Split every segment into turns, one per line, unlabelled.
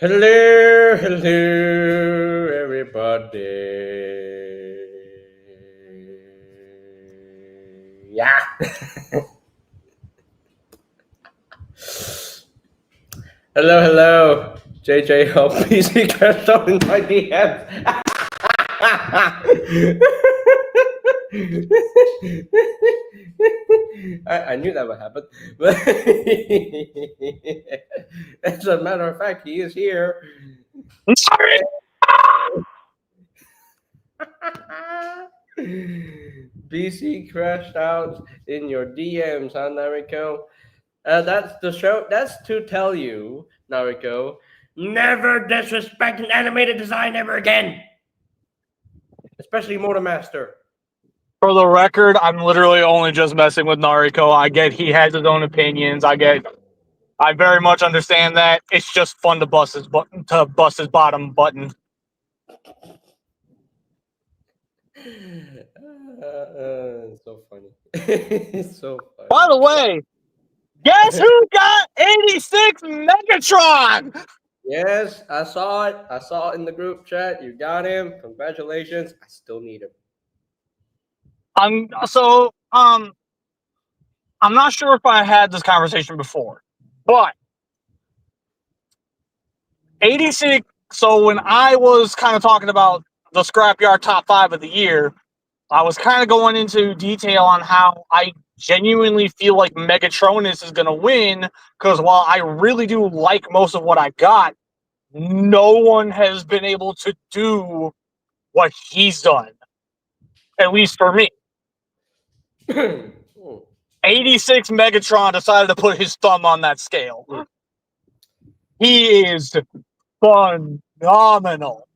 Hello, hello, everybody. Yeah. Hello, hello. JJ Hope PC Crystal in my DMs. I knew that would happen. But as a matter of fact, he is here.
I'm sorry.
BC crashed out in your DMs, huh, Nariko? That's the show. That's to tell you, Nariko, never disrespect an animated design ever again, especially Motomaster.
For the record, I'm literally only just messing with Nariko. I get he has his own opinions. I very much understand that. It's just fun to bust his bottom button.
So funny. It's so
By
funny.
the way, guess who got 86 Megatron?
Yes, I saw it. I saw it in the group chat. You got him. Congratulations. I still need him.
I'm not sure if I had this conversation before, but 86. So when I was kind of talking about the Scrapyard top 5 of the year, I was kind of going into detail on how I genuinely feel like Megatronus is going to win, because while I really do like most of what I got, no one has been able to do what he's done, at least for me. 86 Megatron decided to put his thumb on that scale. He is phenomenal.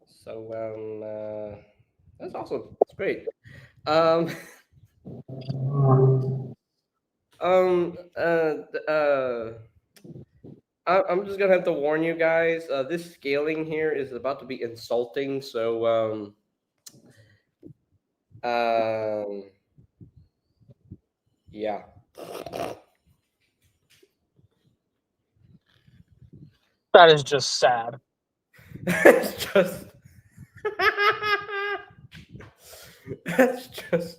So that's awesome. It's great. Um, um, uh, uh, I'm just gonna have to warn you guys. This scaling here is about to be insulting. Um, yeah.
That is just sad.
It's just. That's just.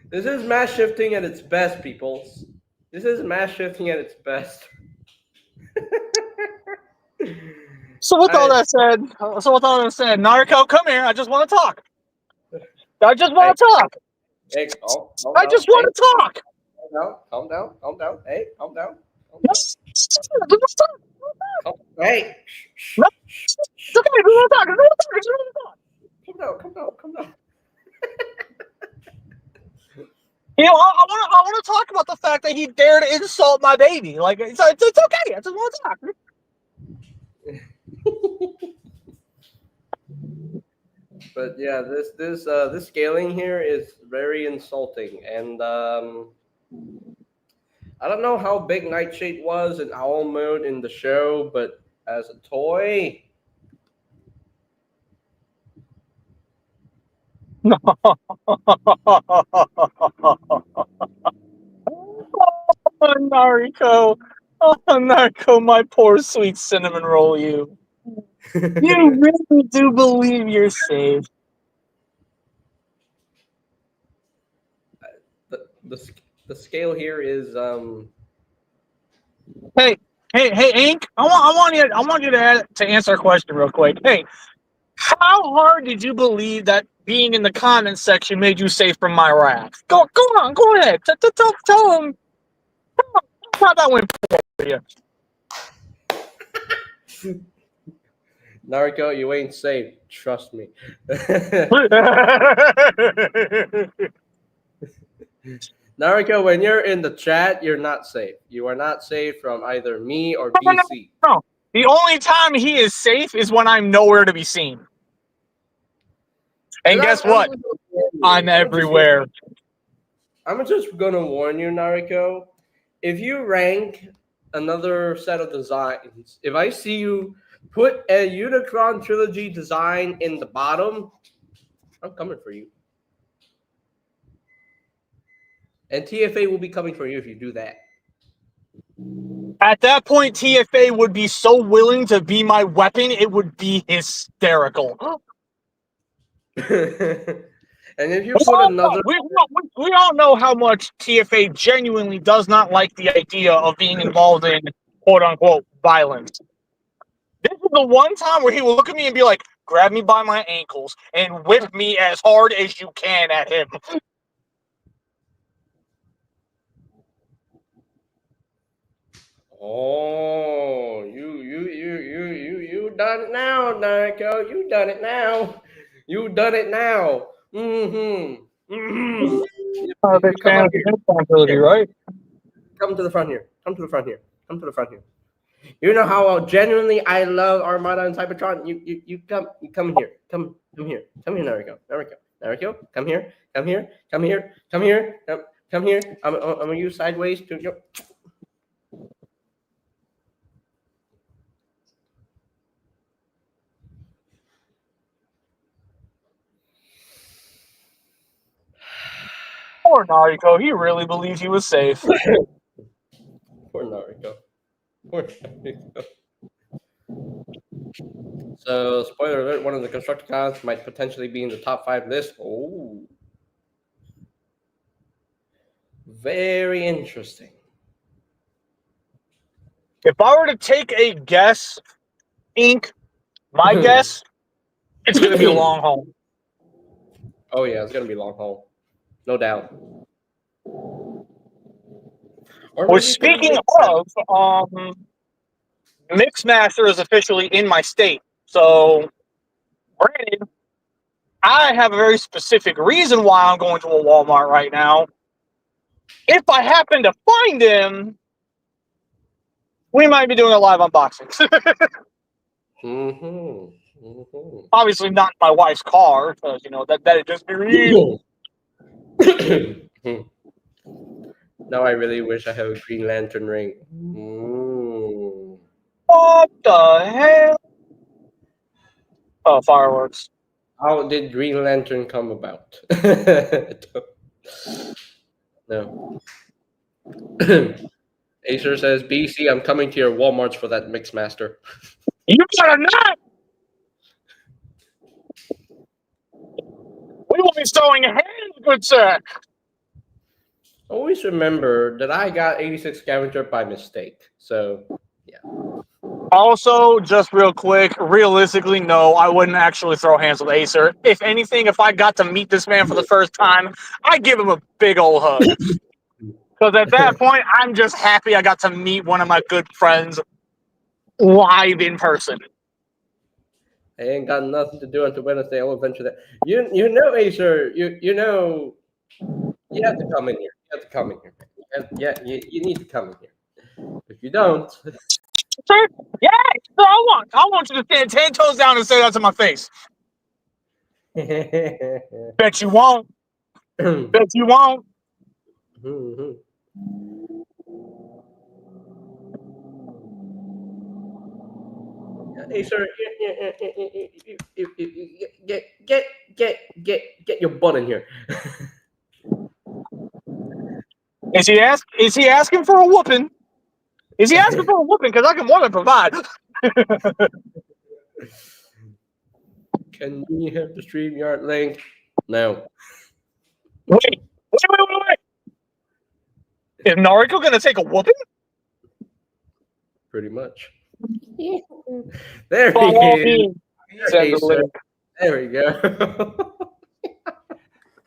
This is mass shifting at its best, peoples. This is mass shifting at its best.
So with all that said, Narco, come here. I just want to talk. I just want to talk.
Hey, calm
I
down.
just want to talk.
Calm down. Hey, calm down.
Let's talk.
Hey,
No, it's okay. I just want to talk. I just want to talk.
calm down.
You know, I want to talk about the fact that he dared to insult my baby. Like, it's okay. I just want to talk.
But yeah, this scaling here is very insulting, and I don't know how big Nightshade was in Owl mode in the show, but as a toy,
Oh, Nariko. Oh, Nariko, my poor sweet cinnamon roll, you. You really do believe you're safe.
the, the the scale here is
Hey, Ink. I want you to answer a question real quick. Hey, how hard did you believe that being in the comments section made you safe from my wrath? Go ahead. Tell him how that went for you.
Naruto. You ain't safe. Trust me. Naruto, when you're in the chat, you're not safe. You are not safe from either me or BC.
No. The only time he is safe is when I'm nowhere to be seen. And guess what? I'm everywhere.
I'm just gonna warn you, Nariko. If you rank another set of designs, if I see you put a Unicron trilogy design in the bottom, I'm coming for you. And TFA will be coming for you if you do that.
At that point, TFA would be so willing to be my weapon, it would be hysterical.
And if you put another,
We all know how much TFA genuinely does not like the idea of being involved in quote unquote violence. This is the one time where he will look at me and be like, grab me by my ankles and whip me as hard as you can at him.
oh, you done it now, Narco. You done it now. You done it now. Mm-hmm. Mm-hmm.
Big fan of responsibility, right?
Come to the front here. Come to the front here. Come to the front here. You know how genuinely I love Armada and Cybertron. You come here. Come here. Come here, Nariko. Come here. Come here. Come here. Come here. Come here. I'm gonna use sideways to you.
Poor Nariko, he really believed he was safe.
Poor Nariko. Poor Nariko. So, spoiler alert, one of the Constructicons might potentially be in the top 5 list. Oh. Very interesting.
If I were to take a guess, Ink, my guess, it's going to be a long haul.
Oh, yeah, it's going to be long haul. No doubt.
Well, speaking of, Mixmaster is officially in my state. So, granted, I have a very specific reason why I'm going to a Walmart right now. If I happen to find him, we might be doing a live unboxing. Obviously not my wife's car, because, that'd just be real.
Now I really wish I have a Green Lantern ring.
What the hell? Oh, fireworks.
How did Green Lantern come about? No. Acer says, BC, I'm coming to your Walmarts for that Mixmaster.
You better not! We will be throwing hands, good sir.
Always remember that I got 86 Scavenger by mistake. So, yeah.
Also, just real quick, realistically, no, I wouldn't actually throw hands with Acer. If anything, if I got to meet this man for the first time, I'd give him a big old hug. Because at that point, I'm just happy I got to meet one of my good friends live in person.
I ain't got nothing to do until Wednesday. I will venture that. You know, Acer, you know, you have to come in here. You have to come in here. You need to come in here. If you don't...
Sir? Yeah, so I want you to stand 10 toes down and say that to my face. Bet you won't. Bet you won't.
Hey, sir, get your butt in here.
Is he asking for a whooping? Is he asking for a whooping? Because I can more than provide.
Can we have the StreamYard link? No.
Wait. Is Nariko going to take a whooping?
Pretty much. There he is. There we go.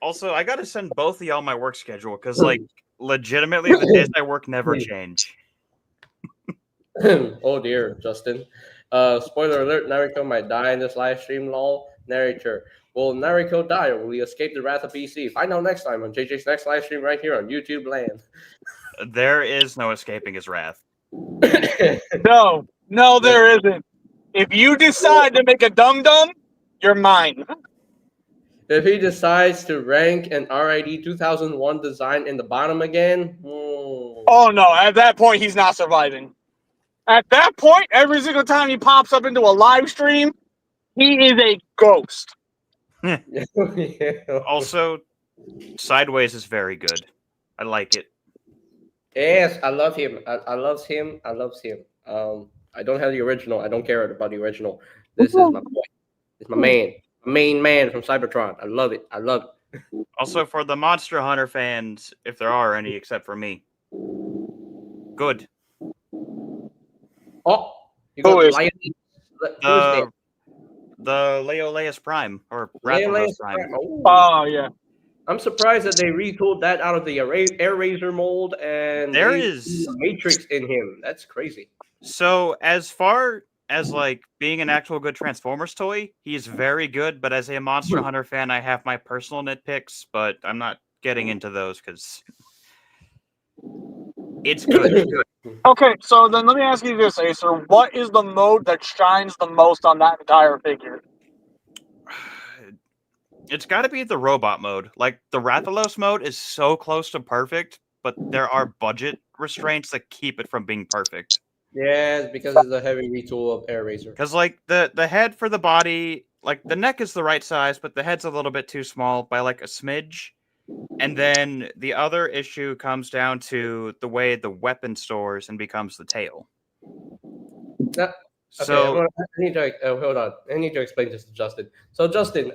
Also, I got to send both of y'all my work schedule because, legitimately, the days I work never change.
Oh dear, Justin. Spoiler alert, Nariko might die in this live stream, lol. Narrator. Will Nariko die or will he escape the wrath of BC? Find out next time on JJ's next live stream right here on YouTube land.
There is no escaping his wrath.
No, there isn't. If you decide to make a dum-dum, you're mine.
If he decides to rank an RID 2001 design in the bottom again...
Oh no, at that point, he's not surviving. At that point, every single time he pops up into a live stream, he is a ghost.
Also, Sideways is very good. I like it.
Yes, I love him. I love him. I love him. I don't have the original. I don't care about the original. This is my boy. It's my man. My main man from Cybertron. I love it. I love it.
Also, for the Monster Hunter fans, if there are any, except for me, good.
Oh, you
Who
got
is-
Lion. Who's
The Leoleus Prime or
there?
Rathalos Prime.
Oh.
Oh yeah.
I'm surprised that they retooled that out of the Air Razor mold and
There
they
is-
put the Matrix in him. That's crazy.
So, as far as like being an actual good Transformers toy, he's very good. But as a Monster Hunter fan, I have my personal nitpicks, but I'm not getting into those because it's good.
Okay, so then let me ask you this, Acer. What is the mode that shines the most on that entire figure?
It's got to be the robot mode. Like the Rathalos mode is so close to perfect, but there are budget restraints that keep it from being perfect.
Yeah, it's because it's a heavy retool of Air Razor.
Because like the head for the body, like the neck is the right size, but the head's a little bit too small by like a smidge. And then the other issue comes down to the way the weapon stores and becomes the tail.
Okay,
So
I need to hold on. I need to explain this to Justin. So Justin,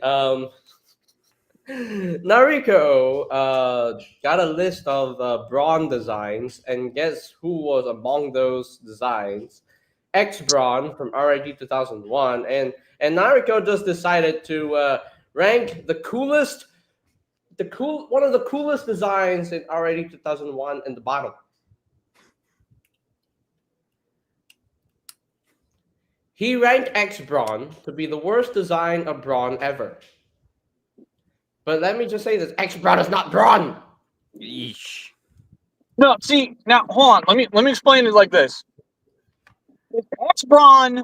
Nariko got a list of Brawn designs, and guess who was among those designs? X Brawn from RID 2001, and Nariko just decided to rank one of the coolest designs in RID 2001 in the bottom. He ranked X Brawn to be the worst design of Brawn ever. But let me just say this: X Brawn is not Brawn.
yeesh.
No, see, now hold on. Let me explain it like this. If X-Brawn,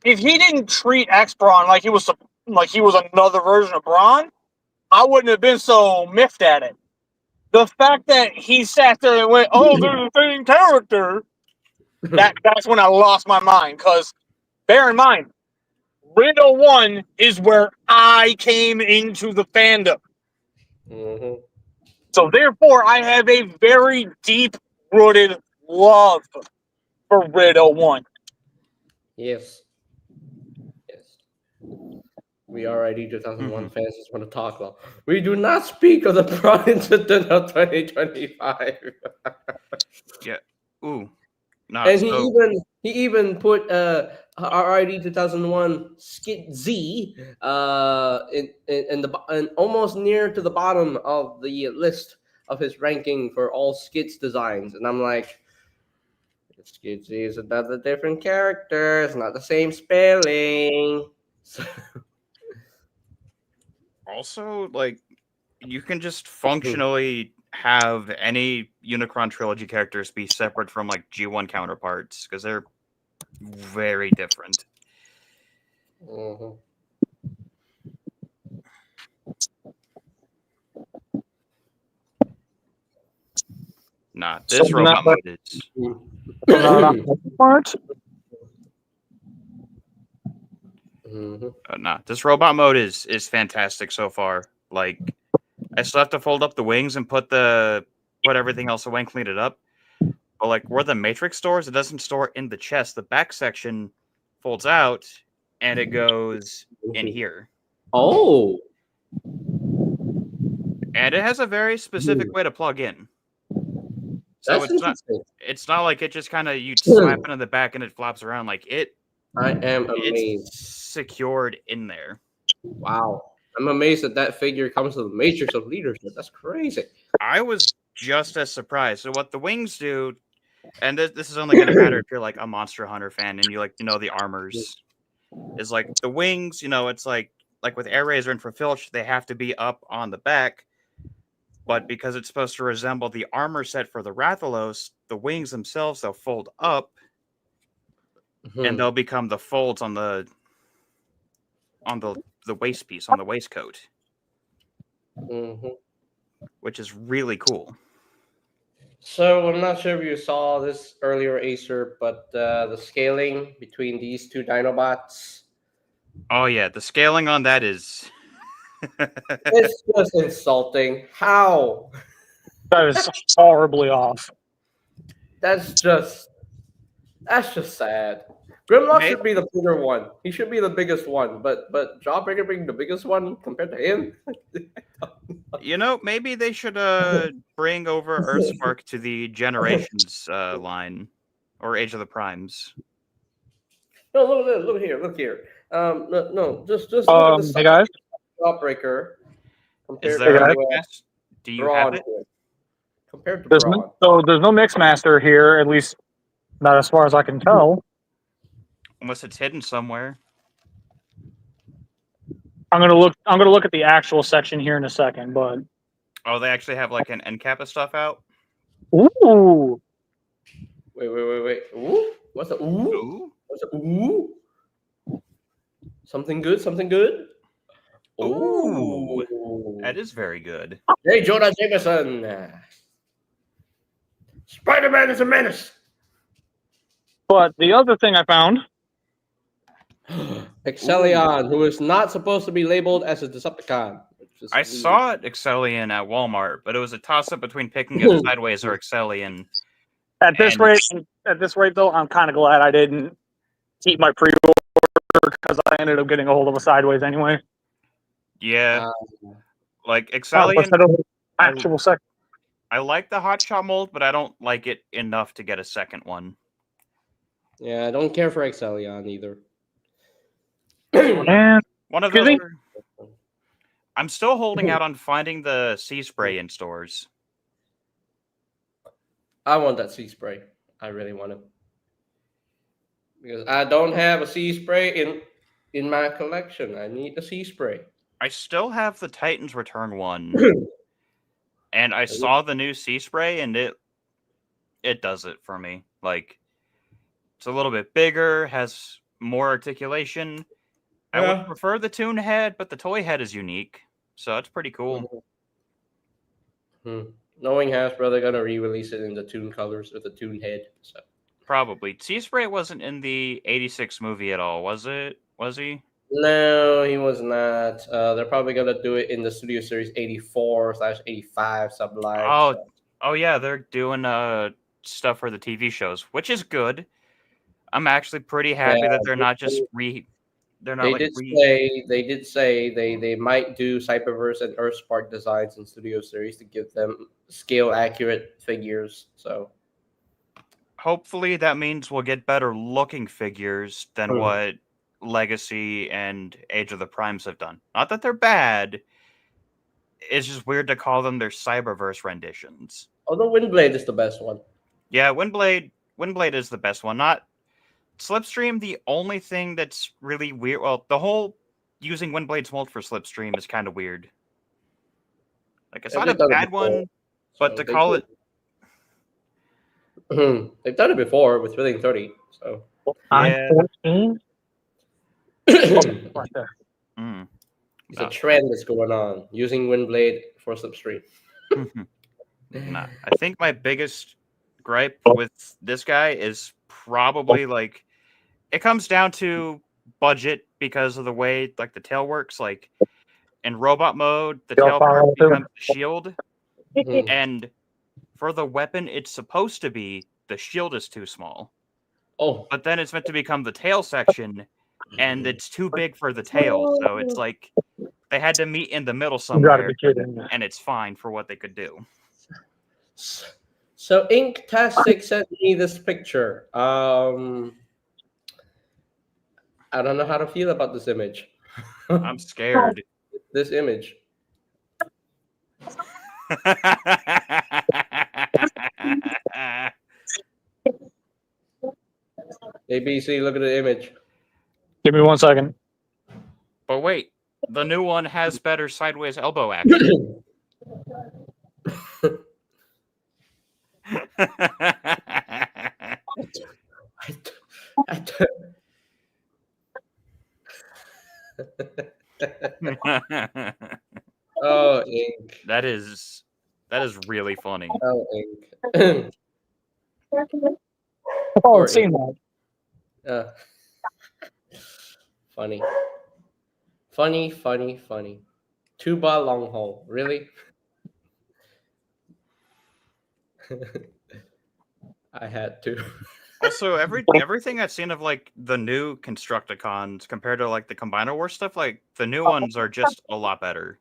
if he didn't treat X-Brawn like he was another version of Brawn, I wouldn't have been so miffed at it. The fact that he sat there and went, "Oh, they're the same character," that's when I lost my mind. Because bear in mind, Riddle 1 is where I came into the fandom.
Mhm.
So therefore, I have a very deep-rooted love for Riddle 1.
Yes. Yes. We already 2001 fans just want to talk about. We do not speak of the Brawn incident of 2025.
Ooh. Not
And
so.
he even put RID 2001 Skit Z in almost near to the bottom of the list of his ranking for all Skits designs, and I'm like, Skit Z is another different character. It's not the same spelling. So,
Also, like, you can just functionally have any Unicron trilogy characters be separate from like G1 counterparts because they're very different.
mhm.
Nah, this
So
robot
not-
mode is.
Part?
Mhm.
Nah, this robot mode is fantastic so far. Like, I still have to fold up the wings and put everything else away and clean it up. But like where the Matrix stores, it doesn't store in the chest. The back section folds out and it goes in here.
Oh,
And it has a very specific way to plug in. So
that's interesting.
it's not like it just kind of you slap it in the back and it flops around. Like
I am amazed.
it's secured in there.
Wow. I'm amazed that that figure comes with a matrix of leadership. That's crazy.
I was just as surprised. So what the wings do, and this is only going to matter if you're like a Monster Hunter fan and you like the armors, is like the wings. It's like with Air Razor and for Filch, they have to be up on the back. But because it's supposed to resemble the armor set for the Rathalos, the wings themselves they'll fold up and they'll become the folds on the waist piece on the waistcoat, which is really cool.
So I'm not sure if you saw this earlier, Acer, but the scaling between these two Dinobots,
Oh yeah, the scaling on that is
it's just insulting. How?
That is horribly off.
That's just sad. Grimlock
May-
should be the bigger one. He should be the biggest one, but Jawbreaker being the biggest one compared to him.
You know, maybe they should bring over Earthspark to the Generations line, or Age of the Primes.
No, look here. No, just look at the
Hey guys,
Jawbreaker
Is
compared
there
Hey,
a
guys.
to
mix? Do you
Braun.
have it?
Compared to
there's
Braun.
there's no Mixmaster here, at least not as far as I can tell.
Unless it's hidden somewhere.
I'm gonna look at the actual section here in a second, but
Oh, they actually have like an end cap of stuff out.
ooh,
Wait. Ooh? What's the ooh?
Ooh.
What's the ooh? Something good?
Ooh. That is very good.
Hey, Jonah Jameson. Spider-Man is a menace.
but the other thing I found,
Excellion, who is not supposed to be labeled as a Decepticon.
I saw Excellion at Walmart, but it was a toss-up between picking it sideways or Excellion.
at this
And-
rate though, I'm kind of glad I didn't keep my pre-order because I ended up getting a hold of a sideways anyway.
Yeah, like
Oh,
Excellion.
let's head over to the actual section.
I like the hot shot mold, but I don't like it enough to get a second one.
Yeah, I don't care for Excellion either.
And
One of
Excuse
those.
me?
I'm still holding out on finding the sea spray in stores.
I want that sea spray. I really want it. Because I don't have a sea spray in my collection. I need the sea spray.
I still have the Titans Return one, and I saw the new sea spray, and it does it for me. Like, it's a little bit bigger, has more articulation. I
Yeah.
would prefer the Toon head, but the toy head is unique, so it's pretty cool.
Knowing Hasbro, they're gonna re-release it in the Toon colors with the Toon head. So
Probably. Sea spray wasn't in the '86 movie at all, was it? Was he?
no, he was not. They're probably gonna do it in the Studio Series 84/85 Sublive.
Oh yeah, they're doing stuff for the TV shows, which is good. I'm actually pretty happy
Yeah,
that they're not just they're not
They did say they might do Cyberverse and Earthspark designs in Studio Series to give them scale accurate figures. So
hopefully that means we'll get better looking figures than what Legacy and Age of the Primes have done. Not that they're bad. It's just weird to call them their Cyberverse renditions.
although Windblade is the best one.
Yeah, Windblade is the best one. Not Slipstream, the only thing that's really weird. Well, the whole using Windblade's mold for Slipstream is kind of weird. Like, it's
Yeah,
not a
they've done it
bad
before,
one, but
so
to
they
call it.
They've done it before with Thrilling 30. So
Yeah.
14?
it's
Right there.
Mm.
a trend that's going on using Windblade for Slipstream.
Nah, I think my biggest gripe with this guy is probably like it comes down to budget because of the way like the tail works. Like in robot mode, the
Tail
tail part
power too.
becomes the shield,
Mhm.
and for the weapon, it's supposed to be the shield is too small,
Oh,
but then it's meant to become the tail section, and it's too big for the tail. So it's like they had to meet in the middle
You gotta
somewhere,
be kidding.
and it's fine for what they could do.
so Inktastic sent me this picture. I don't know how to feel about this image.
I'm scared.
This image. ABC, look at the image.
Give me 1 second.
But wait, the new one has better sideways elbow action.
Oh, Ink.
that is really funny.
Oh, Ink.
Oh, I've seen that.
Funny. Funny. Tuba long haul. Really? I had to.
Also, everything I've seen of like the new Constructicons compared to like the Combiner War stuff, like the new ones are just a lot better.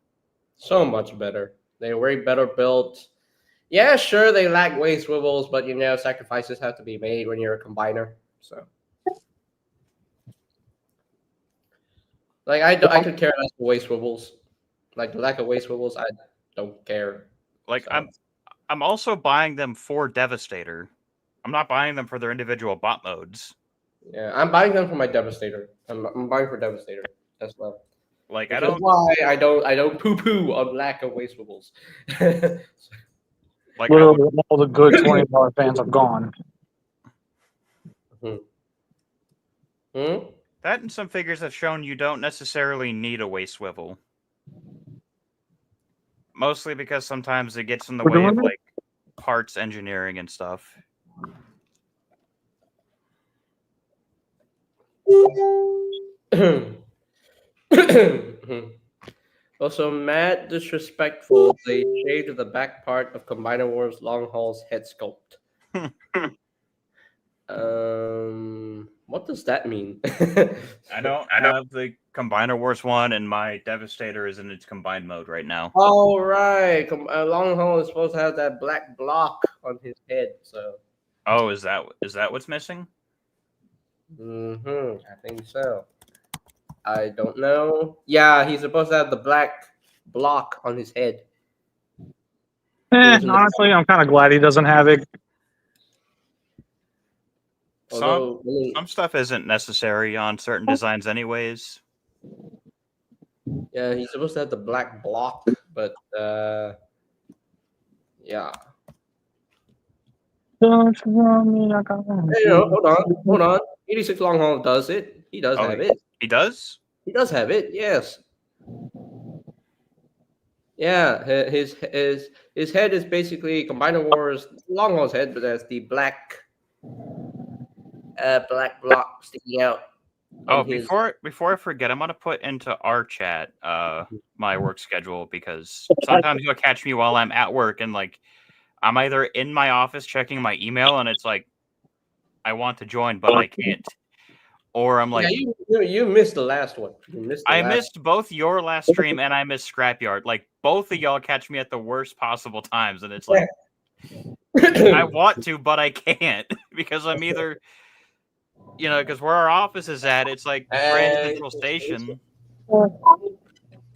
So much better. They're way better built. Yeah, sure, they lack waist swivels, but sacrifices have to be made when you're a combiner. So, like, I could care less for waist swivels. Like the lack of waist swivels, I don't care.
Like
So.
I'm also buying them for Devastator. I'm not buying them for their individual bot modes.
Yeah, I'm buying them for my Devastator. I'm buying for Devastator as well.
Like
Which
I don't
is why I don't poo poo on lack of waist swivels.
like I
Literally,
would,
all the good $20 fans are gone.
Hmm?
that and some figures have shown you don't necessarily need a waist swivel. Mostly because sometimes it gets in the way of like parts engineering and stuff.
Also, mad disrespectful. They shaved the back part of Combiner Wars Long Haul's head sculpt. What does that mean?
I don't have the Combiner Wars one, and my Devastator is in its combined mode right now.
All right, Long Haul is supposed to have that black block on his head. So,
Oh, is that what's missing?
I think so. I don't know. Yeah, he's supposed to have the black block on his head.
Honestly, I'm kind of glad he doesn't have it.
Although,
Some stuff isn't necessary on certain designs anyways.
yeah, he's supposed to have the black block, but yeah.
Don't you want me like I want
Hey,
you?
hold on. 86 Long Haul does it. He does
Oh,
have it.
He does?
He does have it. Yes. Yeah, his head is basically Combiner Wars Long Haul's head, but there's the black block sticking out.
Oh, before I forget, I'm gonna put into our chat my work schedule because sometimes you'll catch me while I'm at work and like I'm either in my office checking my email and it's like I want to join but I can't, or I'm like,
yeah, you missed the last one.
I missed both your last stream and I missed Scrapyard. Like both of y'all catch me at the worst possible times, and it's like I want to but I can't because I'm either. Because where our office is at, it's like Grand Central Station.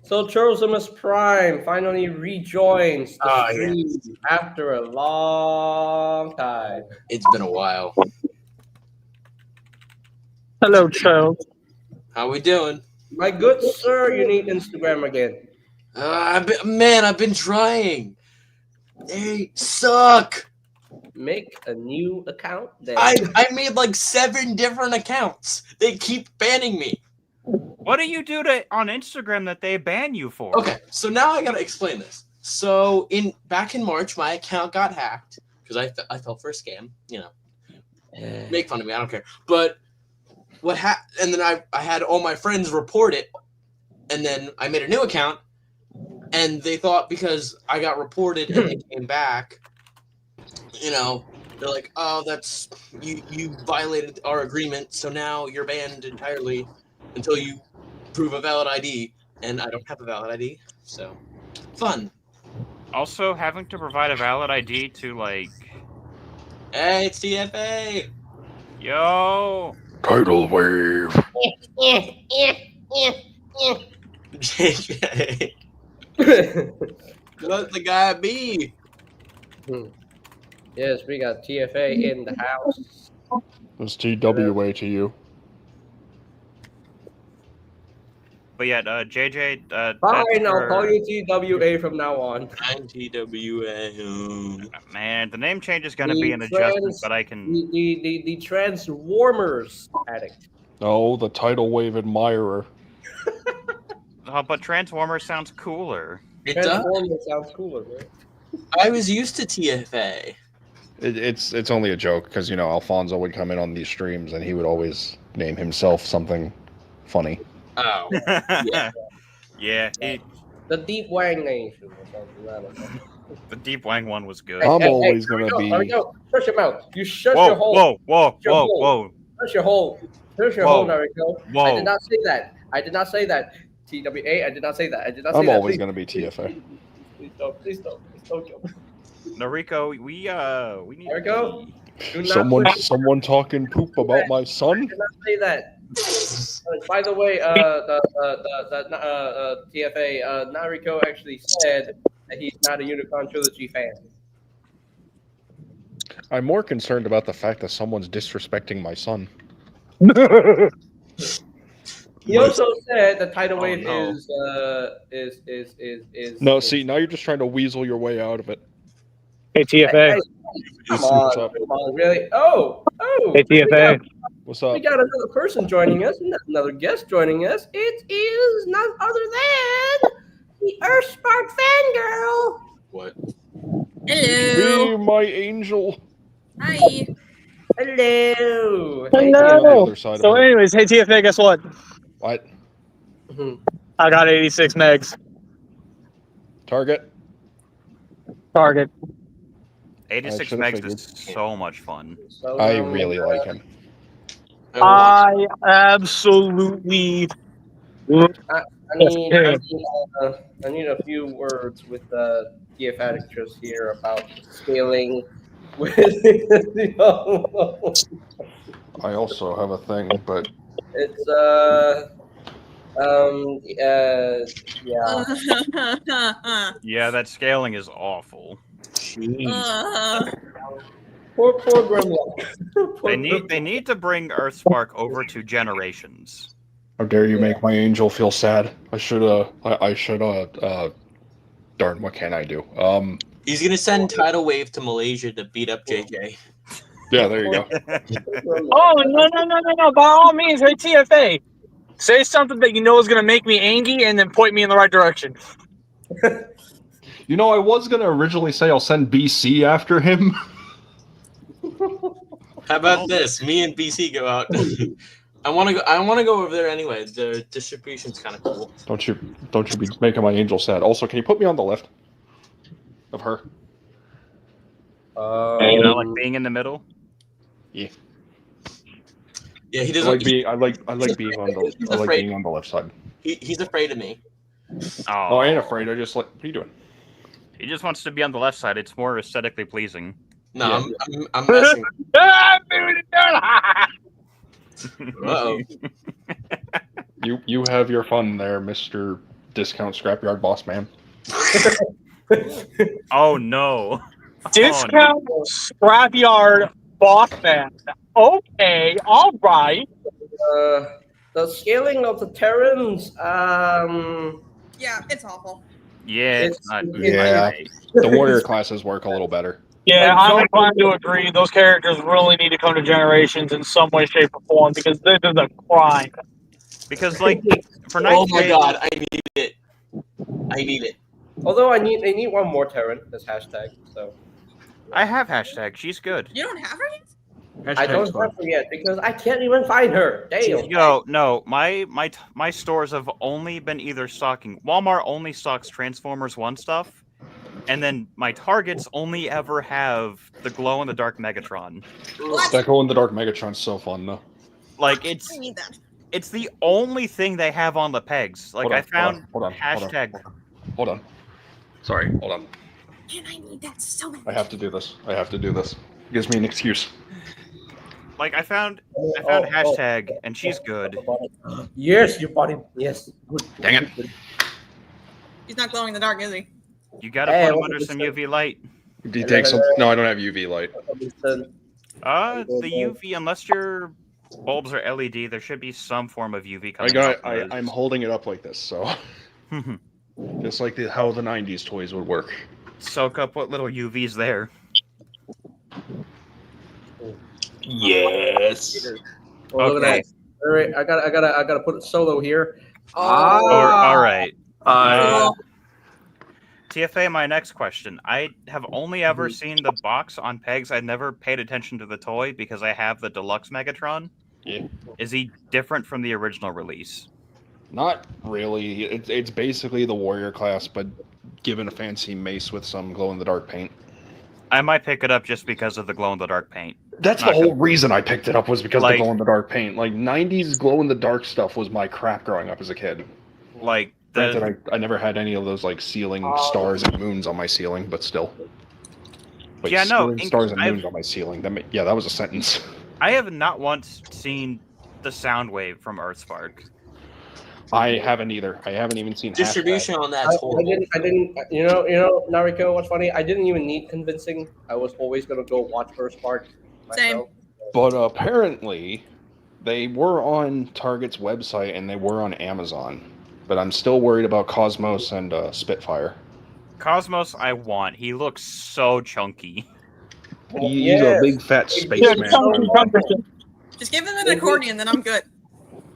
So Chorosamus Prime finally rejoins the stream after a long time.
It's been a while.
Hello, Cho.
How we doing?
My good sir, you need Instagram again.
I've been trying. They suck.
Make a new account then.
I made like 7 different accounts. They keep banning me.
What do you do on Instagram that they ban you for?
Okay, so now I gotta explain this. So back in March, my account got hacked because I fell for a scam. Make fun of me, I don't care. But and then I had all my friends report it, and then I made a new account, and they thought because I got reported and they came back. They're like, oh, that's you violated our agreement, so now you're banned entirely until you prove a valid ID, and I don't have a valid ID, so fun.
Also, having to provide a valid ID to like,
Hey, it's TFA.
Yo,
Tidal wave.
JJ, let the guy be.
Yes, we got TFA in the house.
It's TWA to you.
but yeah, JJ.
Fine, I'll call you TWA from now on.
I'm TWA.
Man, the name change is gonna be an adjustment, but I can.
The Transwarmers addict.
Oh, the tidal wave admirer.
But Transformer sounds cooler.
It does.
Transformers sounds cooler, right?
I was used to TFA.
It's only a joke because Alfonso would come in on these streams and he would always name himself something funny.
Oh.
Yeah.
The Deep Wang Nation or something. I don't know.
The Deep Wang one was good.
I'm
Hey,
always
there we
gonna
go, there we
be.
go. Shut your mouth. You shut
Whoa,
your hole.
whoa, whoa,
Your
whoa,
hole.
whoa,
Shut your hole. Shut your
Whoa.
hole, Nariko. I
whoa.
did not say that. I did not say that. TWA, I did not say that. I did not say
I'm
that.
always
Please,
gonna be
please,
TFA.
Please don't. Please don't. Please don't. Joe.
Nariko, we need
Nariko?
to pee.
Do not put-
Someone talking poop about my son.
I did not say that. By the way, the TFA, Nariko actually said that he's not a Unicorn Trilogy fan.
I'm more concerned about the fact that someone's disrespecting my son.
He also said the tidal
Oh,
wave
no.
is
No, see, now you're just trying to weasel your way out of it.
Hey, TFA.
Hey, come
What's
on,
up?
come on, really? Oh,
Hey, TFA.
What's
we
up?
got another person joining us, another guest joining us. It is none other than the Earthspark fangirl.
What?
Hello.
Be my angel.
Hi.
Hello.
On the
Hello.
other side
So,
of it.
anyways, hey, TFA, guess what?
What?
Mhm.
I got 86 megs.
Target?
Target.
86
should've
megs
figured.
is so much fun.
So,
I really like him.
I absolutely.
I need a few words with TF Addictress here about scaling with
I also have a thing, but
it's yeah.
Yeah, that scaling is awful.
Poor Grimlock.
They need to bring Earthspark over to Generations.
how dare you make my angel feel sad? I should darn, what can I do?
He's gonna send Tidal Wave to Malaysia to beat up JJ.
Yeah, there you go.
Oh, no. By all means, hey, TFA. Say something that you know is going to make me angry and then point me in the right direction.
You know, I was gonna originally say I'll send BC after him.
How about this? Me and BC go out. I want to go over there anyway. The distribution's kind of cool.
Don't you be making my angel sad. Also, can you put me on the left of her?
You know, like being in the middle.
Yeah, he
I
doesn't.
like being on the left side.
He's afraid of me.
Oh, I ain't afraid. I just like. What are you doing?
He just wants to be on the left side. It's more aesthetically pleasing.
No, I'm messing. Uh-oh.
You have your fun there, Mr. Discount Scrapyard Boss Man.
Oh no.
Discount Scrapyard Boss Man. Okay, all right.
The scaling of the Terrans,
Yeah, it's awful.
Yeah,
It's-
it's not.
Yeah. The warrior classes work a little better.
Yeah,
Like,
I'm inclined to agree. Those characters really need to come to Generations in some way, shape, or form because this is a crime.
Because like for
Oh
Night
my
Shade,
god, I need it.
although they need one more Terran as hashtag, so
I have hashtag. She's good.
You don't have her yet?
I don't have her yet because I can't even find her. Damn.
Yo, no, my stores have only been either stocking Walmart only stocks Transformers 1 stuff, and then my Targets only ever have the glow in the dark Megatron.
What?
That glow in the dark Megatron's so fun though.
Like
I need that.
it's the only thing they have on the pegs. Like I found hashtag.
Hold on. Sorry, hold on.
And I need that so bad.
I have to do this. Gives me an excuse.
Like I found
Oh,
hashtag, and she's good.
Yes, you bought him. Yes. Good.
Dang it.
He's not glowing in the dark, is he?
You gotta
Hey,
put him
what
under
is
some
this?
UV light.
Do you take some? No, I don't have UV light.
The UV, unless your bulbs are LED, there should be some form of UV coming out.
I'm holding it up like this, so just like how the '90s toys would work.
Soak up what little UV's there.
Yes.
Oh, look at
Okay.
that. All right, I gotta put solo here.
All right.
Cool.
TFA, my next question. I have only ever seen the box on pegs. I never paid attention to the toy because I have the deluxe Megatron.
Yeah.
Is he different from the original release?
Not really. It's basically the warrior class, but given a fancy mace with some glow in the dark paint.
I might pick it up just because of the glow in the dark paint.
That's the
Not
whole
gonna-
reason I picked it up was because of
Like-
the glow in the dark paint. Like 90s glow in the dark stuff was my crap growing up as a kid.
Like
Granted, I never had any of those like ceiling stars and moons on my ceiling, but still. Like,
Yeah, no,
ceiling stars and
I've-
moons on my ceiling. That was a sentence.
I have not once seen the sound wave from Earthspark.
I haven't either. I haven't even seen
Distribution on
I
that's horrible.
didn't. You know, Nariko. What's funny? I didn't even need convincing. I was always gonna go watch First Park
Same.
myself.
But apparently, they were on Target's website and they were on Amazon. But I'm still worried about Cosmos and Spitfire.
Cosmos, I want. He looks so chunky.
He's a big fat
Yeah,
spaceman.
Just give him an accordion, then I'm good.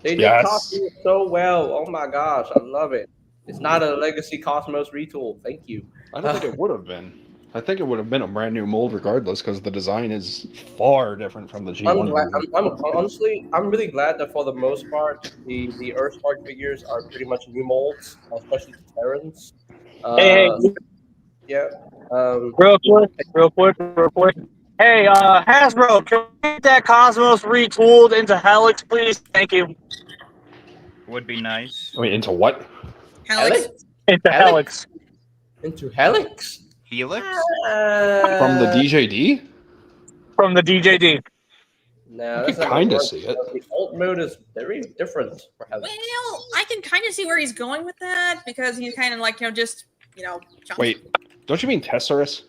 They did
Yes.
Cosmos so well. Oh my gosh, I love it. It's not a Legacy Cosmos retool. Thank you.
I don't think it would have been. I think it would have been a brand new mold regardless because the design is far different from the G1.
I'm glad. Honestly, I'm really glad that for the most part, the Earthspark figures are pretty much new molds, especially the Terrans.
Hey,
Yeah.
real quick. Hey, Hasbro, can we get that Cosmos retooled into Helix, please? Thank you.
Would be nice.
Wait, into what?
Helix.
Into
Helix?
Helix.
Into Helix?
Helix?
From the DJD?
From the DJD.
No,
You
that's
can
not
kinda
work.
see it.
The alt mode is very different for Helix.
Well, I can kind of see where he's going with that because he's kind of like, just, chunky.
Wait, don't you mean Tesserus?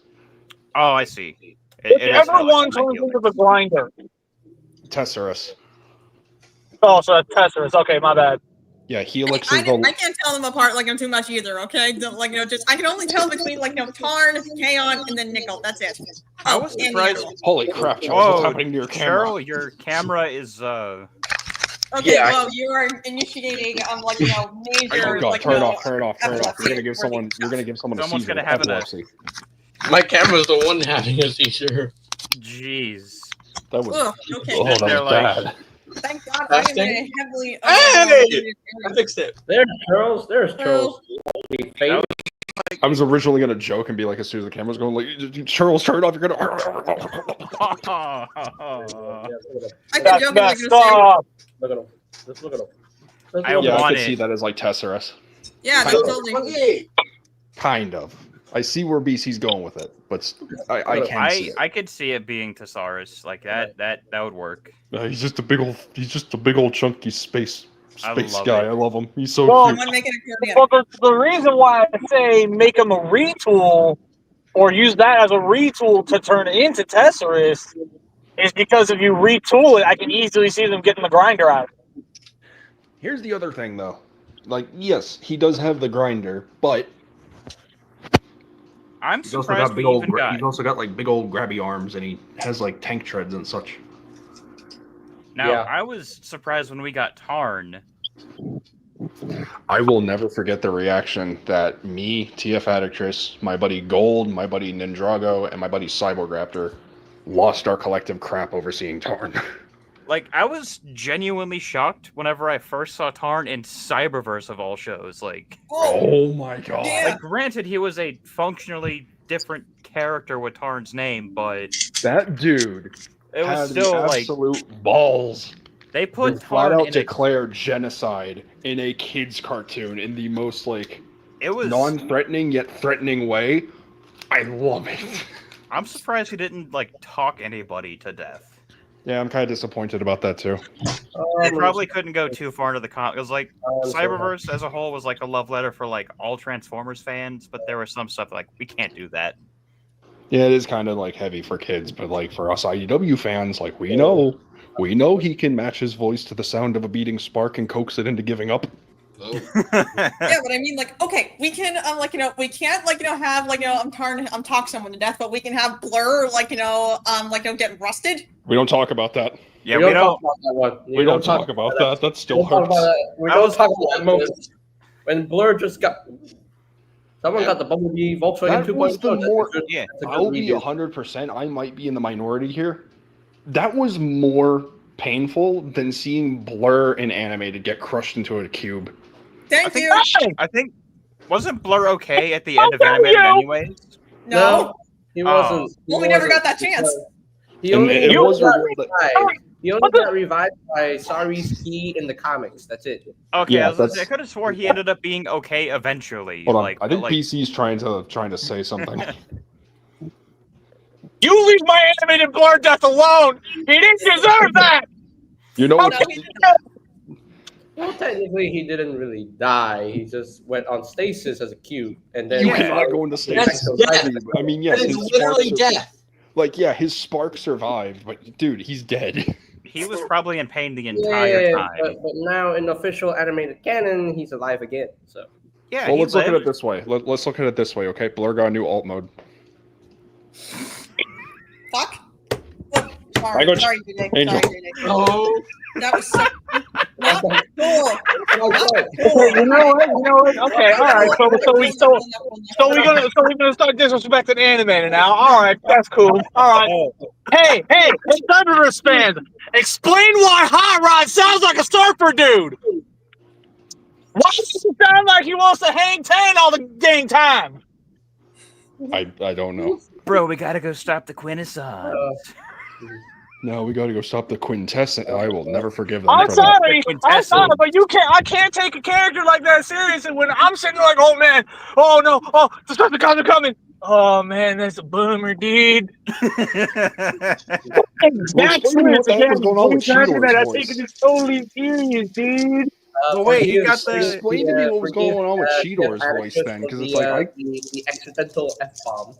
Oh, I see.
If
it is
everyone
Helix, not
turns
Helix.
into the grinder.
Tesserus.
Oh, so that's Tesserus. Okay, my bad.
Yeah, Helix
I
is the.
can't tell them apart too much either. Okay, just I can only tell between Tarn, Kaon, and then Nickel. That's it.
I was
and
surprised-
Nickel.
Holy crap, Charles, what's
Whoa,
happening to your camera?
Cheryl, your camera is
Okay,
Yeah,
well, you are initiating major
Oh god, turn it off, turn it off, turn it off. You're gonna give someone a
Someone's
seizure.
gonna have
epilepsy.
My camera's the one having a seizure.
jeez.
That was
Ugh, okay.
oh, that
They're
was
like-
bad.
Thank God I am in a heavily.
Hey!
overloaded
I
area.
fixed it.
There's Charles. There's Charles.
That
I was originally gonna joke and be like, as soon as the camera's going, like, Charles, turn it off. You're gonna.
I can
That's
joke
messed
like
up.
Look at him. Just look at him. Just
I
look
Yeah,
at
I
want
could
it.
see that as like Tesserus.
yeah, that's totally.
28.
Kind of. I see where BC's going with it, but I can see it.
I could see it being Thesaurus. Like that would work.
He's just a big old chunky space
I love
guy.
it.
I love him. He's so
Well,
cute.
Someone make an accordion.
Well, the reason why I say make them a retool or use that as a retool to turn into Tesserus is because if you retool it, I can easily see them getting the grinder out.
Here's the other thing, though. Like, yes, he does have the grinder, but
I'm
he's also
surprised
got
we
big old.
even got.
He's also got like big old grabby arms, and he has like tank treads and such.
Now
Yeah.
I was surprised when we got Tarn.
I will never forget the reaction that me, TF Adictress, my buddy Gold, my buddy Ninjago, and my buddy Cyborg Raptor lost our collective crap over seeing Tarn.
Like I was genuinely shocked whenever I first saw Tarn in Cyberverse of all shows. Like,
Oh my god.
Yeah.
like granted he was a functionally different character with Tarn's name, but
That dude
it was
had
still
the
like
absolute balls.
they
to
put
flat
Tarn
out
in a,
declare genocide in a kids cartoon in the most like
it was
non-threatening yet threatening way. I love it.
I'm surprised he didn't like talk anybody to death.
Yeah, I'm kind of disappointed about that too.
They probably couldn't go too far into the It was like Cyberverse as a whole was like a love letter for like all Transformers fans, but there was some stuff like we can't do that.
Yeah, it is kind of like heavy for kids, but like for us IDW fans, like we know he can match his voice to the sound of a beating spark and coax it into giving up.
Oh.
Yeah, but I mean, okay, we can, we can't, have, Tarn, talk someone to death, but we can have Blur, get rusted.
We don't talk about that.
Yeah, we don't.
talk about that one.
We don't talk about that. That still
Don't talk
hurts.
about that. We
I
don't
was
talk about that moment when Blur just got. Someone got the Bumblebee Volkswagen
That was
2.0.
the
That's a
more-
good-
Yeah.
that's a good
I'll be
redo.
100%. I might be in the minority here. That was more painful than seeing Blur in animated get crushed into a cube.
Thank you.
I think wasn't Blur okay at the end of
tell
Animated
you.
anyways?
No.
he
Oh.
wasn't.
Well, we never got that chance.
He
And
only,
it was revealed that
got revived by Sariski in the comics. That's it.
Okay,
Yeah,
I could have swore he ended up being okay eventually.
hold on.
Like,
I think
like,
PC's trying to say something.
You leave my animated Blur death alone. He didn't deserve that.
You know
How
what?
No,
can
he-
you-
Well, technically, he didn't really die. He just went on stasis as a cube, and then
You
Yeah.
cannot go into
That's
stasis.
death.
I mean, yes,
That is
his
literally
spark
death.
like yeah, his spark survived, but dude, he's dead.
he was probably in pain the entire
yeah,
time.
but now in official animated canon, he's alive again. So
Yeah,
Well,
he
let's look at
lived.
it this way. Let's look at it this way, okay? Blur got a new alt mode.
Fuck. Oh, sorry,
I got
sorry, JJ.
Angel.
Sorry, JJ.
Oh,
That was so not cool.
You know what? Okay, all right. So we're gonna start disrespecting Animator now. All right, that's cool. All right. Hey, Cyberverse fans, explain why Hot Rod sounds like a surfer dude. Why does it sound like he wants to hang 10 all the dang time?
I don't know.
Bro, we gotta go stop the Quintessence.
No, we got to go stop the quintessence. I will never forgive them
I'm
for that.
sorry, but I can't take a character like that seriously when I'm sitting there like, oh man, oh no, oh the Decepticons are coming. Oh man, that's a boomer, dude.
explain what the heck was going on with Cheetor's
I
voice.
take it totally serious, dude.
Well, wait, he got the-
Explain to me what was going on with Cheetor's voice then, because it's like
the accidental F bomb.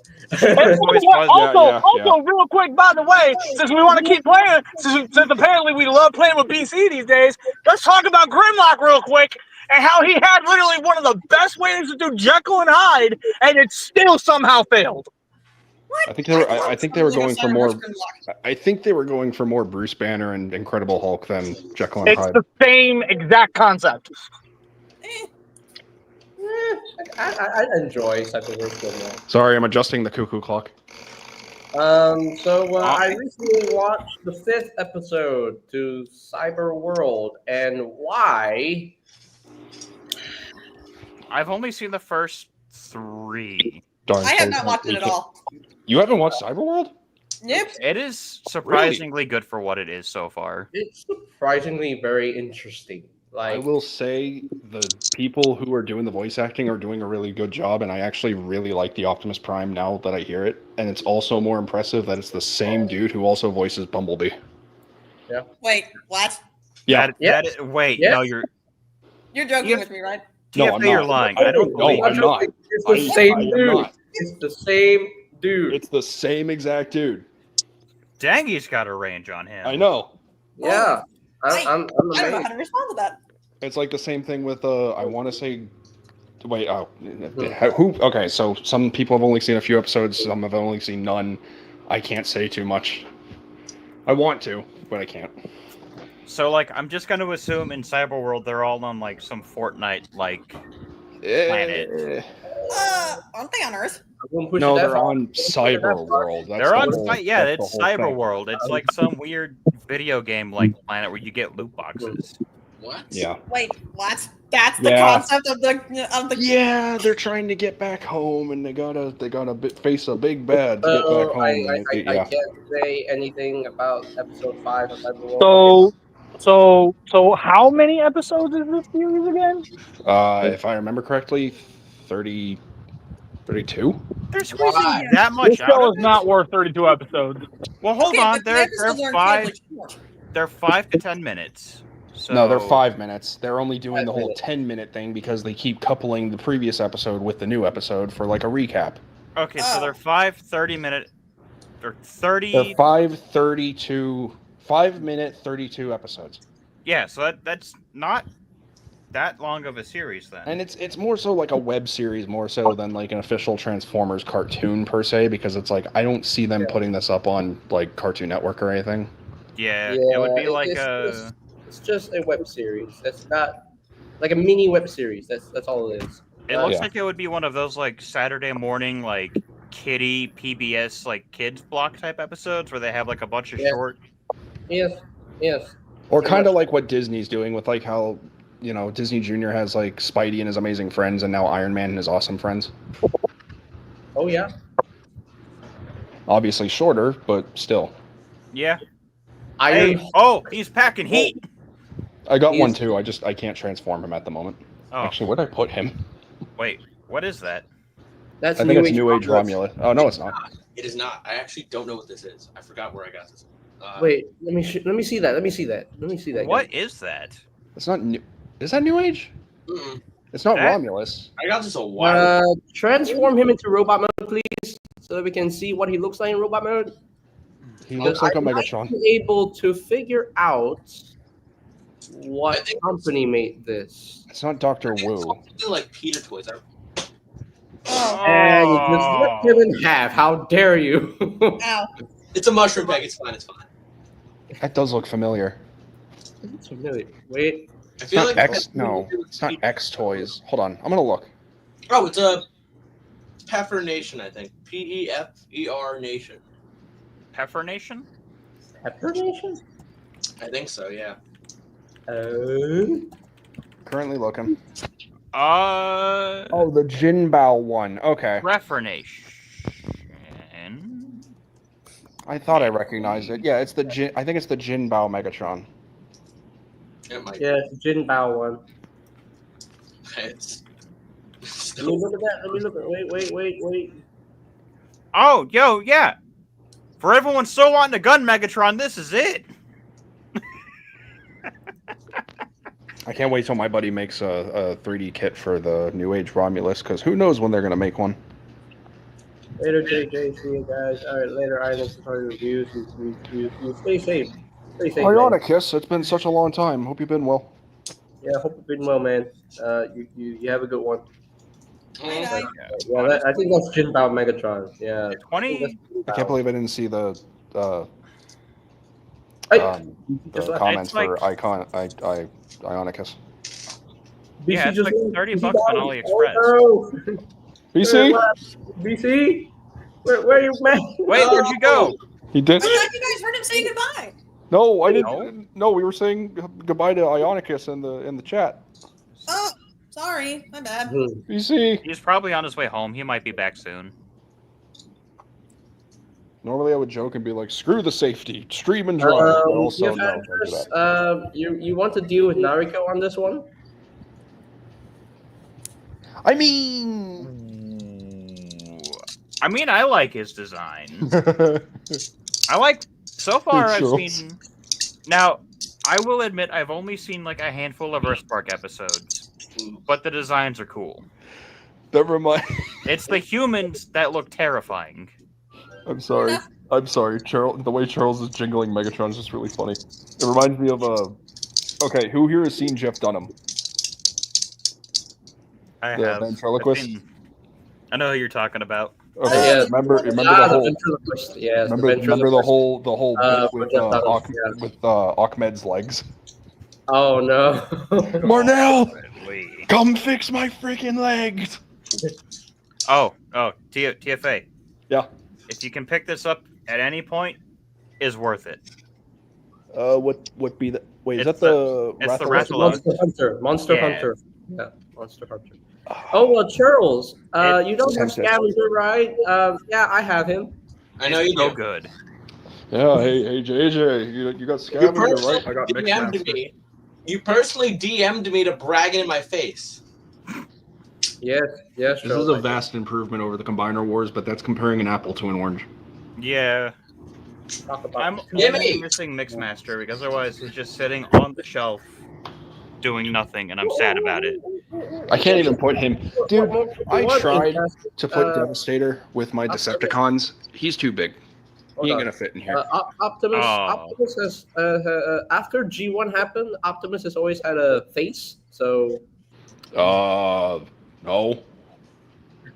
Also, real quick, by the way, since we want to keep playing, since apparently we love playing with BC these days, let's talk about Grimlock real quick and how he had literally one of the best ways to do Jekyll and Hyde, and it still somehow failed.
I think they were going for more. I think they were going for more Bruce Banner and Incredible Hulk than Jekyll and
It's
Hyde.
the same exact concept.
I enjoy Cyberverse Grimlock.
Sorry, I'm adjusting the cuckoo clock.
So I recently watched the 5th episode to Cyber World, and why?
I've only seen the first 3.
Darn,
I have not watched it at all.
You haven't watched Cyberworld?
Nope.
It is surprisingly good for what it is so far.
It's surprisingly very interesting.
I
Like,
will say the people who are doing the voice acting are doing a really good job, and I actually really like the Optimus Prime now that I hear it. And it's also more impressive that it's the same dude who also voices Bumblebee.
Wait, what?
Yeah.
Wait,
Yeah.
no, you're
You're joking
Yeah.
with me, right?
No,
TFA,
I'm
you're
not.
lying. I don't
No,
believe
I'm
you.
not.
It's the
I
same
am
dude.
not.
It's the same dude.
It's the same exact dude.
Dang, he's got a range on him.
I know.
Yeah. I'm
I don't know
amazed.
how to respond to that.
It's like the same thing with I want to say. Wait, who? Okay, so some people have only seen a few episodes. Some have only seen none. I can't say too much. I want to, but I can't.
So, like, I'm just going to assume in Cyberworld they're all on, like, some Fortnite-like planet.
Aren't they on Earth?
I'm gonna push
No,
it
they're
that far.
on Cyberworld. That's
They're
the
on,
whole-
yeah,
that's the
it's
whole thing.
Cyberworld. It's like some weird video game-like planet where you get loot boxes.
what?
Yeah.
Wait, what? That's the
Yeah.
concept of the.
Yeah, they're trying to get back home, and they gotta face a big bad to get
So
back home.
I
and yeah.
can't say anything about episode 5 of Cyberworld.
So how many episodes is this series again?
If I remember correctly, 32.
They're squeezing
Why?
that much
This
out
show
of
is
it?
not worth 32 episodes.
Well, hold
Okay,
on.
but the
They're
episodes are
five.
incredibly short.
They're 5 to 10 minutes. So
No, they're 5 minutes. They're only doing
5
the whole
minutes.
10-minute thing because they keep coupling the previous episode with the new episode for like a recap.
Okay, so
Oh.
they're 5 30-minute. They're 30.
They're 5-minute, 32 episodes.
Yeah, so that's not that long of a series then.
And it's more so like a web series more so than like an official Transformers cartoon per se, because it's like I don't see them putting this up on like Cartoon Network or anything.
yeah, it would be
Yeah,
like
it's just a web series. That's not like a mini web series. That's all it is.
It looks
Yeah.
like it would be one of those like Saturday morning like kiddie PBS like kids block type episodes where they have like a bunch of
Yeah.
short.
Yes.
Or
Pretty
kind of
much.
like what Disney's doing with like how Disney Junior has like Spidey and his amazing friends, and now Iron Man and his awesome friends.
Oh yeah.
Obviously shorter, but still.
Yeah.
Iron.
Hey, oh, he's packing heat.
I got one
He's-
too. I can't transform him at the moment.
Oh,
Actually, where'd I put him?
wait. What is that?
That's
I think it's New Age Romulus. Oh no, it's not.
It is not. I actually don't know what this is. I forgot where I got this.
Wait, let me see that. Let me see that.
What is that?
It's not new. Is that New Age?
Mm-mm.
It's not
That-
Romulus.
I got this a while.
Transform him into robot mode, please, so that we can see what he looks like in robot mode.
He looks like a
I might
Megatron.
be able to figure out what
I think-
company made this.
It's not Doctor
It's
Wu.
something like Peter Toys.
Oh,
And you just ripped him in half. How dare you?
ow.
It's a mushroom bag. It's fine. It's fine.
That does look familiar.
It's familiar. Wait.
I
It's
feel
not
like
X. No, it's not X Toys. Hold on, I'm gonna look.
Oh, it's a Peffer Nation. I think Peffer Nation.
Peffer Nation?
Pepper Nation?
I think so. Yeah.
Currently looking.
Oh,
Oh, the Jinbao one. Okay,
Refornation.
I thought I recognized it. Yeah, it's the Jin. I think it's the Jinbao Megatron.
It might.
Yeah, it's the Jin Bao one.
It's
Let me look at that. Let me look at. Wait.
Oh, yo, yeah. For everyone so wanting a gun Megatron, this is it.
I can't wait till my buddy makes a 3D kit for the New Age Romulus, because who knows when they're gonna make one.
Later, JJ. See you guys. All right, later. I next time reviews. You stay safe. Stay safe. man.
Ionicus, it's been such a long time. Hope you've been well.
Yeah, hope you've been well, man. You have a good one.
Mm.
Night-night.
Yeah, I think that's Jin Bao Megatron. Yeah.
20?
I can't believe I didn't see the
Hey,
the
just left.
comments
It's like-
for Ionicus.
Yeah, it's like
left.
$30
BC
on
died.
AliExpress.
Oh, no.
BC,
BC? Where are you, man?
Wait, where'd you go?
he did.
I thought you guys heard him say goodbye.
No, I
No?
didn't. No, we were saying goodbye to Ionicus in the chat.
Oh, sorry. My bad.
BC.
He's probably on his way home. He might be back soon.
Normally I would joke and be like, "Screw the safety, stream and drive." But also, no, don't do that.
You want to deal with Nariko on this one?
I mean,
I mean, I like his design. I like so far. I've
Charles.
seen. Now, I will admit I've only seen like a handful of Earthspark episodes, but the designs are cool.
that remind.
It's the humans that look terrifying.
I'm sorry. Charles, the way Charles is jingling Megatron is just really funny. It reminds me of Okay, who here has seen Jeff Dunham?
I
The
have.
ventriloquist?
I've seen- I know who you're talking about.
Okay,
Yeah.
remember the
The
whole.
ventriloquist. Yes,
Remember the
ventriloquist.
whole
Uh,
bit with
Jeff Dunham, yeah.
with Ahmed's legs.
Oh no.
Marnell,
Wait.
come fix my freaking legs.
Oh, TFA.
Yeah.
If you can pick this up at any point, is worth it.
What be the? Wait, is
It's
that the?
it's the
Rathalos?
Rathalos.
Monster
Yeah.
Hunter. Yeah, Monster Hunter. Oh well, Charles.
It-
You don't have
Sense it.
Scavenger, right? Yeah, I have him.
I know you
So
do.
good.
Yeah. Hey, JJ, you got
You
Scavenger,
personally
right? I got
DM'd
Mixmaster.
me. You personally DM'd me to brag it in my face.
Yes,
This
Charles.
is a vast improvement over the Combiner Wars, but that's comparing an apple to an orange.
Yeah.
Talk about
I'm
Gimme!
only missing Mixmaster because otherwise he's just sitting on the shelf doing nothing, and I'm sad about it.
I can't even put him, dude. I
What
tried
is
to put
Uh,
Devastator with my Decepticons. He's too big.
Hold
He ain't
on.
gonna fit in here.
Optimus.
Oh.
Optimus has after G1 happened. Optimus has always had a face. So.
No.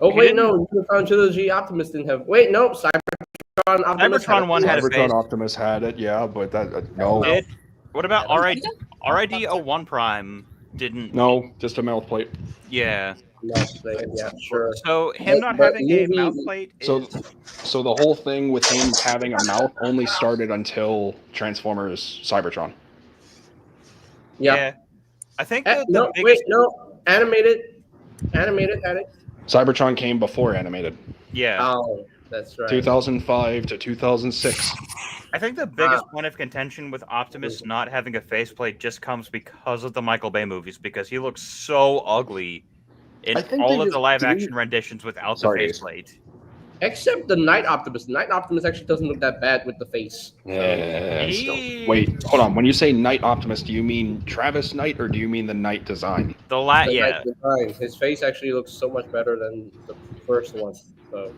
Oh
He
wait,
didn't-
no. Unicorn Trilogy Optimus didn't have. Wait, no. Cybertron Optimus.
Cybertron
had
one had a
Cybertron
face.
Optimus had it, yeah, but that no,
Did what about
Yeah,
RID 01 Prime didn't?
no, just a mouth plate.
Yeah.
No, yeah, sure.
So him not
But
having a
maybe-
mouth plate is
So the whole thing with him having a mouth only started until Transformers Cybertron.
Yeah.
I think
Eh,
the
no,
biggest.
wait, no, animated, Alex.
Cybertron came before animated.
Yeah,
Oh, that's right.
2005 to 2006.
I think the biggest point of contention with Optimus not having a faceplate just comes because of the Michael Bay movies, because he looks so ugly in
I think
all
they
of the
just
live
do-
action renditions without
Sorry,
the
Ace.
faceplate.
Except the Night Optimus. Night Optimus actually doesn't look that bad with the face.
Yeah, still.
He-
Wait, hold on. When you say Knight Optimus, do you mean Travis Knight or do you mean the Knight design?
The
The
yeah.
Night design. His face actually looks so much better than the first one. So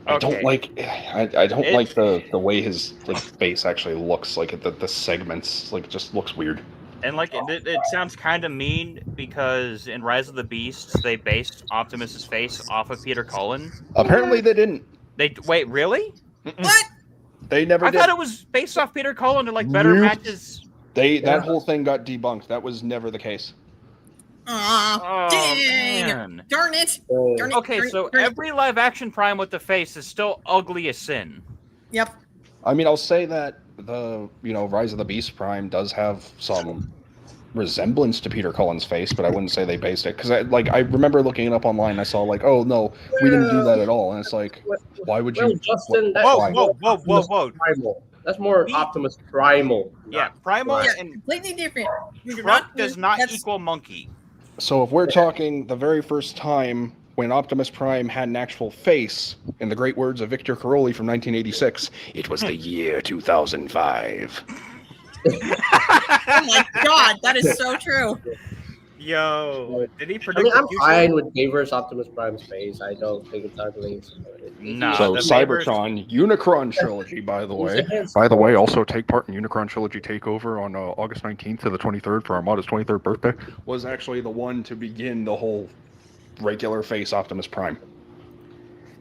I don't
Okay.
like. I don't
It-
like the way his like face actually looks. Like the segments like it just looks weird.
And like it sounds kind of mean because in Rise of the Beasts they based Optimus's face off of Peter Cullen.
Apparently they didn't.
Wait, really?
What?
They never
I
did.
thought it was based off Peter Cullen to like better
Nope.
matches.
That
Yeah.
whole thing got debunked. That was never the case.
Aw,
Oh
dang.
man.
Darn it.
uh,
Darn it.
Okay, so
darn it.
every live action Prime with the face is still ugly as sin.
Yep.
I mean, I'll say that the Rise of the Beast Prime does have some resemblance to Peter Cullen's face, but I wouldn't say they based it because I remember looking it up online. I saw like, oh no, we didn't do that at all, and it's like, why would
well,
you?
Justin, that's
Whoa,
Why?
whoa, whoa, whoa, whoa.
Primal. That's more
He-
Optimus Primal.
Yeah, Primal
Right.
and
Completely different. You do
truck does not
that's-
equal monkey.
So if we're talking the very first time when Optimus Prime had an actual face, in the great words of Victor Caroli from 1986, it was the year 2005.
Oh my god, that is so true.
Yo, did he
I
predict
mean, I'm
the future?
fine with Bay vs. Optimus Prime's face. I don't think it's ugly.
Nah,
So
the
Cybertron Unicron trilogy, by the way. By the way, also take part in Unicron Trilogy Takeover on August 19th to the 23rd for Armada's 23rd birthday. Was actually the one to begin the whole regular face Optimus Prime.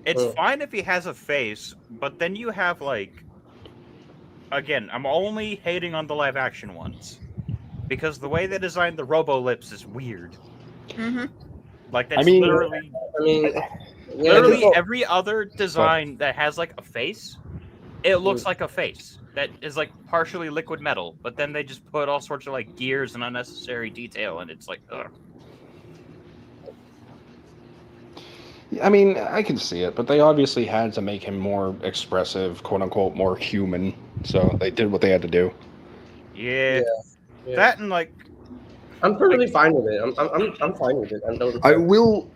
It's
Oh.
fine if he has a face, but then you have like, again, I'm only hating on the live action ones because the way they designed the Robo Lips is weird.
Mm-hmm.
Like that's
I mean-
literally
Yeah,
literally
it's-
every other design that has like a face, it looks like a face that is like partially liquid metal, but then they just put all sorts of like gears and unnecessary detail, and it's like, ugh.
I mean, I can see it, but they obviously had to make him more expressive, quote unquote, more human. So they did what they had to do.
Yeah,
yeah.
that and like
I'm perfectly fine with it. I'm fine with it.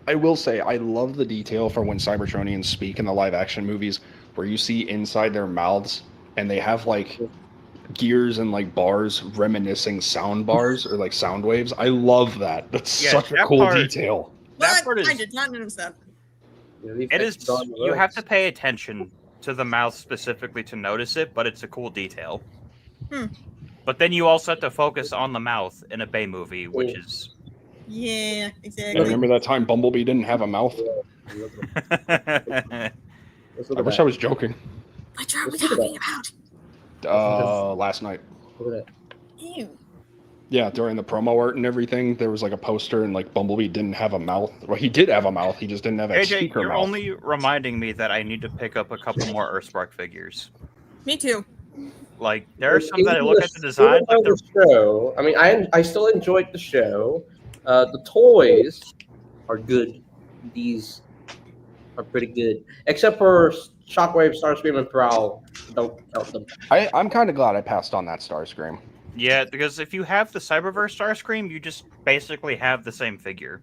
I will say I love the detail for when Cybertronians speak in the live action movies, where you see inside their mouths and they have like gears and like bars reminiscing sound bars or like sound waves. I love that. That's
Yeah,
such a
that
cool
part-
detail.
that
What?
part is
I did not notice that.
it is. You have to pay attention to the mouth specifically to notice it, but it's a cool detail.
Hmm.
But then you also have to focus on the mouth in a Bay movie, which is.
Yeah,
Yeah,
exactly.
remember that time Bumblebee didn't have a mouth? I wish I was joking.
What are we
Let's look at
talking about?
Last night.
Look at that.
Ew.
Yeah, during the promo art and everything, there was like a poster and like Bumblebee didn't have a mouth. Well, he did have a mouth. He just didn't have a
AJ,
speaker
you're
mouth.
only reminding me that I need to pick up a couple more Earthspark figures.
Me too.
Like there are some that I look at the design, like
the show. I mean, I still enjoyed the show. The toys are good. These are pretty good, except for Shockwave, Starscream, and Prowl. Don't count them.
I'm kind of glad I passed on that Starscream.
yeah, because if you have the Cyberverse Starscream, you just basically have the same figure.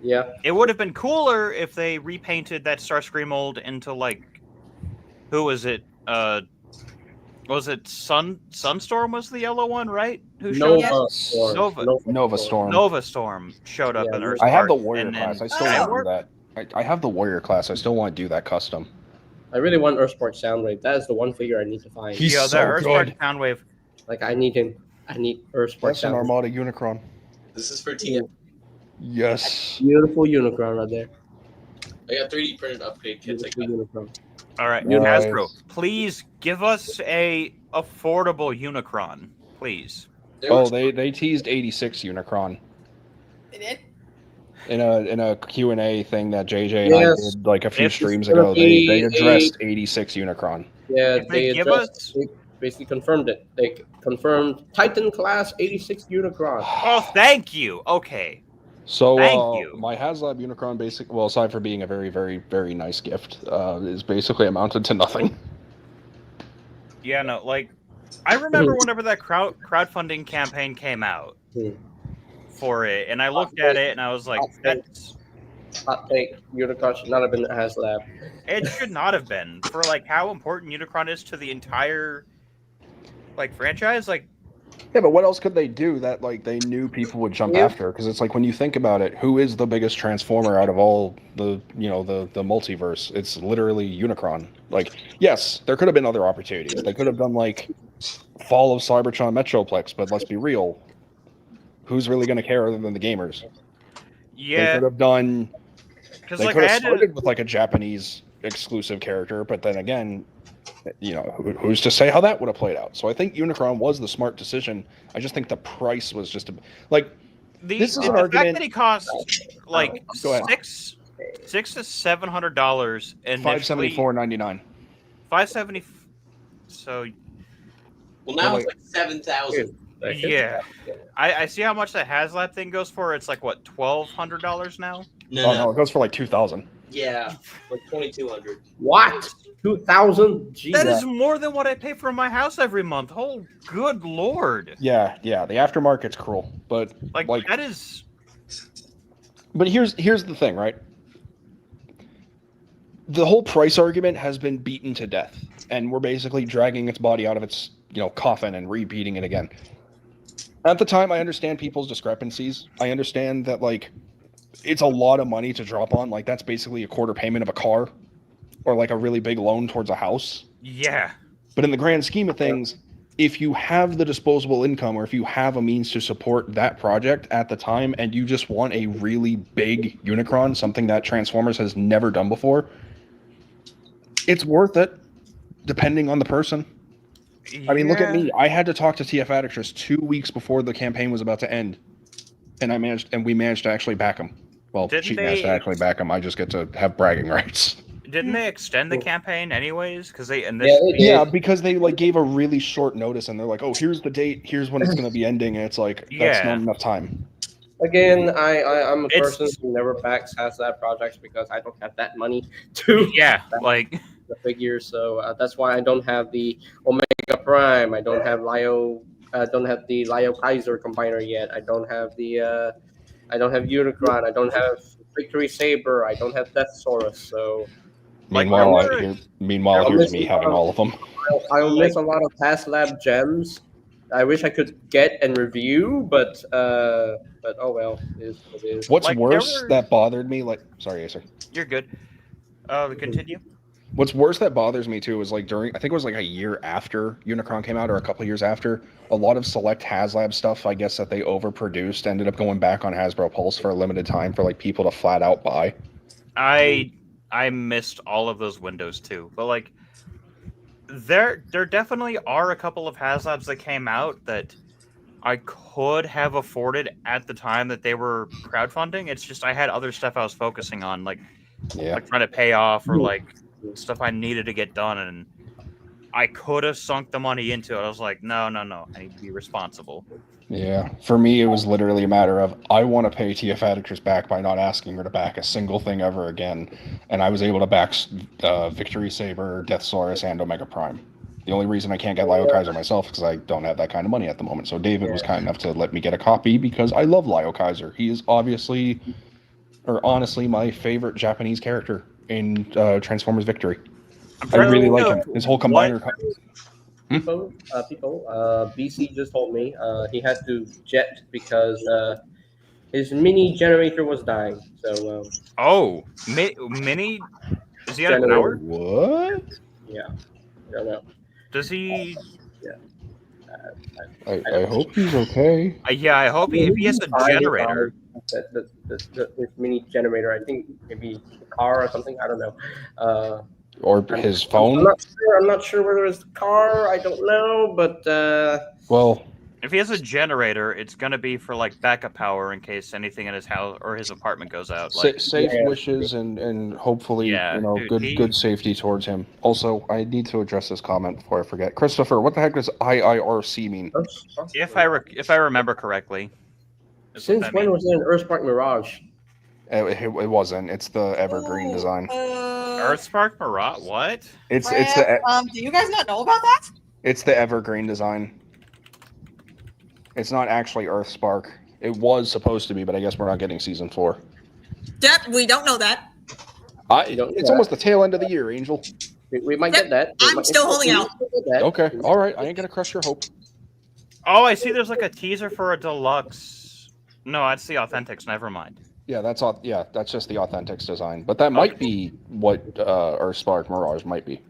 Yeah,
It would have been cooler if they repainted that Starscream mold into like, who was it? Was it Sunstorm was the yellow one, right? Who showed
Nova
up?
Storm.
Nova.
Storm.
Nova Storm showed up
Yeah,
in Earthspark.
I have the warrior
and then-
class. I still
Oh.
want to do that. I have the warrior class. I still want to do that custom.
I really want Earthspark Soundwave. That is the one figure I need to find.
He's
Yeah,
so
that Earthspark
good.
Soundwave.
Like I need him. I need Earthspark
That's an
Soundwave.
Armada Unicron.
This is for TM.
Yes.
Beautiful Unicron right there.
I got 3D printed upgrade kits. I
Beautiful
got.
Unicron.
All right,
Nice.
Hasbro, please give us a affordable Unicron, please.
There
Oh,
was-
they teased 86 Unicron
They did?
in a Q&A thing that JJ and
Yes.
I did like a few
If it's
streams
gonna
ago. They
be
addressed 86 Unicron.
Yeah,
If they give
addressed
us-
it. basically confirmed it. They confirmed Titan class 86 Unicron.
Oh, thank you. Okay.
So
Thank you.
my HasLab Unicron, well, aside from being a very, very, very nice gift, is basically amounted to nothing.
Yeah, no, like I remember whenever that crowdfunding campaign came out for it, and I looked at it and I was like, that's
Hot take, Unicron should not have been at HasLab.
it should not have been for like how important Unicron is to the entire like franchise. Like,
Yeah, but what else could they do that like they knew people would jump
Yeah.
after? Because it's like when you think about it, who is the biggest transformer out of all the the multiverse? It's literally Unicron. Like, yes, there could have been other opportunities. They could have done like Fall of Cybertron Metroplex, but let's be real. Who's really going to care other than the gamers? They
yeah,
could have done.
because
They
like
could
I
have
had to,
started with like a Japanese exclusive character, but then again, who's to say how that would have played out? So I think Unicron was the smart decision. I just think the price was just like this is
the
an
fact
argument.
that he cost like
Go ahead.
$600 to $700 and
$574.99.
$570. So
Well, now it's like 7,000.
yeah, I see how much that HasLab thing goes for. It's like what, $1,200 now?
No,
Oh
no.
no, it goes for like 2,000.
Yeah, like 2,200.
What? 2,000?
That
Jesus.
is more than what I pay for my house every month. Oh, good lord!
Yeah, the aftermarket's cruel, but
Like that is.
But here's the thing, right? The whole price argument has been beaten to death, and we're basically dragging its body out of its coffin and repeating it again. At the time, I understand people's discrepancies. I understand that like it's a lot of money to drop on. Like that's basically a quarter payment of a car, or like a really big loan towards a house.
Yeah.
But in the grand scheme of things, if you have the disposable income or if you have a means to support that project at the time and you just want a really big Unicron, something that Transformers has never done before, it's worth it, depending on the person. I mean, look at me. I had to talk to TF Addictress 2 weeks before the campaign was about to end. And we managed to actually back him. Well,
Didn't
she managed to
they-
actually back him. I just get to have bragging rights.
Didn't they extend the campaign anyways? Because they and
Yeah,
this
they did.
Yeah, because they like gave a really short notice and they're like, "Oh, here's the date. Here's when it's going to be ending." And it's like, that's
Yeah.
not enough time.
Again, I'm a
It's-
person who never backs HasLab projects because I don't have that money to
yeah, like
the figures. So that's why I don't have the Omega Prime. I don't have don't have the Lio Kaiser combiner yet. I don't have the I don't have Unicron. I don't have Victory Saber. I don't have Deathsaurus. So
Like,
Meanwhile,
I wonder-
Yeah,
here's
listen,
me having all of them.
I'll miss a lot of HasLab gems. I wish I could get and review, but oh well, it is what it is.
What's
Like, there
worse
were-
that bothered me, like, sorry, sir.
you're good. Continue.
What's worse that bothers me too is like I think it was like a year after Unicron came out or a couple years after, a lot of select HasLab stuff, I guess that they overproduced, ended up going back on Hasbro Pulse for a limited time for like people to flat out buy.
I missed all of those windows too, but like there definitely are a couple of HasLabs that came out that I could have afforded at the time that they were crowdfunding. It's just I had other stuff I was focusing on, like
Yeah.
trying to pay off or like stuff I needed to get done, and I could have sunk the money into it. I was like, no, I need to be responsible.
Yeah. For me, it was literally a matter of I want to pay TF Addictress back by not asking her to back a single thing ever again. And I was able to back Victory Saber, Deathsaurus, and Omega Prime. The only reason I can't get Lio Kaiser myself is because I don't have that kind of money at the moment. So David was kind enough to let me get a copy because I love Lio Kaiser. He is honestly my favorite Japanese character in Transformers Victory. I really like him. His whole combiner.
People, BC just told me he had to jet because his mini generator was dying. So
Oh, Mini, is he at an hour?
What?
yeah, I don't know.
Does he?
I hope he's okay.
Yeah, I hope if he has a
Fine,
generator.
This mini generator, I think maybe a car or something. I don't know.
Or his
I'm
phone.
not sure. I'm not sure whether it's the car. I don't know, but
Well,
If he has a generator, it's gonna be for like backup power in case anything in his house or his apartment goes out. Like,
Safe wishes and hopefully
Yeah, dude,
good safety towards him. Also, I need to address this comment before I forget. Christopher, what the heck does IIRC mean?
if I remember correctly. is what
Since
that
when
means.
was it an Earthspark Mirage?
It wasn't. It's the evergreen
Ooh,
design.
Earthspark Marat? What?
It's
Brad,
the
do you guys not know about that?
it's the evergreen design. It's not actually Earthspark. It was supposed to be, but I guess we're not getting season 4.
Yep, we don't know that.
don't know
It's
that.
almost the tail end of the year, Angel.
We might get that.
I'm still holding out.
Okay, all right. I ain't gonna crush your hope.
Oh, I see. There's like a teaser for a deluxe. No, that's the Authentics. Never mind.
Yeah, that's just the Authentics design, but that might be what Earthspark Mirage might be.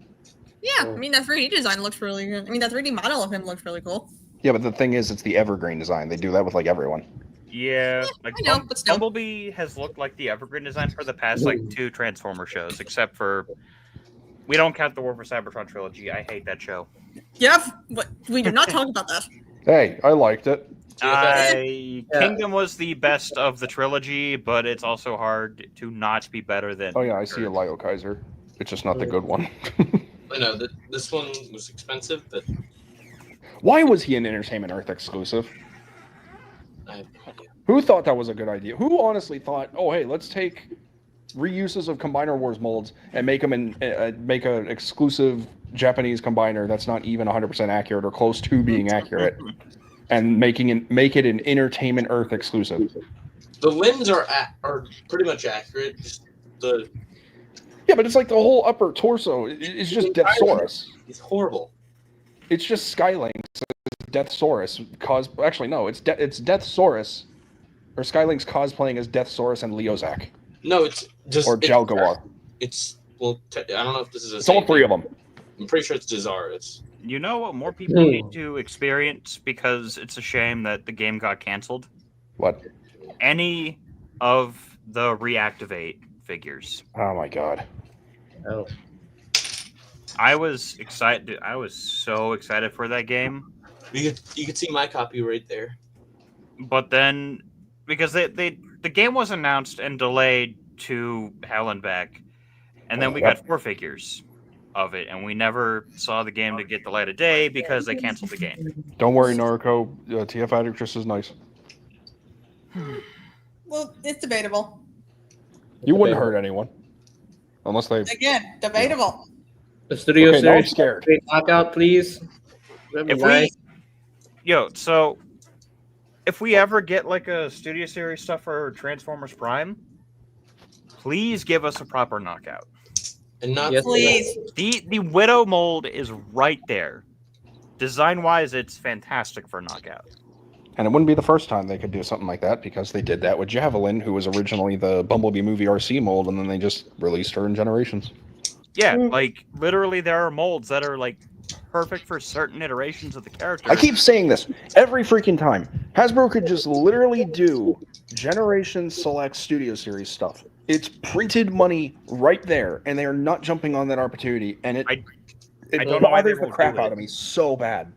Yeah, I mean that 3D design looks really good. I mean that 3D model of him looks really cool.
Yeah, but the thing is, it's the evergreen design. They do that with like everyone.
Yeah, like
I know, but still.
Bumblebee has looked like the evergreen design for the past like 2 Transformer shows, except for we don't count the War for Cybertron trilogy. I hate that show.
Yep, but we did not talk about that.
Hey, I liked it.
Kingdom was the best of the trilogy, but it's also hard to not be better than.
Oh yeah, I see a Lyo Kaiser. It's just not the good one.
I know that this one was expensive, but
Why was he an Entertainment Earth exclusive?
I have no idea.
Who thought that was a good idea? Who honestly thought, oh hey, let's take reuses of Combiner Wars molds and make them make an exclusive Japanese combiner that's not even 100% accurate or close to being accurate, and make it an Entertainment Earth exclusive.
The limbs are pretty much accurate. Just
Yeah, but it's like the whole upper torso. It's just Deathsaurus.
it's horrible.
It's just Skylinks, Deathsaurus. Actually, no, it's Deathsaurus, or Skylinks cosplaying as Deathsaurus and Leozak,
No, it's just
or Jalgawar.
It's I don't know if this is
It's all 3 of them.
I'm pretty sure it's Jazar. It's
You know what more people need to experience because it's a shame that the game got canceled?
What?
Any of the Reactivate figures.
Oh my god.
Oh.
I was excited. I was so excited for that game.
you could see my copy right there.
But then, because the game was announced and delayed to Hell and Back, and then we got 4 figures of it, and we never saw the game to get the light of day because they canceled the game.
Don't worry, Naruko. TF Adictress is nice.
Well, it's debatable.
You wouldn't hurt anyone. Unless they...
Again, debatable.
The studio
Okay, now I'm
series.
scared.
Great knockout, please. That'd be
If
nice.
so if we ever get like a Studio Series stuff for Transformers Prime, please give us a proper knockout.
And not
Yes.
Please.
The Widow mold is right there. Design wise, it's fantastic for knockout.
And it wouldn't be the first time they could do something like that, because they did that with Javelin, who was originally the Bumblebee movie RC mold, and then they just released her in Generations.
Yeah, like literally there are molds that are like perfect for certain iterations of the character.
I keep saying this every freaking time. Hasbro could just literally do Generations Select Studio Series stuff. It's printed money right there, and they are not jumping on that opportunity, and it
I don't know why they
bothers the
won't
crap
do it.
out of me so bad.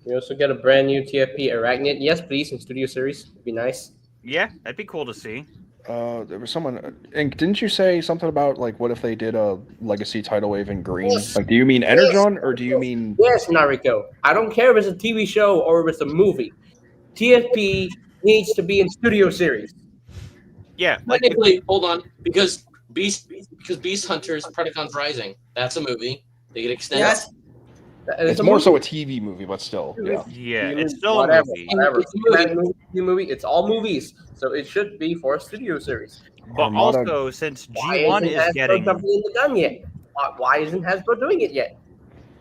We also get a brand new TFP Arachnid. Yes, please, in studio series. It'd be nice.
Yeah, that'd be cool to see.
There was someone, and didn't you say something about like what if they did a Legacy Tidal Wave in green?
Yes.
Like, do you mean Energon or do you mean?
Yes, Nariko. I don't care if it's a TV show or if it's a movie. TFP needs to be in studio series.
Yeah, like if-
technically. Hold on, because Beast Hunters Predacons Rising. That's a movie. They get extended.
Yes.
It's more so a TV movie, but still, yeah.
yeah,
Even
it's still
whatever,
a movie.
Whatever.
It's a
Movie. It's all movies, so it should be for a studio series.
But
Armada-
also, since
Why
G1
isn't
is
Hasbro
getting,
jumping in the gun yet? Why isn't Hasbro doing it yet?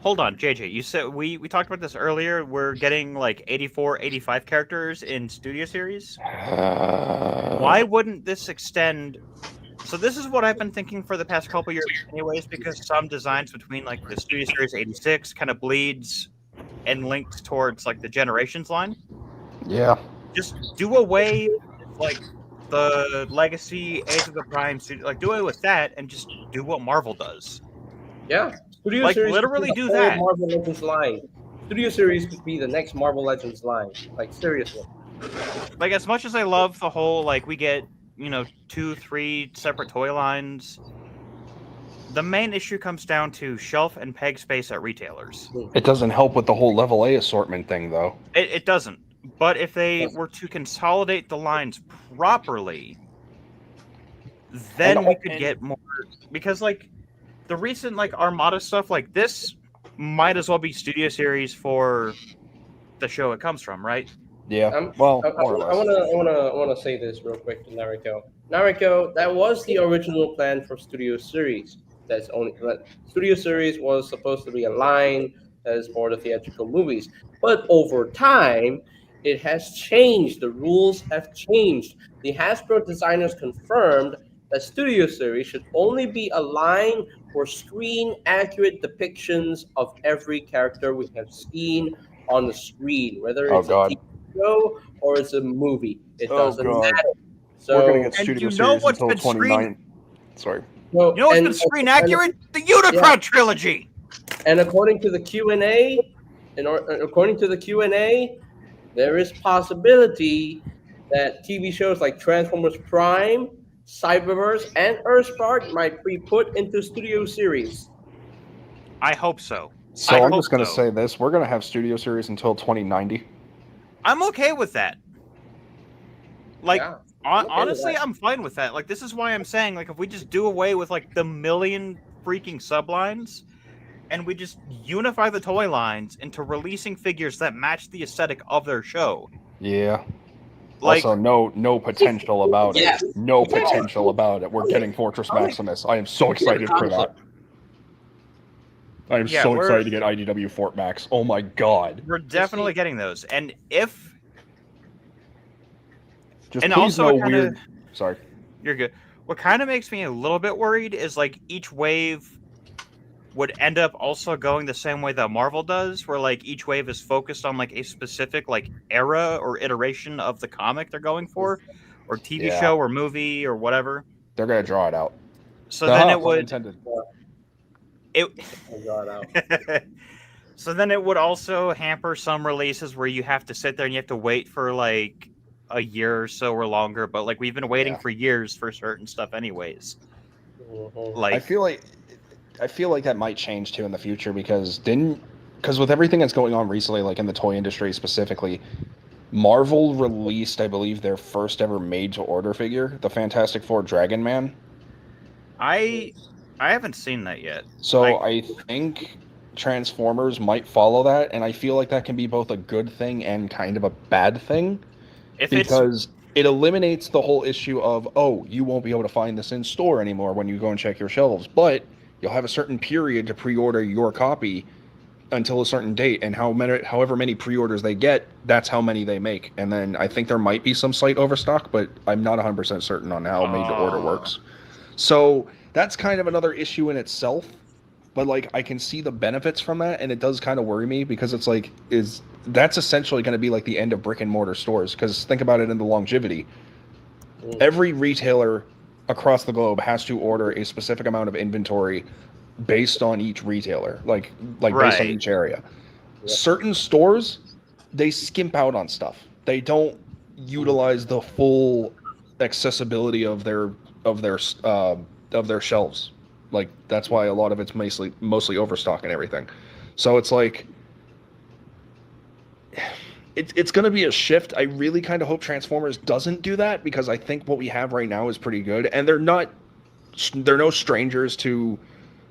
hold on, JJ, you said we talked about this earlier. We're getting like 84, 85 characters in Studio Series. Why wouldn't this extend? So this is what I've been thinking for the past couple years, anyways, because some designs between like the Studio Series 86 kind of bleeds and links towards like the Generations line.
Yeah.
Just do away with, like the Legacy Age of the Prime, like do away with that and just do what Marvel does.
Yeah, studio
Like,
series.
literally
is the
do
whole
that.
Marvel Legends line. Studio Series could be the next Marvel Legends line. Like seriously.
Like as much as I love the whole like we get 2-3 separate toy lines, the main issue comes down to shelf and peg space at retailers.
It doesn't help with the whole level A assortment thing, though.
It doesn't. But if they were to consolidate the lines properly, then we could get more. Because like the recent like Armada stuff, like this might as well be Studio Series for the show it comes from, right?
Yeah. Well, more or less.
I wanna say this real quick to Nariko. Nariko, that was the original plan for Studio Series. Studio Series was supposed to be a line that is for the theatrical movies, but over time, it has changed. The rules have changed. The Hasbro designers confirmed that Studio Series should only be a line for screen-accurate depictions of every character we have seen on the screen, whether it's a TV show or it's a movie. It doesn't matter. So,
we're gonna get
and
Studio
you know
Series
what's
until
been
29. Sorry.
well,
You know what's
and-
been screen accurate? The Unicron trilogy.
And according to the Q&A, according to the Q&A, there is possibility that TV shows like Transformers Prime, Cyberverse, and Earthspark might be put into Studio Series.
I hope so.
So
I
I'm
hope
just gonna
so.
say this: we're gonna have Studio Series until 2090.
I'm okay with that. Like
Yeah, I'm okay with
honestly,
that.
I'm fine with that. Like this is why I'm saying like if we just do away with like the million freaking sublines and we just unify the toy lines into releasing figures that match the aesthetic of their show.
Yeah.
Like
Also, no potential about
Yes.
it. No potential about it. We're getting Fortress Maximus. I am so excited for that. I am
Yeah,
so
we're-
excited to get IDW Fort Max. Oh my god.
we're definitely getting those. And if
Just
And
please
also
no
it kinda-
weird. Sorry.
you're good. What kind of makes me a little bit worried is like each wave would end up also going the same way that Marvel does, where like each wave is focused on like a specific like era or iteration of the comic they're going for, or TV
Yeah.
show or movie or whatever.
They're gonna draw it out.
So then it
Pun
would
intended.
I'll draw it out.
so then it would also hamper some releases where you have to sit there and you have to wait for like a year or so or longer. But like we've been waiting
Yeah.
for years for certain stuff anyways.
Mhm.
Like
I feel like that might change too in the future because with everything that's going on recently, like in the toy industry specifically, Marvel released, I believe, their first ever made-to-order figure, the Fantastic Four Dragon Man.
I haven't seen that yet.
So
Like-
I think Transformers might follow that, and I feel like that can be both a good thing and kind of a bad thing
If it's
because it eliminates the whole issue of, oh, you won't be able to find this in store anymore when you go and check your shelves, but you'll have a certain period to pre-order your copy until a certain date, and however many pre-orders they get, that's how many they make. And then I think there might be some slight overstock, but I'm not 100% certain on how made-to-order works. So that's kind of another issue in itself, but like I can see the benefits from that, and it does kind of worry me because it's like that's essentially going to be like the end of brick and mortar stores. Because think about it in the longevity, every retailer across the globe has to order a specific amount of inventory based on each retailer, like based on
Right.
each area.
Yeah.
Certain stores, they skimp out on stuff. They don't utilize the full accessibility of their shelves. Like that's why a lot of it's mostly overstock and everything. So it's like it's going to be a shift. I really kind of hope Transformers doesn't do that because I think what we have right now is pretty good, and they're no strangers to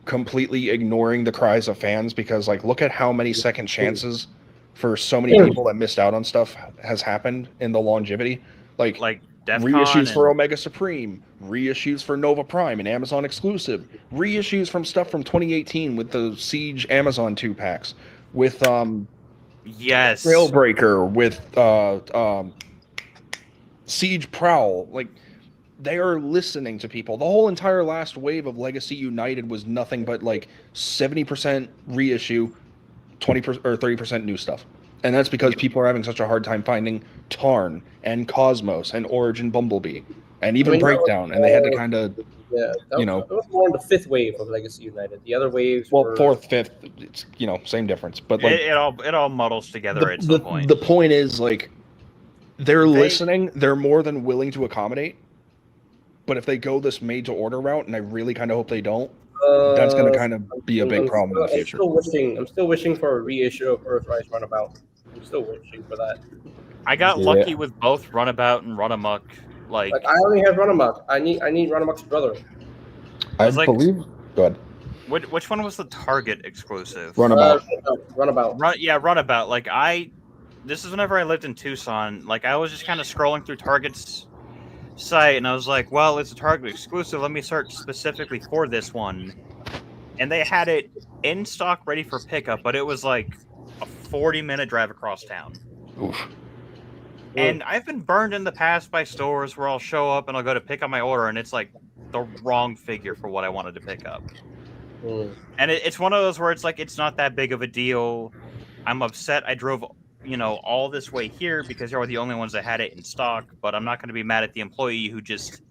completely ignoring the cries of fans because like look at how many second chances for so many people that missed out on stuff has happened in the longevity. Like
DEF
reissues
CON
for
and-
Omega Supreme, reissues for Nova Prime, an Amazon exclusive, reissues from stuff from 2018 with the Siege Amazon 2-packs, with
yes.
Trailbreaker, with Siege Prowl. Like they are listening to people. The whole entire last wave of Legacy United was nothing but like 70% reissue, 20% or 30% new stuff. And that's because people are having such a hard time finding Tarn and Cosmos and Origin Bumblebee and even
I mean,
Breakdown, and they had to kind of
Yeah, that,
You know.
it was more the fifth wave of Legacy United. The other waves
Well,
were
fourth, fifth, it's same difference. But like
It all muddles together at some
the
point.
the point is like they're
They-
listening. They're more than willing to accommodate. But if they go this made to order route, and I really kind of hope they don't, that's going to kind of be a big problem in the future.
I'm still wishing for a reissue of Earthrise Runabout. I'm still wishing for that.
I got
Yeah.
lucky with both Runabout and Runamuck. Like,
Like I only have Runamuck. I need Runamuck's brother.
I
It's like-
believe. Go ahead.
which one was the Target exclusive?
Runabout.
Runabout.
Runabout. Like this is whenever I lived in Tucson. Like I was just kind of scrolling through Target's site, and I was like, well, it's a Target exclusive. Let me search specifically for this one. And they had it in stock, ready for pickup, but it was like a 40-minute drive across town.
Oof.
And I've been burned in the past by stores where I'll show up and I'll go to pick up my order, and it's like the wrong figure for what I wanted to pick up.
Mm.
And it's one of those where it's like it's not that big of a deal. I'm upset I drove, all this way here because you are the only ones that had it in stock, but I'm not going to be mad at the employee who just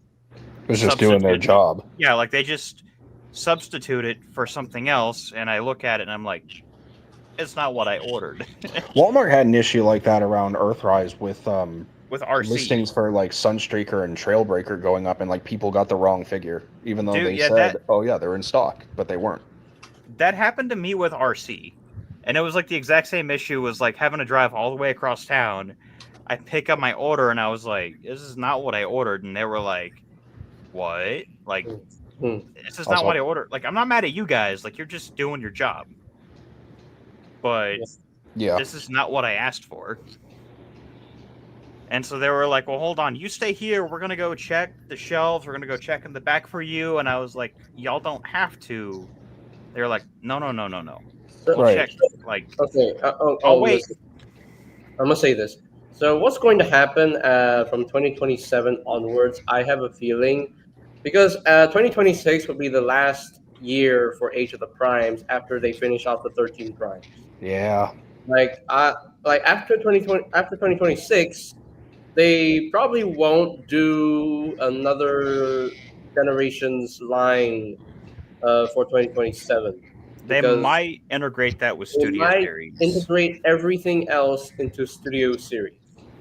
Was just doing their
substitute.
job.
Yeah, like they just substitute it for something else, and I look at it and I'm like, it's not what I ordered.
Walmart had an issue like that around Earthrise with
With RC.
listings for like Sunstreaker and Trailbreaker going up, and like people got the wrong figure, even though
Dude,
they
yeah,
said, "Oh yeah, they're in stock," but they weren't.
That happened to me with RC. And it was like the exact same issue, was like having to drive all the way across town. I pick up my order and I was like, this is not what I ordered. And they were like, what? Like, this is not
Also-
what I ordered. Like, I'm not mad at you guys. Like, you're just doing your job. But
Yeah,
this is not what I asked for. And so they were like, well, hold on. You stay here. We're going to go check the shelves. We're going to go check in the back for you. And I was like, y'all don't have to. They were like, no. We'll
Right.
check. Like,
Okay.
wait.
Listen. I'm gonna say this. So what's going to happen from 2027 onwards? I have a feeling, because 2026 will be the last year for Age of the Primes after they finish off the 13 Primes.
yeah.
Like after 2026, they probably won't do another generations line for 2027.
they
because
might integrate that with
They
Studio
might
Series.
integrate everything else into Studio Series.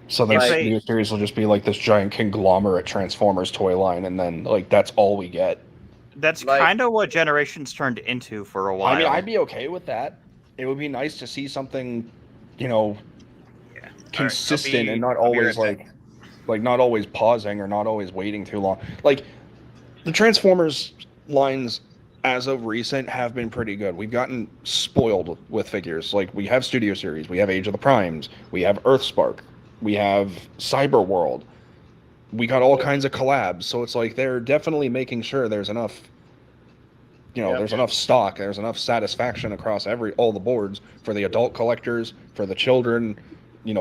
So the
If they-
Studio Series will just be like this giant conglomerate Transformers toy line, and then like that's all we get.
That's
like-
kind of what Generations turned into for a while.
I mean, I'd be okay with that. It would be nice to see something,
Yeah.
consistent
All right,
and not
I'll be
always
right back.
like not always pausing or not always waiting too long. Like the Transformers lines as of recent have been pretty good. We've gotten spoiled with figures. Like we have Studio Series, we have Age of the Primes, we have Earthspark, we have Cyber World. We got all kinds of collabs, so it's like they're definitely making sure there's enough
Yeah.
there's enough stock, there's enough satisfaction across all the boards for the adult collectors, for the children,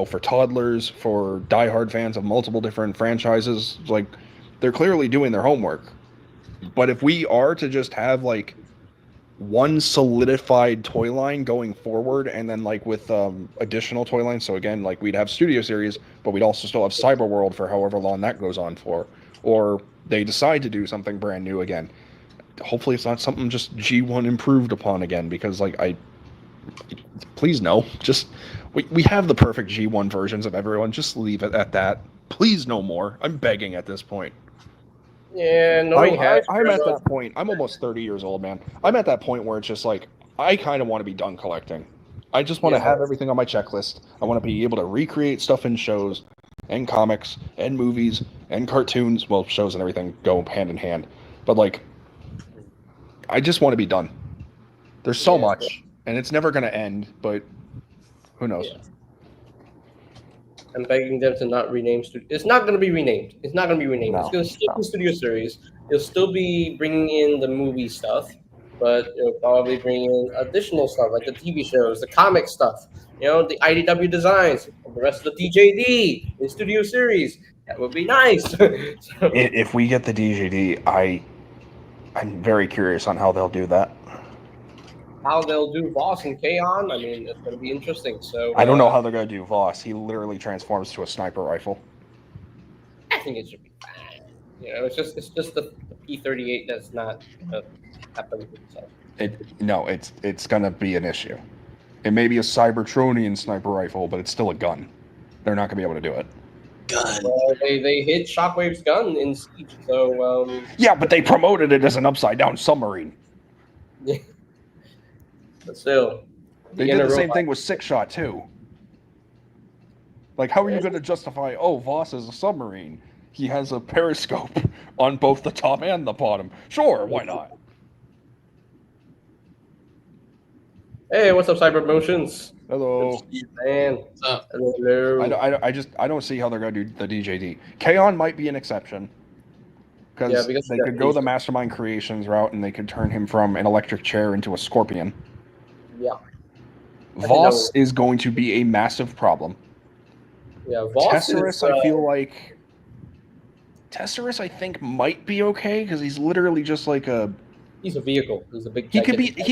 for toddlers, for diehard fans of multiple different franchises. Like they're clearly doing their homework. But if we are to just have like one solidified toy line going forward, and then like with additional toy lines, so again, like we'd have Studio Series, but we'd also still have Cyber World for however long that goes on for, or they decide to do something brand new again. Hopefully it's not something just G1 improved upon again, because like please no, just we have the perfect G1 versions of everyone. Just leave it at that. Please no more. I'm begging at this point.
Yeah, knowing
I'm at that point. I'm almost 30 years old, man. I'm at that point where it's just like I kind of want to be done collecting. I just want to
Yeah.
have everything on my checklist. I want to be able to recreate stuff in shows and comics and movies and cartoons. Well, shows and everything go hand in hand. But like I just want to be done. There's so
Yeah.
much, and it's never going to end, but who knows?
Yeah. I'm begging them to not rename Studio. It's not going to be renamed. It's not going to be renamed.
No,
It's going to still
no.
be Studio Series. You'll still be bringing in the movie stuff, but you'll probably bring in additional stuff like the TV shows, the comic stuff, the IDW designs, the rest of the DJD in Studio Series. That would be nice. So,
If we get the DJD, I'm very curious on how they'll do that.
how they'll do Voss and K-On!, I mean, it's going to be interesting. So
I don't know how they're going to do Voss. He literally transforms to a sniper rifle.
I think it should be fine. It's just the P-38 does not happen. So.
It's gonna be an issue. It may be a Cybertronian sniper rifle, but it's still a gun. They're not gonna be able to do it.
Gun.
Well, they hid Shockwave's gun in Siege, so
Yeah, but they promoted it as an upside down submarine.
but still,
They did the same thing with Six Shot too. Like, how are you going to justify? Oh, Voss is a submarine. He has a periscope on both the top and the bottom. Sure, why not?
Hey, what's up, Cyber Motions?
Hello.
Man,
What's up?
hello.
I don't see how they're going to do the DJD. Kaon might be an exception. Because
because
they
he got
could go the
decent.
Mastermind Creations route and they could turn him from an electric chair into a scorpion.
Yeah,
Voss is going to be a massive problem.
yeah. Voss
Tesserus,
is,
I feel like Tesserus, I think, might be okay because he's literally just like a.
he's a vehicle. He's a big.
He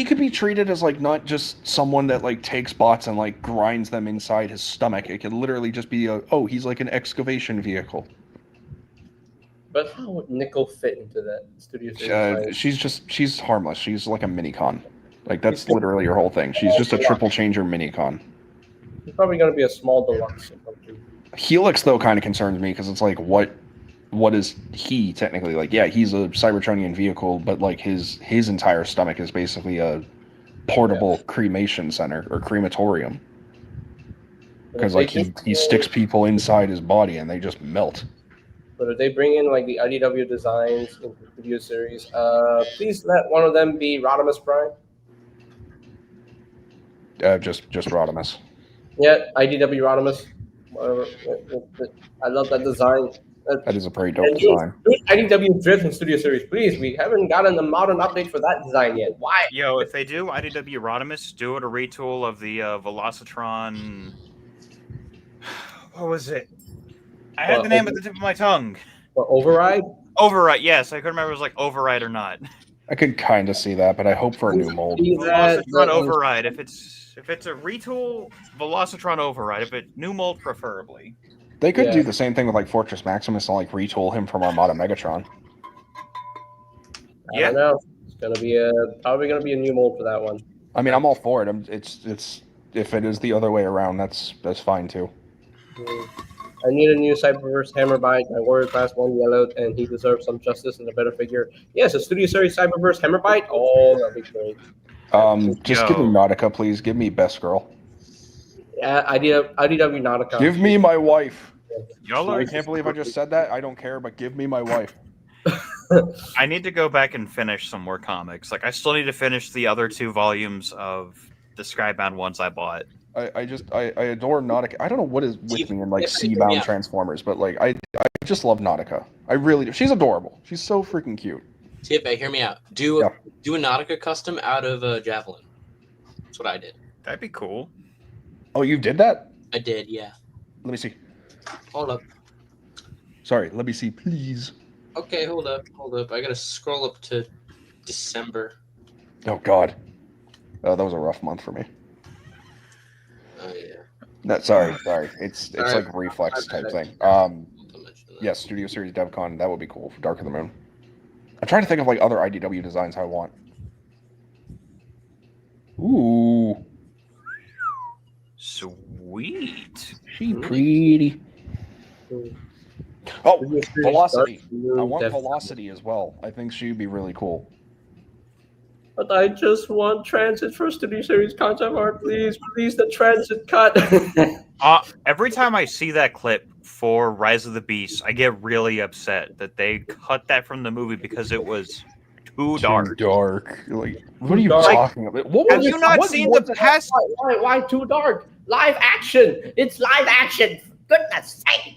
could be treated as like not just someone that like takes bots and like grinds them inside his stomach. It could literally just be he's like an excavation vehicle.
But how would Nickel fit into that studio series?
She's harmless. She's like a mini-con. Like that's literally her whole thing. She's just a triple changer mini-con.
He's probably going to be a small deluxe. Or something.
Helix though kind of concerns me because it's like what is he technically like? Yeah, he's a Cybertronian vehicle, but like his entire stomach is basically a portable cremation center or crematorium. Because like he sticks people inside his body and they just melt.
But if they bring in like the IDW designs in the studio series, please let one of them be Rodimus Prime.
Just Rodimus.
Yeah, IDW Rodimus. Whatever. I love that design.
That is a pretty dope design.
IDW Drift in studio series, please. We haven't gotten a modern update for that design yet. Why?
Yo, if they do IDW Rodimus, do it a retool of the Velocitron. What was it? I had the name at the tip of my tongue.
Or Override?
Override, yes. I couldn't remember if it was like Override or not.
I could kind of see that, but I hope for a new mold.
Velocitron Override. If it's a retool, Velocitron Override. If it new mold, preferably.
They could do the same thing with like Fortress Maximus and like retool him from Armada Megatron.
I don't know. It's gonna be probably gonna be a new mold for that one.
I mean, I'm all for it. It's if it is the other way around, that's fine too.
I need a new Cyberverse Hammerbite. My warrior class 1 yellowed, and he deserves some justice and a better figure. Yes, a studio series Cyberverse Hammerbite. Oh, that'd be great.
Just give me Nautica, please. Give me Best Girl.
Yeah, IDW Nautica.
Give me my wife.
Y'all
I
are.
can't believe I just said that. I don't care, but give me my wife.
I need to go back and finish some more comics. Like I still need to finish the other 2 volumes of the Skybound ones I bought.
I adore Nautica. I don't know what is with me in like Seabound Transformers, but like I just love Nautica. I really do. She's adorable. She's so freaking cute.
TFA, hear me out. Do a Nautica custom out of Javelin. That's what I did.
That'd be cool.
Oh, you did that?
I did, yeah.
Let me see.
Hold up.
Sorry, let me see, please.
Okay, hold up. I gotta scroll up to December.
Oh God, that was a rough month for me.
Oh yeah.
Sorry. It's
All right.
like reflex type thing. Yes, Studio Series DevCon. That would be cool for Dark of the Moon. I'm trying to think of like other IDW designs I want. Ooh,
Sweet.
she pretty. Oh, Velocity. I want
Definitely.
Velocity as well. I think she'd be really cool.
But I just want Transit for studio series concept art, please. Please, the Transit cut.
Every time I see that clip for Rise of the Beast, I get really upset that they cut that from the movie because it was too dark.
Too dark. Like, what are you
dark.
talking about? What
Have
was
you not
what
seen
was
the
it?
past?
Why too dark? Live action. It's live action. Goodness sake.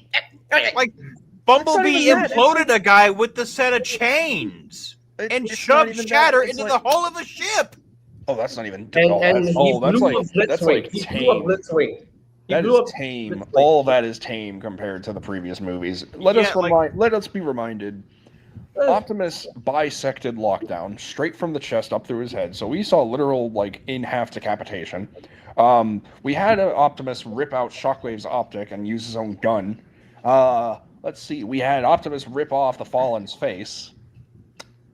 Like Bumblebee
even that.
imploded a guy with the set of chains and
It's
shoved
not even
Shatter
that. It's
into
like-
the hull of a ship.
Oh, that's not even.
And he
that's
blew
like
a Blitzwing.
that's like
He blew a
tame.
Blitzwing. He
That
blew
is
up
tame.
Blitzwing.
All of that is tame compared to the previous movies. Let us be reminded. Optimus bisected Lockdown straight from the chest up through his head, so we saw literal like in half decapitation. We had Optimus rip out Shockwave's optic and use his own gun. Let's see. We had Optimus rip off the Fallen's face.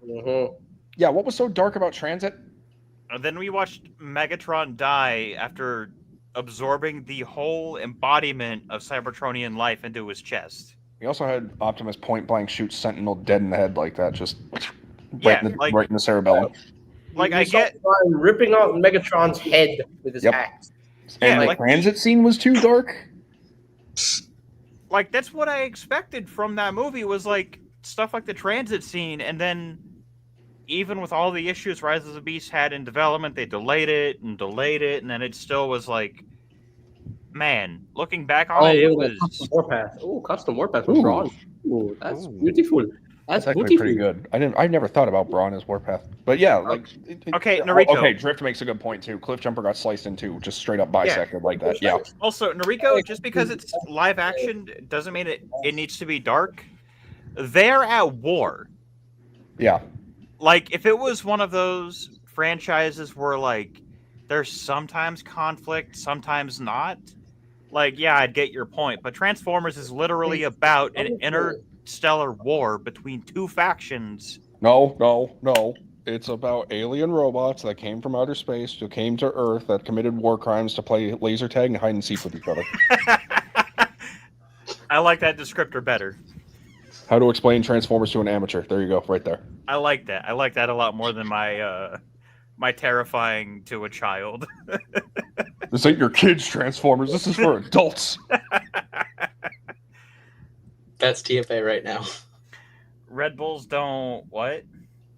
Mhm.
Yeah, what was so dark about Transit?
And then we watched Megatron die after absorbing the whole embodiment of Cybertronian life into his chest.
We also had Optimus point blank shoot Sentinel dead in the head like that, just
Yeah,
right in the cerebellum.
Like,
You
I
saw
get-
Prime ripping out Megatron's head with his
Yep.
axe.
Yeah,
And the
like-
Transit scene was too dark.
Like, that's what I expected from that movie, was like stuff like the transit scene. And then even with all the issues Rise of the Beast had in development, they delayed it, and then it still was like, man, looking back on it, it
was
was
custom warpath. Oh, custom warpath with
Ooh.
Brawn. Ooh, that's
Ooh.
beautiful. That's
That's actually
beautiful.
pretty good. I never thought about Brawn as Warpath, but yeah, like
Okay, Noriko.
Okay, Drift makes a good point too. Cliffjumper got sliced in two, just straight up bisected like that. Yeah,
Also, Noriko, just because it's live action doesn't mean it needs to be dark. They're at war.
yeah.
Like, if it was one of those franchises where, like, there's sometimes conflict, sometimes not, like, yeah, I'd get your point. But Transformers is literally about an interstellar war between two factions.
No. It's about alien robots that came from outer space, who came to Earth, that committed war crimes to play laser tag and hide and seek with each other.
I like that descriptor better.
How to explain Transformers to an amateur? There you go, right there.
I like that. I like that a lot more than my terrifying to a child.
This ain't your kids' Transformers. This is for adults.
That's TFA right now.
Red Bulls don't what?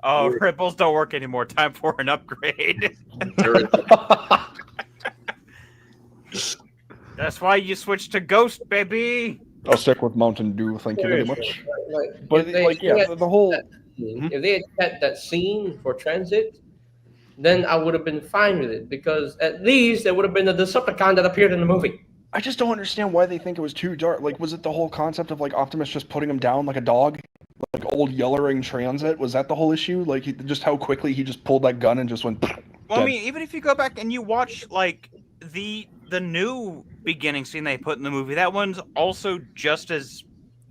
Oh, Red Bulls don't work anymore. Time for an upgrade. That's why you switch to Ghost, baby.
I'll stick with Mountain Dew. Thank you very much.
Like,
But
if they
like, yeah,
had
the whole
if they had kept that scene for transit, then I would have been fine with it because at least there would have been a Decepticon that appeared in the movie.
I just don't understand why they think it was too dark. Like, was it the whole concept of like Optimus just putting him down like a dog, like old Yellowring Transit? Was that the whole issue? Like, just how quickly he just pulled that gun and just went.
Well,
dead.
I mean, even if you go back and you watch like the new beginning scene they put in the movie, that one's also just as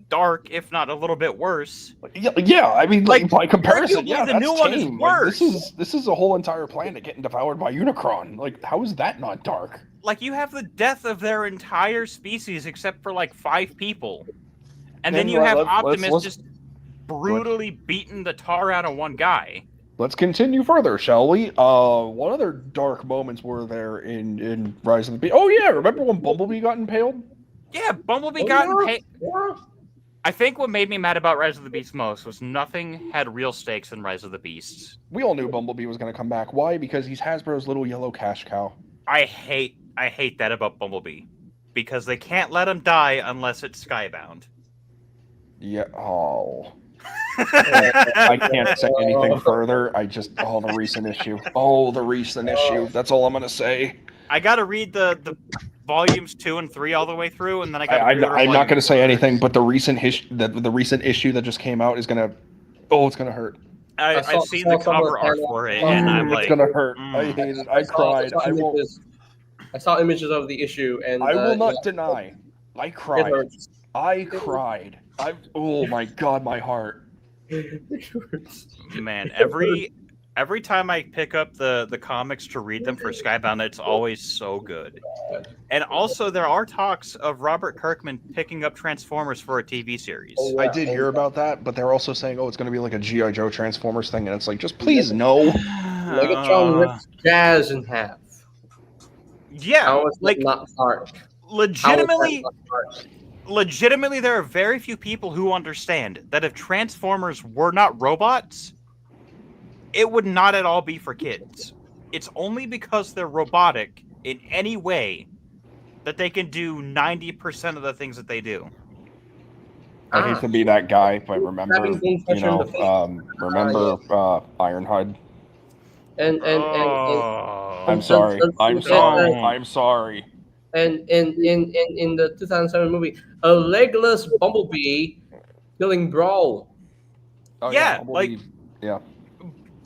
dark, if not a little bit worse.
Yeah. I mean, like by comparison,
arguably
yeah,
the
that's
new one is
tame. Like,
worse.
this is a whole entire planet getting devoured by Unicron. Like, how is that not dark?
Like, you have the death of their entire species except for like 5 people, and then
And,
you have
let's-
Optimus just brutally beating the tar out of one guy.
Let's continue further, shall we? What other dark moments were there in Rise of the Beast? Oh yeah, remember when Bumblebee got impaled?
Yeah, Bumblebee
Oh,
got
yeah.
impaled.
Yeah.
I think what made me mad about Rise of the Beast most was nothing had real stakes in Rise of the Beasts.
We all knew Bumblebee was going to come back. Why? Because he's Hasbro's little yellow cash cow.
I hate that about Bumblebee, because they can't let him die unless it's Skybound.
Yeah. Oh. I can't say anything further. The recent issue. Oh, the recent issue. That's all I'm going to say.
I gotta read the volumes 2 and 3 all the way through, and then I gotta.
I'm not going to say anything, but the recent the recent issue that just came out is going to. Oh, it's going to hurt.
I've seen the cover art for it, and I'm
it's
like,
going to hurt.
mm.
I hate it. I cried.
I saw images of the issue, and
I will not deny. I
It
cried.
hurts.
I cried. Oh my god, my heart.
It hurts.
man, every time I pick up the comics to read them for Skybound, it's always so good. And also, there are talks of Robert Kirkman picking up Transformers for a TV series.
Oh, yeah.
I did hear about that, but they're also saying, oh, it's going to be like a G.I. Joe Transformers thing, and it's like, just please no.
Megatron rips Jazz in half.
Yeah,
How is
like
that not dark? How is that
legitimately,
not dark?
legitimately, there are very few people who understand that if Transformers were not robots, it would not at all be for kids. It's only because they're robotic in any way that they can do 90% of the things that they do.
I hate to be that guy, but remember,
Having been such in the face.
remember Ironhide.
And
Oh.
I'm sorry. I'm
and-
sorry.
and-
I'm sorry.
And in the 2007 movie, a legless Bumblebee killing Brawl.
Oh,
Yeah,
Bumblebee.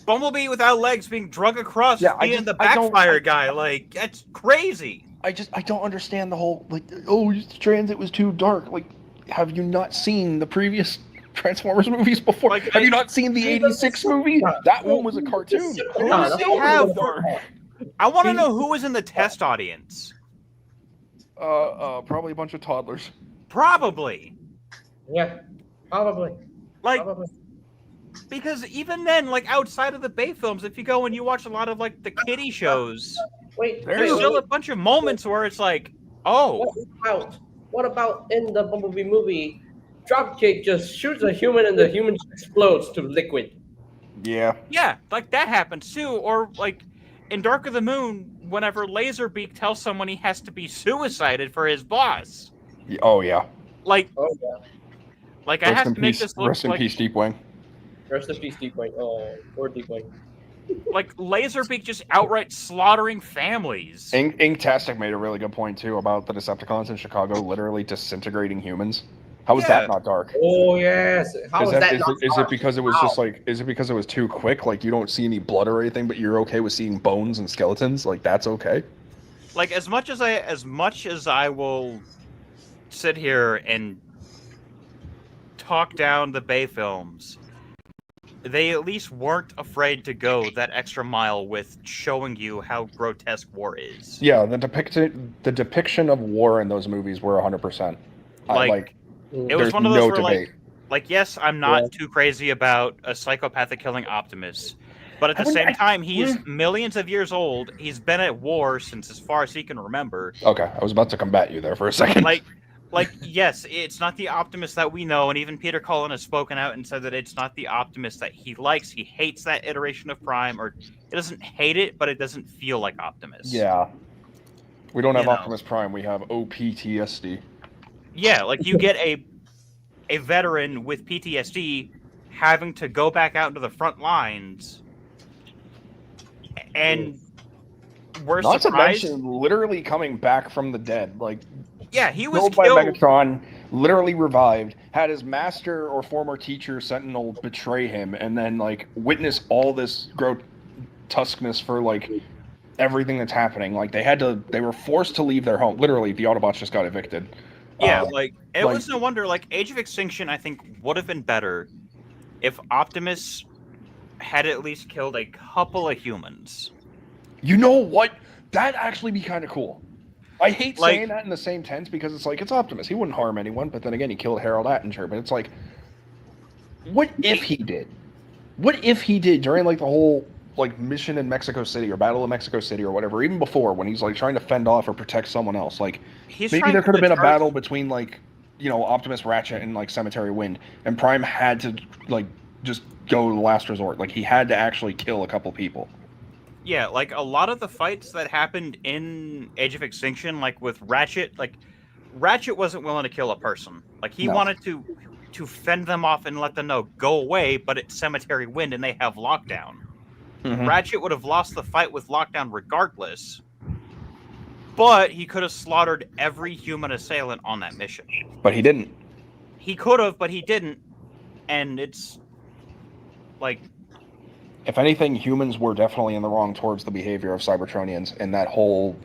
Bumblebee without legs being drug across,
Yeah, I
being
just-
the
I don't-
backfire guy. Like, that's crazy.
I don't understand the whole like. Oh, Transit was too dark. Like, have you not seen the previous Transformers movies before?
Like,
Have you not seen the '86 movie? That one was a cartoon.
Who
Nah,
does
that
he
one
have?
was dark.
I want to know who was in the test audience.
Probably a bunch of toddlers.
Probably.
Yeah, probably.
Like,
Probably.
because even then, like outside of the Bay films, if you go and you watch a lot of like the kiddie shows,
Wait,
there's still a bunch of moments where it's like, oh,
what about in the Bumblebee movie? Dropkick just shoots a human and the human explodes to liquid.
Yeah.
yeah, like that happens too. Or like in Dark of the Moon, whenever Laserbeak tells someone he has to be suicided for his boss,
Oh yeah.
like,
Oh yeah.
like I have to make this look
Rest in
like,
peace, Deep Wing.
Rest in peace, Deep Wing. Oh, poor Deep Wing.
like Laserbeak just outright slaughtering families.
Inktastic made a really good point too about the Decepticons in Chicago literally disintegrating humans. How is
Yeah.
that not dark?
Oh yes. How is that not
is it
dark?
because it was just like is it because it was too quick? Like you don't see any blood or anything, but you're okay with seeing bones and skeletons? Like that's okay?
Like as much as I will sit here and talk down the Bay films, they at least weren't afraid to go that extra mile with showing you how grotesque war is.
Yeah, the depiction of war in those movies were 100%.
Like, it was
there's
one of those
no
where
debate.
like yes, I'm not too crazy about a psychopathic killing Optimus. But at the same time, he is millions of years old. He's been at war since as far as he can remember.
Okay, I was about to combat you there for a second.
Like yes, it's not the Optimus that we know, and even Peter Cullen has spoken out and said that it's not the Optimus that he likes. He hates that iteration of Prime, or he doesn't hate it, but it doesn't feel like Optimus.
Yeah. We don't have
You know.
Optimus Prime, we have OPTSD.
Yeah, like you get a veteran with PTSD having to go back out into the front lines, and we're
Not
surprised.
to mention literally coming back from the dead. Like
Yeah, he was
killed by
killed.
Megatron, literally revived, had his master or former teacher Sentinel betray him, and then like witness all this grotesqueness for like everything that's happening. Like they were forced to leave their home. Literally, the Autobots just got evicted.
Yeah,
Um,
like it
like-
was no wonder. Like Age of Extinction, I think would have been better if Optimus had at least killed a couple of humans.
You know what? That'd actually be kind of cool. I hate
Like-
saying that in the same tense because it's like it's Optimus. He wouldn't harm anyone, but then again, he killed Harold Attinger. But it's like, what if he did? What if he did during like the whole like mission in Mexico City or Battle of Mexico City or whatever, even before when he's like trying to fend off or protect someone else? Like
He's
maybe
trying
there
to
could have been a
deter-
battle between like Optimus, Ratchet, and like Cemetery Wind, and Prime had to like just go to the last resort. Like he had to actually kill a couple people.
Yeah, like a lot of the fights that happened in Age of Extinction, like with Ratchet, like Ratchet wasn't willing to kill a person. Like he
No.
wanted to fend them off and let them know go away, but it's Cemetery Wind and they have lockdown.
Mhm.
Ratchet would have lost the fight with lockdown regardless, but he could have slaughtered every human assailant on that mission.
But he didn't.
He could have, but he didn't, and it's like
If anything, humans were definitely in the wrong towards the behavior of Cybertronians in that whole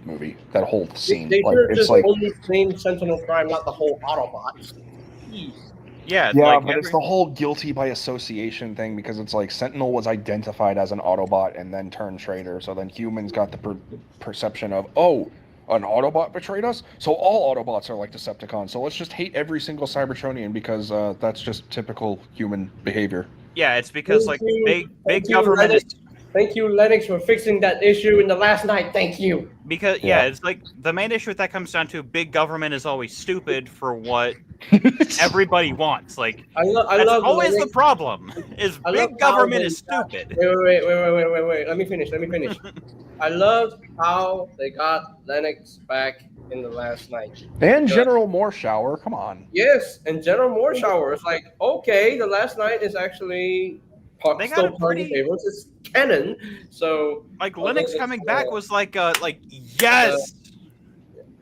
movie, that whole scene.
They
Like
should have
it's
just
like,
only claimed Sentinel Prime, not the whole Autobots. Jeez.
yeah,
yeah,
like
but it's the whole guilty by association thing because it's like Sentinel was identified as an Autobot and then turned traitor, so then humans got the perception of, oh, an Autobot betrayed us, so all Autobots are like Decepticons. So let's just hate every single Cybertronian because that's just typical human behavior.
yeah, it's because
Thank
like
you.
big
Thank you,
government is.
Thank you, Lennox, for fixing that issue in the last night. Thank you.
Because
Yeah.
it's like the main issue that comes down to big government is always stupid for what everybody wants. Like
I
that's
love
always the
Lennox.
problem. Is
I love
big government
how
is stupid.
Wait. Let me finish. I loved how they got Lennox back in the last night.
And General Moorshower, come on.
Yes, and General Moorshower is like, okay, the last night is actually
They got
still
a
part
pretty-
of the favorites. It's canon, so
Like
Oh,
Linux
that's-
coming back was like yes.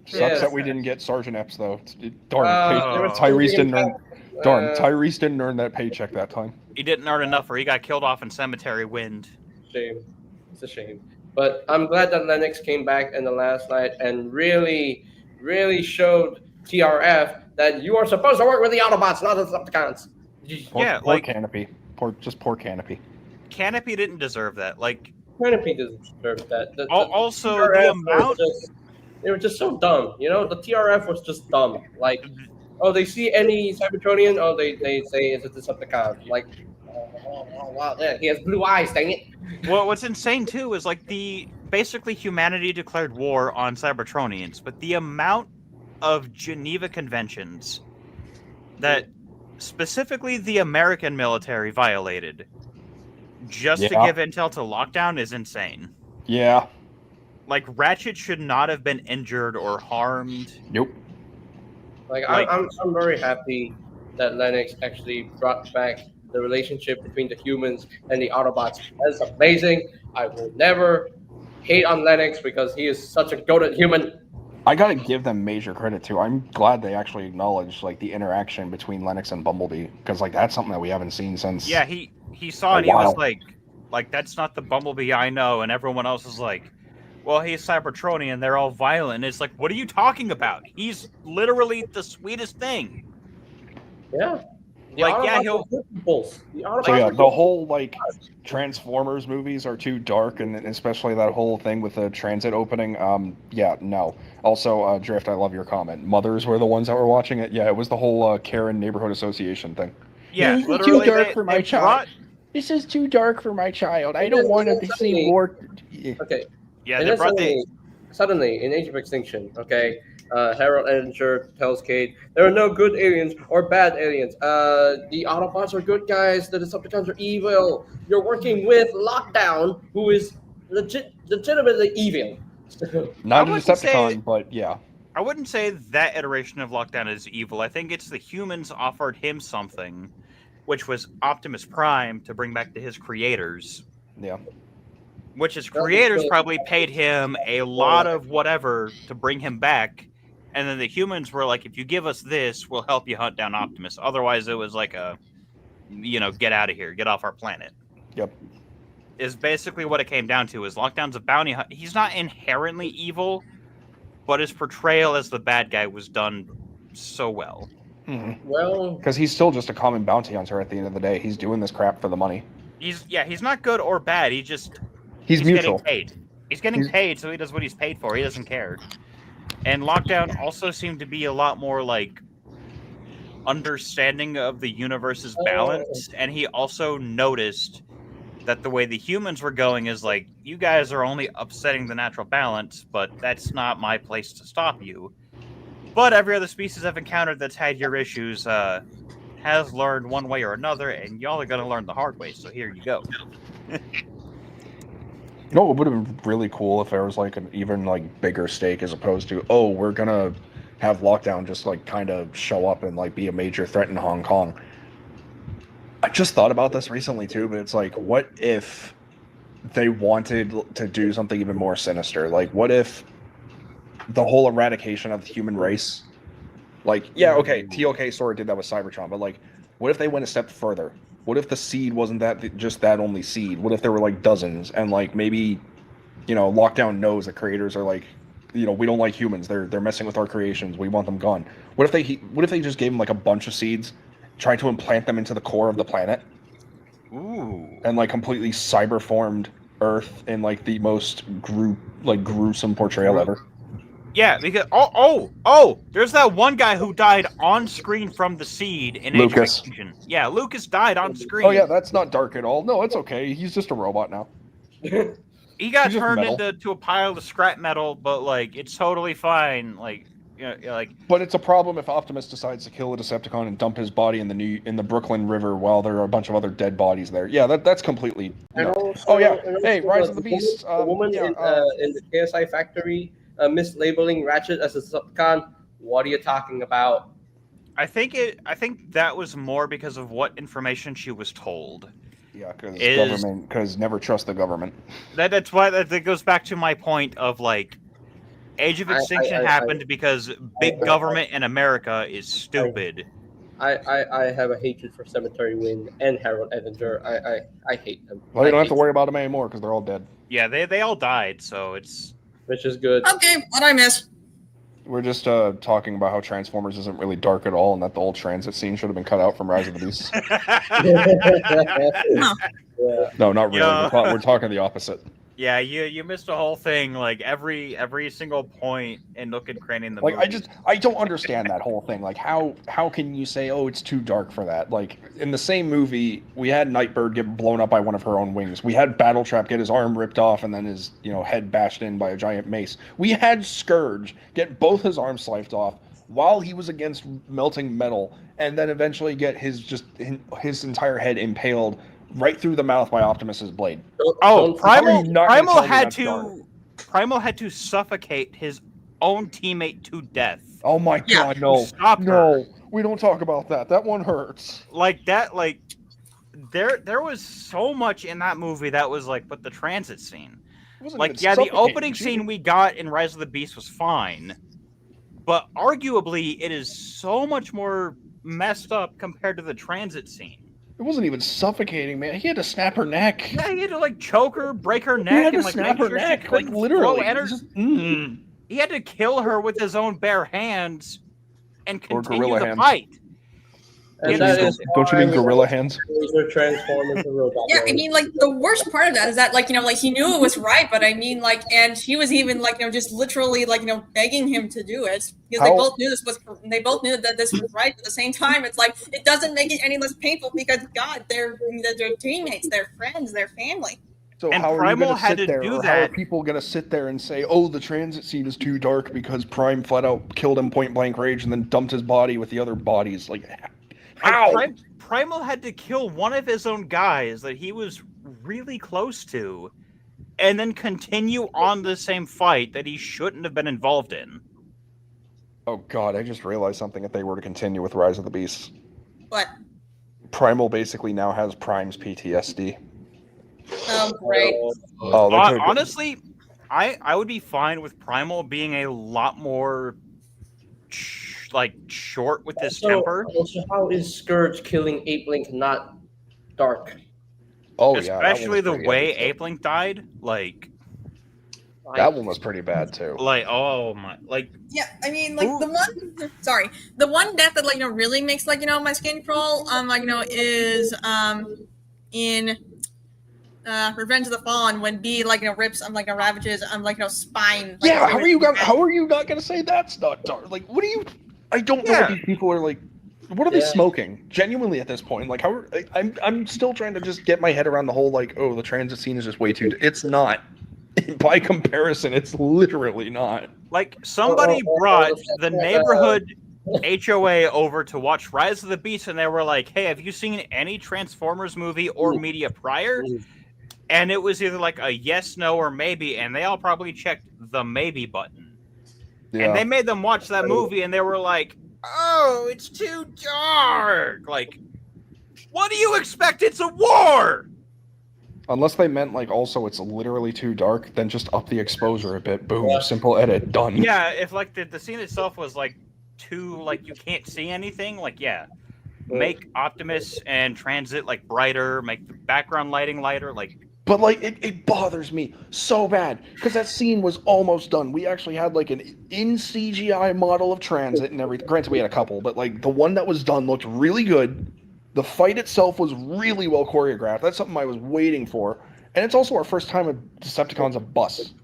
Sucks
Yes.
that we didn't get Sergeant Epps though. Darn,
there was
Tyrese
something
didn't earn.
about,
Darn,
uh,
Tyrese didn't earn that paycheck that time.
He didn't earn enough, or he got killed off in Cemetery Wind.
Shame. It's a shame. But I'm glad that Lennox came back in the last night and really showed TRF that you are supposed to work with the Autobots, not the Decepticons.
Yeah,
poor
like-
Canopy. Poor Canopy.
Canopy didn't deserve that. Like,
Canopy doesn't deserve that.
Also,
TRF
the
was
amount.
they were just so dumb. You know, the TRF was just dumb. Like, oh, they see any Cybertronian, oh, they say it's a Decepticon. Like, oh, wow, yeah, he has blue eyes, dang it.
Well, what's insane too is like basically humanity declared war on Cybertronians, but the amount of Geneva Conventions that specifically the American military violated just to
Yeah.
give intel to Lockdown is insane.
Yeah.
Like, Ratchet should not have been injured or harmed.
Nope.
Like,
Like-
I'm very happy that Lennox actually brought back the relationship between the humans and the Autobots. That's amazing. I will never hate on Lennox because he is such a goated human.
I gotta give them major credit too. I'm glad they actually acknowledged like the interaction between Lennox and Bumblebee because like that's something that we haven't seen since.
Yeah, he saw
Oh,
and he was
wow.
like that's not the Bumblebee I know, and everyone else is like, well, he's Cybertronian, they're all violent. It's like, what are you talking about? He's literally the sweetest thing.
Yeah. The
Like, yeah,
Autobots
he'll-
are good peoples. The Autobots
So yeah,
are
the
good
whole like Transformers movies are too dark, and especially that whole thing with the transit opening. Yeah, no. Also, Drift, I love your comment. Mothers were the ones that were watching it. Yeah, it was the whole Karen Neighborhood Association thing.
Yeah,
This is too
literally,
dark
they-
for my
they
child.
brought-
This is too dark for my child. I
And
don't
then-
want
and
to
then
see
suddenly-
more.
Okay.
Yeah,
And
they
then
brought the
suddenly, in Age of Extinction, okay, Harold Edinger tells Cade, there are no good aliens or bad aliens. The Autobots are good guys. The Decepticons are evil. You're working with Lockdown, who is legitimately evil.
Not a
wouldn't say-
Decepticon, but yeah.
I wouldn't say that iteration of Lockdown is evil. I think it's the humans offered him something, which was Optimus Prime to bring back to his creators.
Yeah.
Which his
That was
creators
the-
probably paid him a lot of whatever to bring him back. And then the humans were like, if you give us this, we'll help you hunt down Optimus. Otherwise, it was like get out of here, get off our planet.
Yep.
Is basically what it came down to. Is Lockdown's a bounty hunt. He's not inherently evil, but his portrayal as the bad guy was done so well.
Well,
Because he's still just a common bounty hunter at the end of the day. He's doing this crap for the money.
He's not good or bad. He's
Mutual.
getting paid. He's getting
He's-
paid, so he does what he's paid for. He doesn't care. And Lockdown also seemed to be a lot more like understanding of the universe's balance, and he also noticed that the way the humans were going is like, you guys are only upsetting the natural balance, but that's not my place to stop you. But every other species I've encountered that's had your issues has learned one way or another, and y'all are gonna learn the hard way. So here you go.
You know, it would have been really cool if there was like an even like bigger stake as opposed to, oh, we're gonna have Lockdown just like kind of show up and like be a major threat in Hong Kong. I just thought about this recently too, but it's like, what if they wanted to do something even more sinister? Like, what if the whole eradication of the human race? Like, yeah, okay, TOK sort of did that with Cybertron, but like, what if they went a step further? What if the seed wasn't just that only seed? What if there were like dozens and like maybe, Lockdown knows that creators are like, we don't like humans. They're messing with our creations. We want them gone. What if they just gave him like a bunch of seeds, tried to implant them into the core of the planet,
Ooh.
and like completely cyber formed Earth in like the most gruesome portrayal ever?
Yeah, because there's that one guy who died on screen from the seed in Age of
Lucas.
Extinction. Yeah, Lucas died on screen.
Oh yeah, that's not dark at all. No, it's okay. He's just a robot now.
He got
He's just
turned
metal.
into a pile of scrap metal, but like it's totally fine. Like,
But it's a problem if Optimus decides to kill a Decepticon and dump his body in the Brooklyn River while there are a bunch of other dead bodies there. Yeah, that's completely.
And
No.
also-
Oh, yeah.
and
Hey,
also,
Rise of the
woman-
Beasts,
The woman
yeah,
in the KSI factory mislabeling Ratchet as a Decepticon. What are you talking about?
I think that was more because of what information she was told.
Yeah,
Is-
because never trust the government.
That's why that goes back to my point of like, Age of Extinction happened because big government in America is stupid.
I have a hatred for Cemetery Wind and Harold Edinger. I hate them.
Well, you don't
I
have to
hate
worry about them anymore because they're all dead.
Yeah, they all died, so it's
them, which is good.
Okay, what I miss?
We're just talking about how Transformers isn't really dark at all, and that the whole transit scene should have been cut out from Rise of the Beasts.
Yeah.
No, not really.
Yeah.
We're talking the opposite.
Yeah, you missed the whole thing. Like every single point and nook and cranny in the
Like,
movie.
I don't understand that whole thing. Like, how can you say, oh, it's too dark for that? Like, in the same movie, we had Nightbird get blown up by one of her own wings. We had Battletrap get his arm ripped off and then his, head bashed in by a giant mace. We had Scourge get both his arms sliced off while he was against melting metal, and then eventually get his entire head impaled right through the mouth by Optimus's blade.
Oh,
how are you not gonna
Primal
tell me
had
that's dark?
Primal had to suffocate his own teammate to death.
Oh my
Yeah.
god, no.
Stop her.
No, we don't talk about that. That one hurts.
Like that, like there was so much in that movie that was like, but the transit scene.
It wasn't
Like,
even
yeah, the
suffocating,
opening
gee.
scene we got in Rise of the Beast was fine, but arguably it is so much more messed up compared to the transit scene.
It wasn't even suffocating, man. He had to snap her neck.
Yeah, he had to like choke her, break her
He
neck,
had to
and like
snap
make
her
sure
neck,
she
like
couldn't
literally.
flow energy.
Just, mm.
He had to kill her with his own bare hands and
Or
continue
gorilla
the
hands.
fight.
And that is
Don't you mean
why
gorilla hands?
Laser transform into robot.
Yeah, I mean, like, the worst part of that is that, like, like, he knew it was right, but I mean, like, and she was even, like, just literally, like, begging him to do it because they
How-
both knew they both knew that this was right. At the same time, it's like, it doesn't make it any less painful because, God, they're teammates, they're friends, they're family.
So
And
how are you
Primal
going to
had
sit
to
there,
do
or how are
that.
people going to sit there and say, oh, the transit scene is too dark because Prime flat out killed him point blank rage and then dumped his body with the other bodies? Like, how?
Primal had to kill one of his own guys that he was really close to, and then continue on the same fight that he shouldn't have been involved in.
Oh god, I just realized something. If they were to continue with Rise of the Beasts,
But,
Primal basically now has Prime's PTSD.
oh, great.
Oh, they could've-
Honestly, I would be fine with Primal being a lot more short with his temper.
Also, how is Scourge killing Ape Link not dark?
oh yeah, that
Especially
one
the
was pretty
way
epic, too.
Ape Link died.
That one was pretty bad too.
Oh my,
Yeah, I mean, like, the one death that, like, really makes, like, my skin crawl, is, in, Revenge of the Fallen when B, like, rips, Ravage's, spine. Like,
Yeah, how are you not gonna say that's not dark? Like, what do you? I don't know what
Yeah.
these people are like. What are they
Yeah.
smoking? Genuinely, at this point, like, I'm still trying to just get my head around the whole like, oh, the transit scene is just way too. It's not. By comparison, it's literally not.
somebody brought the neighborhood HOA over to watch Rise of the Beast, and they were like, "Hey, have you seen any Transformers movie or media prior?" And it was either like a yes, no, or maybe, and they all probably checked the maybe button.
Yeah.
And they made them watch that movie, and they were like, "Oh, it's too dark." Like, what do you expect? It's a war.
Unless they meant like also it's literally too dark, then just up the exposure a bit. Boom,
Yeah.
simple edit, done.
Yeah, if like the scene itself was like too like you can't see anything, like yeah, make Optimus and Transit like brighter, make the background lighting lighter, like.
But like it bothers me so bad because that scene was almost done. We actually had like an in CGI model of Transit and everything. Granted, we had a couple, but like the one that was done looked really good. The fight itself was really well choreographed. That's something I was waiting for. And it's also our first time with Decepticons a bus.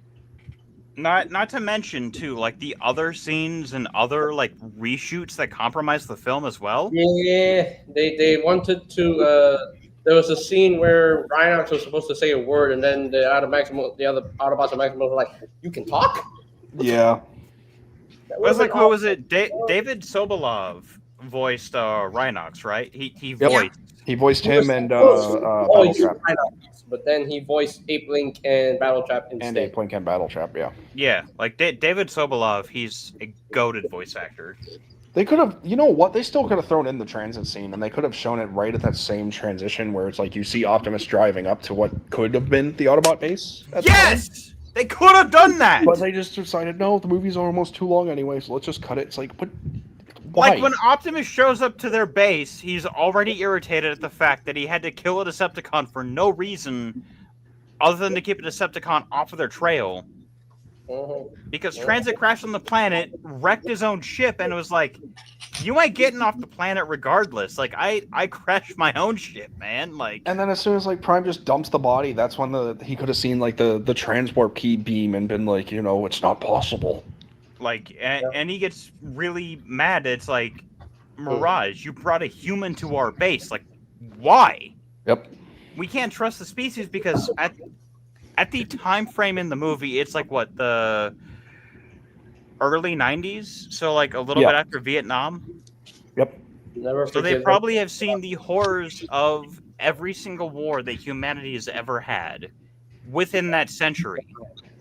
Not to mention too, like the other scenes and other like reshoots that compromise the film as well.
Yeah, they wanted to. There was a scene where Rhinox was supposed to say a word, and then the other Autobots of Maximus were like, "You can talk."
Yeah.
That
It was like,
an
what was it? David Sobolov voiced Rhinox, right? He
Yep.
voiced.
He voiced him and
voiced
Battletrap.
Rhinox, but then he voiced Ape Link and Battletrap
And
instead.
Ape Link and Battletrap, yeah.
Yeah, like David Sobolov, he's a goated voice actor.
They could have, you know what? They still could have thrown in the transit scene, and they could have shown it right at that same transition where it's like you see Optimus driving up to what could have been the Autobot base. At the time.
Yes, they could have done that.
But they just decided, no, the movie's almost too long anyway, so let's just cut it. It's like, but why?
Like when Optimus shows up to their base, he's already irritated at the fact that he had to kill a Decepticon for no reason other than to keep a Decepticon off of their trail. because Transit crashed on the planet, wrecked his own ship, and it was like, you ain't getting off the planet regardless. Like I crashed my own ship, man. Like,
And then as soon as like Prime just dumps the body, that's when he could have seen like the transport key beam and been like, it's not possible.
like, and he gets really mad. It's like, Mirage, you brought a human to our base. Like, why?
Yep.
We can't trust the species because at the time frame in the movie, it's like what, the early 90s, so like a little bit after Vietnam.
Yep.
Never
So they
forget
probably have seen the horrors of every single war that humanity has ever had within that century.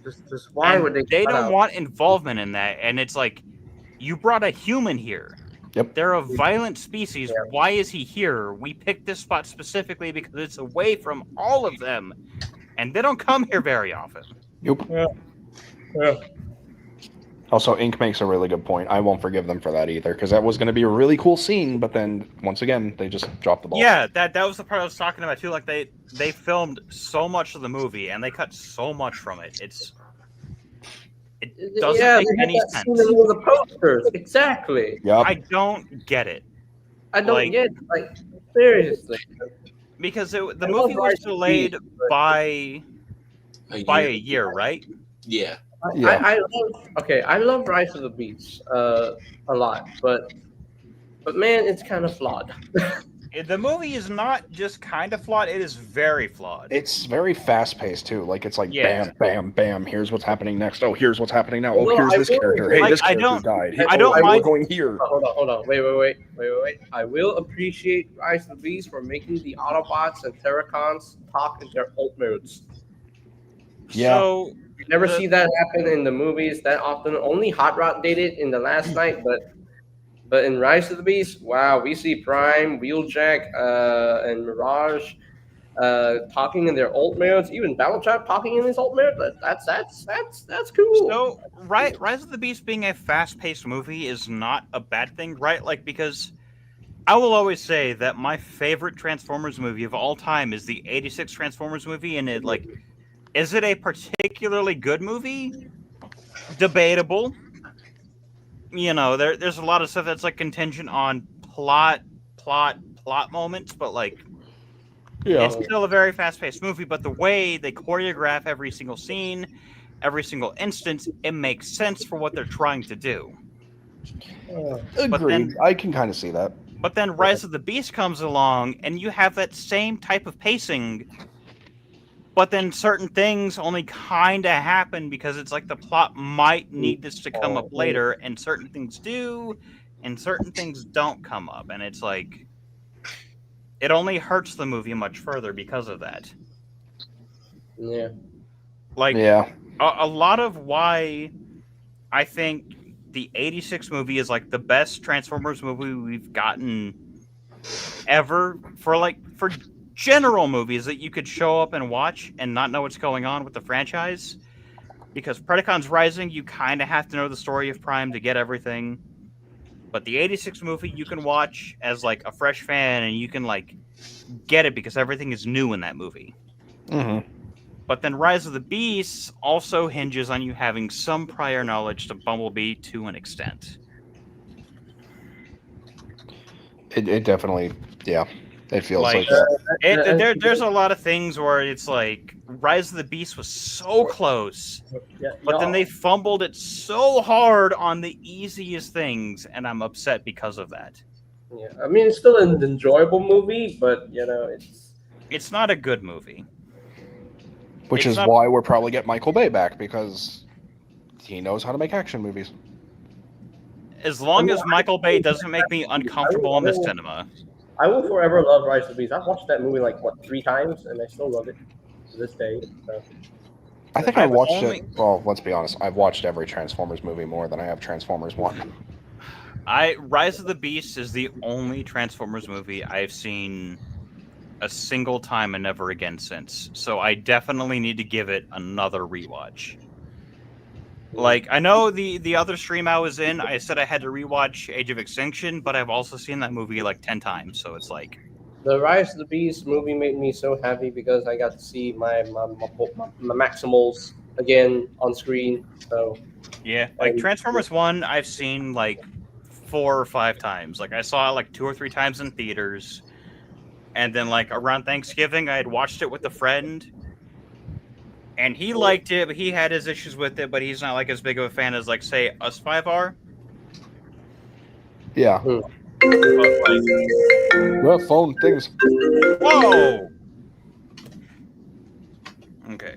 Just why
And
would they?
they
cut
don't
out-
want involvement in that, and it's like, you brought a human here.
Yep.
They're a violent species. Why is he here? We picked this spot specifically because it's away from all of them, and they don't come here very often.
Yep.
Yeah.
Also, Ink makes a really good point. I won't forgive them for that either, because that was going to be a really cool scene, but then once again they just dropped the ball.
Yeah, that was the part I was talking about too. Like they filmed so much of the movie and they cut so much from it. It doesn't
Yeah,
make
they had
any
that
sense.
scene in the posters. Exactly.
Yep.
I don't get it
I don't
Like-
get like seriously.
because the
I love
movie was
Rise of the
delayed
Beast, but-
by a year, right?
Yeah.
Yeah.
I love Rise of the Beast a lot, but man, it's kind of flawed.
The movie is not just kind of flawed; it is very flawed.
It's very fast paced too. Like it's like
Yeah.
bam, bam, bam. Here's what's happening next. Oh, here's what's happening now.
Well,
Oh, here's
I
this
will
character.
agree.
Hey,
Like,
this
I
character
don't-
died.
I don't
we're
mind-
going here.
Hold on. Wait. I will appreciate Rise of the Beast for making the Autobots and Terracons talk in their alt modes.
Yeah.
So
You never
The-
see that happen in the movies that often. Only Hot Rod did it in The Last Night, but in Rise of the Beast, wow, we see Prime, Wheeljack, and Mirage talking in their alt modes. Even Battletrap talking in his alt mode. That's cool.
So, Rise of the Beast being a fast-paced movie is not a bad thing, right? Like, because I will always say that my favorite Transformers movie of all time is the '86 Transformers movie, and it like, is it a particularly good movie? Debatable. There's a lot of stuff that's like contingent on plot moments, but like,
Yeah.
it's still a very fast-paced movie, but the way they choreograph every single scene, every single instance, it makes sense for what they're trying to do.
Agreed. I can kind of see that.
But then Rise of the Beast comes along, and you have that same type of pacing, but then certain things only kind of happen because it's like the plot might need this to come up later, and certain things do, and certain things don't come up, and it's like, it only hurts the movie much further because of that.
Yeah.
Like,
Yeah.
a lot of why I think the '86 movie is like the best Transformers movie we've gotten ever for general movies that you could show up and watch and not know what's going on with the franchise. Because Predacons Rising, you kind of have to know the story of Prime to get everything. But the '86 movie you can watch as like a fresh fan and you can like get it because everything is new in that movie.
Mm-hmm.
But then Rise of the Beasts also hinges on you having some prior knowledge to Bumblebee to an extent.
It definitely, yeah. It feels like,
Like,
that.
There's a lot of things where it's like Rise of the Beast was so close, but then they fumbled it so hard on the easiest things, and I'm upset because of that.
Yeah, I mean, it's still an enjoyable movie, but
It's not a good movie.
Which
it's
is
not-
why we'll probably get Michael Bay back, because he knows how to make action movies.
As long as Michael Bay doesn't make me uncomfortable in the cinema.
I will forever love Rise of the Beast. I've watched that movie 3 times, and I still love it to this day. So.
I think I
I've
watched
only-
it. Well, let's be honest. I've watched every Transformers movie more than I have Transformers 1.
Rise of the Beast is the only Transformers movie I've seen a single time and never again since. So I definitely need to give it another rewatch. Like, I know the other stream I was in, I said I had to rewatch Age of Extinction, but I've also seen that movie 10 times, so it's like...
The Rise of the Beast movie made me so happy because I got to see my Maximals again on screen. So
Yeah, like
And-
Transformers 1, I've seen like 4 or 5 times. Like I saw it like 2 or 3 times in theaters. And then like around Thanksgiving, I had watched it with a friend. And he liked it, but he had his issues with it, but he's not like as big of a fan as like say us 5 are.
Yeah.
But like,
The phone things.
whoa! Okay.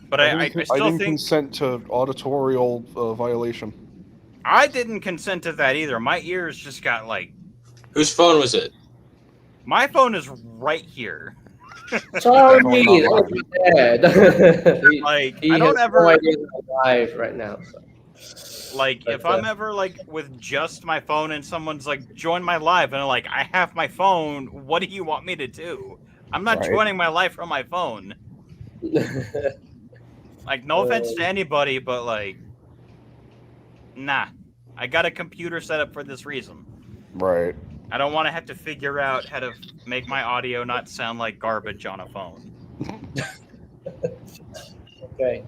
But I still
didn't
think
consent to auditorial violation.
I didn't consent to that either. My ears just got like
Whose phone was it?
my phone is right here.
sorry,
Definitely
that
not
was my dad.
Like
he
I don't
has
ever
no idea that I'm live right now. So.
like if
But,
I'm ever like with just my phone and someone's like join my live and I'm like I have my phone. What do you want me to do? I'm not
Right.
joining my live from my phone. Like no offense to anybody, but like nah. I got a computer set up for this reason.
Right.
I don't want to have to figure out how to make my audio not sound like garbage on a phone.
Okay.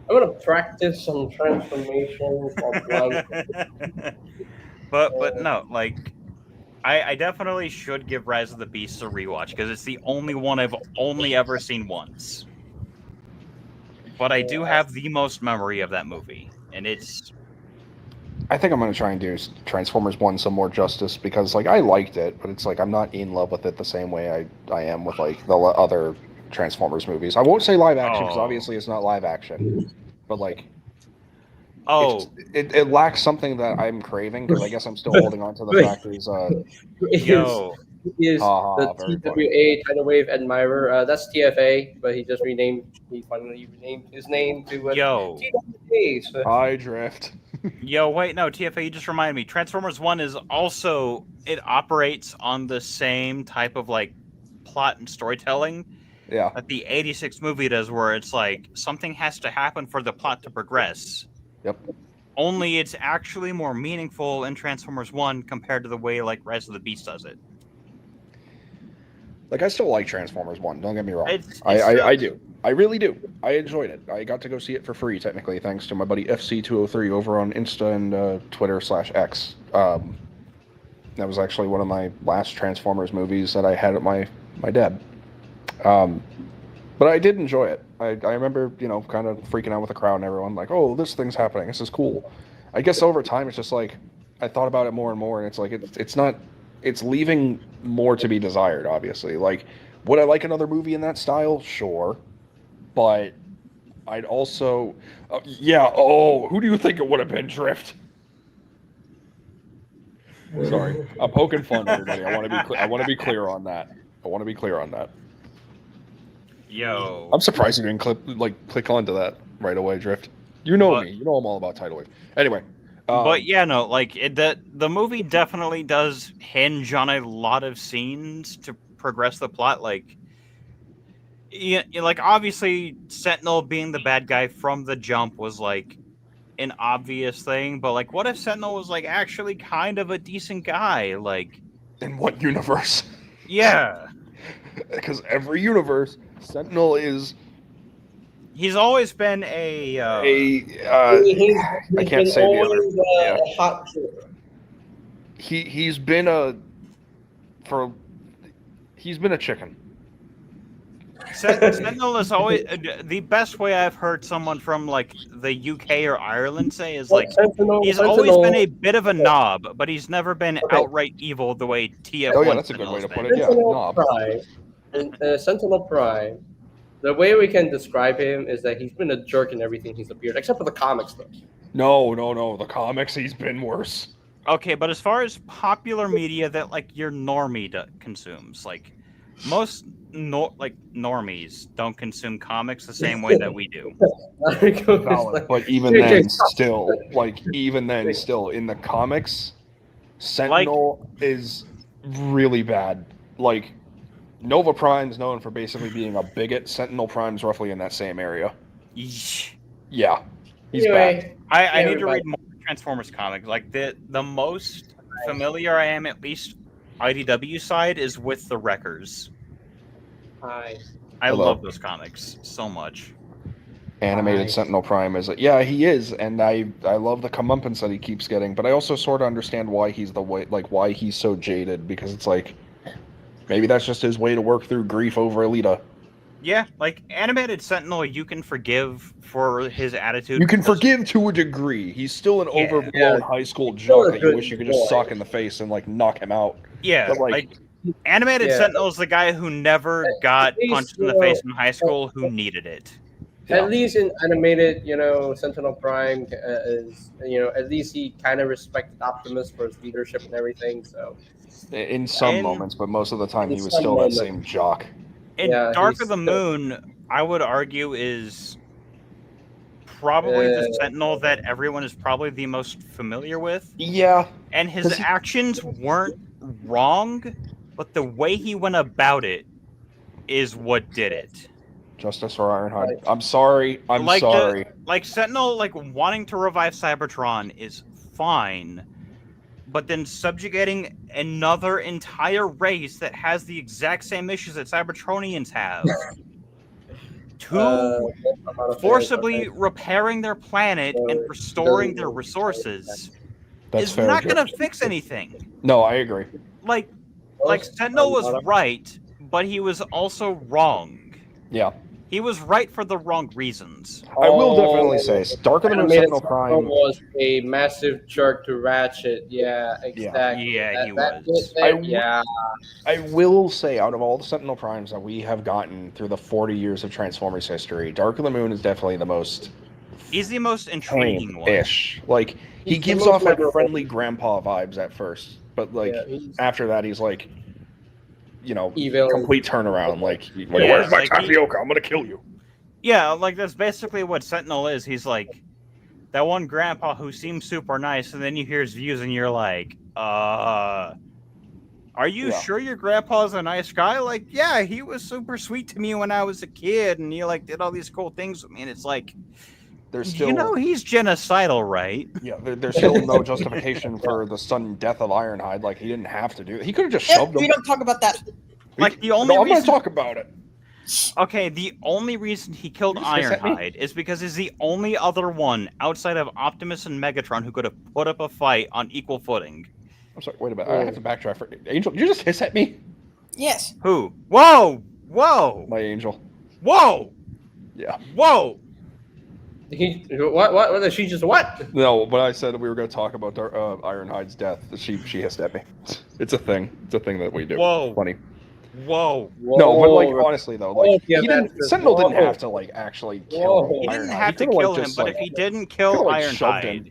I'm gonna practice some transformations offline.
but no, like I definitely should give Rise of the Beasts a rewatch because it's the only one I've only ever seen once. But I do have the most memory of that movie, and it's
I think I'm gonna try and do Transformers 1 some more justice because like I liked it, but it's like I'm not in love with it the same way I am with like the other Transformers movies. I won't say live action because
Oh.
obviously it's not live action, but like
oh
it lacks something that I'm craving because I guess I'm still holding on to the fact that
yo
He is
Ha-ha,
the
very
TWA Tidal Wave Admirer. That's TFA, but he just renamed. He finally renamed his name to
yo
TWA. So
I drift.
yo wait no TFA you just reminded me Transformers 1 is also it operates on the same type of like plot and storytelling
Yeah.
that the 86 movie does where it's like something has to happen for the plot to progress.
Yep.
Only it's actually more meaningful in Transformers 1 compared to the way like Rise of the Beast does it.
Like I still like Transformers 1. Don't get me wrong.
It's
I do. I really do. I enjoyed it. I got to go see it for free, technically, thanks to my buddy FC203 over on Insta and Twitter/X. That was actually one of my last Transformers movies that I had at my dad. But I did enjoy it. I remember, kind of freaking out with the crowd and everyone, like, oh, this thing's happening. This is cool. I guess over time, it's just like, I thought about it more and more, and it's like, it's not, it's leaving more to be desired, obviously. Like, would I like another movie in that style? Sure. But I'd also, who do you think it would have been, Drift? Sorry, I'm poking fun, everybody. I want to be clear on that.
yo.
I'm surprised you didn't click onto that right away, Drift. You know
But-
me. You know I'm all about Tidal Wave. Anyway.
But yeah, no, like the movie definitely does hinge on a lot of scenes to progress the plot. Like, like obviously Sentinel being the bad guy from the jump was like an obvious thing, but like, what if Sentinel was like actually kind of a decent guy? Like,
in what universe?
yeah,
Because every universe, Sentinel is
he's always been a
I can't say the other.
always,
Yeah.
a hot killer.
He's been a chicken.
Sentinel is always the best way I've heard someone from like the UK or Ireland say is like he's always been a bit of a knob, but he's never been
Okay.
outright evil the way TF1.
Oh yeah, that's a good way to put it. Yeah,
Sentinel
knob.
Prime. Sentinel Prime. The way we can describe him is that he's been a jerk in everything he's appeared, except for the comics though.
No. The comics, he's been worse.
Okay, but as far as popular media that like your normie consumes, like most normies don't consume comics the same way that we do.
Valid. But even then, still, in the comics, Sentinel is really bad. Like, Nova Prime's known for basically being a bigot. Sentinel Prime's roughly in that same area.
Yeesh.
Yeah, he's bad.
Anyway,
I need to
everybody.
read more Transformers comics. Like the most familiar I am, at least IDW side, is with the Wreckers.
hi.
I
Hello.
love those comics so much.
Animated
Nice.
Sentinel Prime is yeah, he is, and I love the comeuppance that he keeps getting, but I also sort of understand why he's the way, like why he's so jaded, because it's like maybe that's just his way to work through grief over Alita.
Yeah, like animated Sentinel, you can forgive for his attitude.
You can
because-
forgive to a degree. He's still an
Yeah.
overblown
Yeah.
high school
Still a
joke that you
good
wish you could just
boy.
suck in the face and like knock him out.
Yeah,
But, like-
like animated
Yeah.
Sentinel is the guy who never got
least,
punched in the
you
face
know,
in high school, who needed it.
Yeah.
At least in animated, Sentinel Prime is, at least he kind of respected Optimus for his leadership and everything. So
In some
In-
moments, but most of the time
in
he was
some
still
moments.
that same jock.
In
Yeah,
Dark
he's
of the
still-
Moon, I would argue is probably the
Uh,
Sentinel that everyone is probably the most familiar with.
Yeah,
And his
'Cause he-
actions weren't wrong, but the way he went about it is what did it.
Justice for Ironhide. I'm sorry. I'm
Like the-
sorry.
Like Sentinel, like wanting to revive Cybertron is fine, but then subjugating another entire race that has the exact same issues that Cybertronians have to
I'm not a fan,
forcibly
okay.
repairing their planet and restoring their resources
That's
is
fair.
not going
Judge.
to fix anything.
No, I agree.
Like
I'm
Sentinel
not
was
a-
right, but he was also wrong.
Yeah,
He was right for the wrong reasons.
I will definitely say Dark of the Moon
Animated
Sentinel
Sentinel
Prime.
was a massive jerk to Ratchet. Yeah, exactly.
Yeah, he
That
was.
bit there,
I w-
yeah.
I will say, out of all the Sentinel Primes that we have gotten through the 40 years of Transformers history, Dark of the Moon is definitely the most
He's the most intriguing one.
tame-ish. Like he
He's the
gives
most
off like
memorable.
friendly grandpa vibes at first, but like
Yeah, he's
after that, he's like,
evil.
complete turnaround. Like,
Yeah,
where's my
like he-
tapioca? I'm gonna kill you.
Yeah, like that's basically what Sentinel is. He's like that one grandpa who seems super nice, and then you hear his views, and you're like, are you
Yeah.
sure your grandpa's a nice guy? Like, yeah, he was super sweet to me when I was a kid, and he like did all these cool things with me. And it's like,
There's still,
he's genocidal, right?
yeah, there's still no justification for the sudden death of Ironhide. Like he didn't have to do it. He could have just
Yeah,
shoved
we
him.
don't talk about that.
Like the only
No, I'm gonna
reason.
talk about it.
Okay, the only reason he killed
You just hiss at me?
Ironhide is because he's the only other one outside of Optimus and Megatron who could have put up a fight on equal footing.
I'm sorry. Wait a minute. I have to backtrack. For Angel, did you just hiss at me?
Yes.
Who? Whoa! Whoa!
My angel.
Whoa!
Yeah.
Whoa!
What did she just what?
No, when I said we were going to talk about Ironhide's death, she hissed at me. It's a thing. It's a thing that we do.
Whoa!
Funny.
Whoa!
No, but like
Whoa.
honestly though, like
yeah,
he didn't.
that's-
Sentinel didn't
whoa.
have to like actually kill
Whoa.
He didn't
Ironhide.
have to
could've, like,
kill him,
just,
but
like,
if he didn't kill
could've, like, shoved him.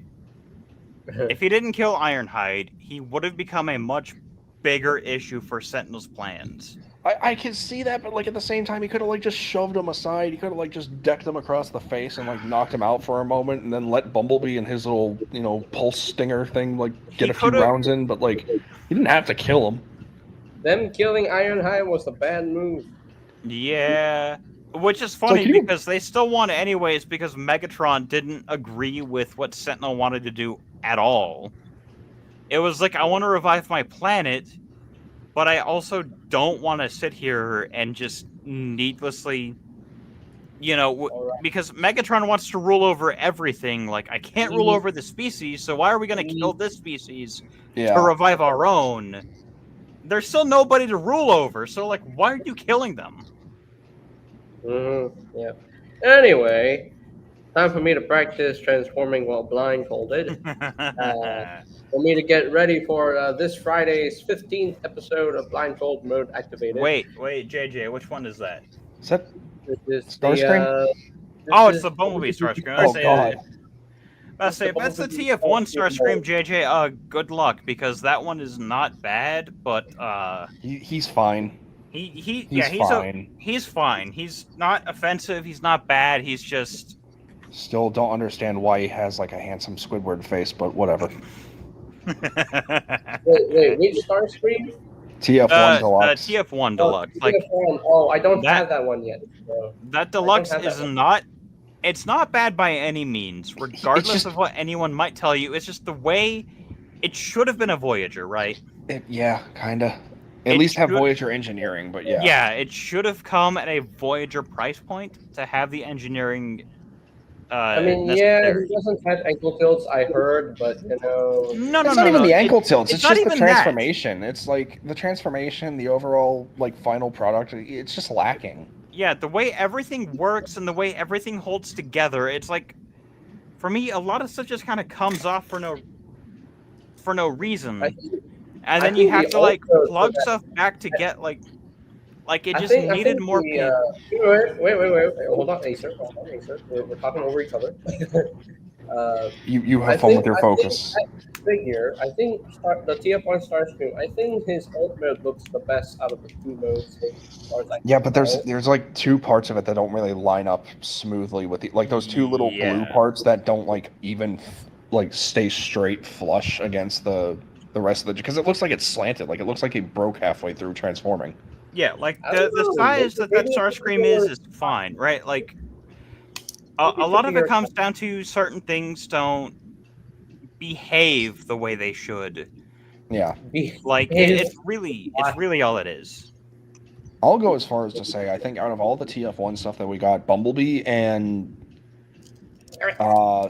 Ironhide, if he didn't kill Ironhide, he would have become a much bigger issue for Sentinel's plans.
I can see that, but like at the same time, he could have like just shoved him aside. He could have like just decked him across the face and like knocked him out for a moment, and then let Bumblebee and his little pulse stinger thing like get
He
a few
could've-
rounds in. But like he didn't have to kill him.
Them killing Ironhide was a bad move.
Yeah. Which is funny
you-
because they still won anyways because Megatron didn't agree with what Sentinel wanted to do at all. It was like, I want to revive my planet, but I also don't want to sit here and just needlessly, because Megatron wants to rule over everything. Like, I can't rule over the species, so why are we going to kill this species to
Yeah.
revive our own? There's still nobody to rule over, so like, why are you killing them?
Yeah. Anyway, time for me to practice transforming while blindfolded. For me to get ready for this Friday's 15th episode of Blindfold Mode Activated.
Wait, JJ, which one is that?
Is that
This is
Starscream?
Oh, it's the Bumblebee Starscream.
Oh God.
I say, if that's the TF1 Starscream, JJ, good luck, because that one is not bad, but
He's fine.
he's
fine.
he's fine. He's not offensive. He's not bad. He's just
Still don't understand why he has like a handsome Squidward face, but whatever.
Wait, which Starscream?
TF1 Deluxe.
TF1
Oh,
Deluxe. Like
TF1. Oh, I don't
that-
have that one yet. So.
that Deluxe
have that
is
one.
not. It's not bad by any means, regardless
just-
of what anyone might tell you. It's just the way it should have been a Voyager, right?
Yeah, kinda. At
It
least have
should-
Voyager engineering, but yeah.
Yeah, it should have come at a Voyager price point to have the engineering.
I mean, yeah,
necessary.
he doesn't have ankle tilts, I heard, but
No,
It's
no,
not
no,
even
no.
the ankle tilts. It's
not
just the
even that.
transformation. It's like the transformation, the overall like final product. It's just lacking.
Yeah, the way everything works and the way everything holds together, it's like, for me, a lot of stuff just kind of comes off for no reason,
I
and then
I
you
think
have
the
to like
also-
plug stuff back to get like it
I
just
think- I
needed
think
more.
the, wait. Hold on, Acer. We're talking over each other.
You
I
have fun with your
I
focus.
think that figure, I think the TF1 Starscream, I think his ult mode looks the best out of the two modes. As far as I
Yeah,
can
but
tell.
there's like two parts of it that don't really line up smoothly with the like those two little blue
Yeah.
parts that don't like even like stay straight flush against the rest of the because it looks like it's slanted, like it looks like it broke halfway through transforming.
Yeah, like
I
the
don't know,
size that
maybe
Starscream is fine, right? Like a lot of it comes down to certain things don't behave the way they should.
Yeah.
Like it's really all it is.
I'll go as far as to say I think out of all the TF1 stuff that we got, Bumblebee and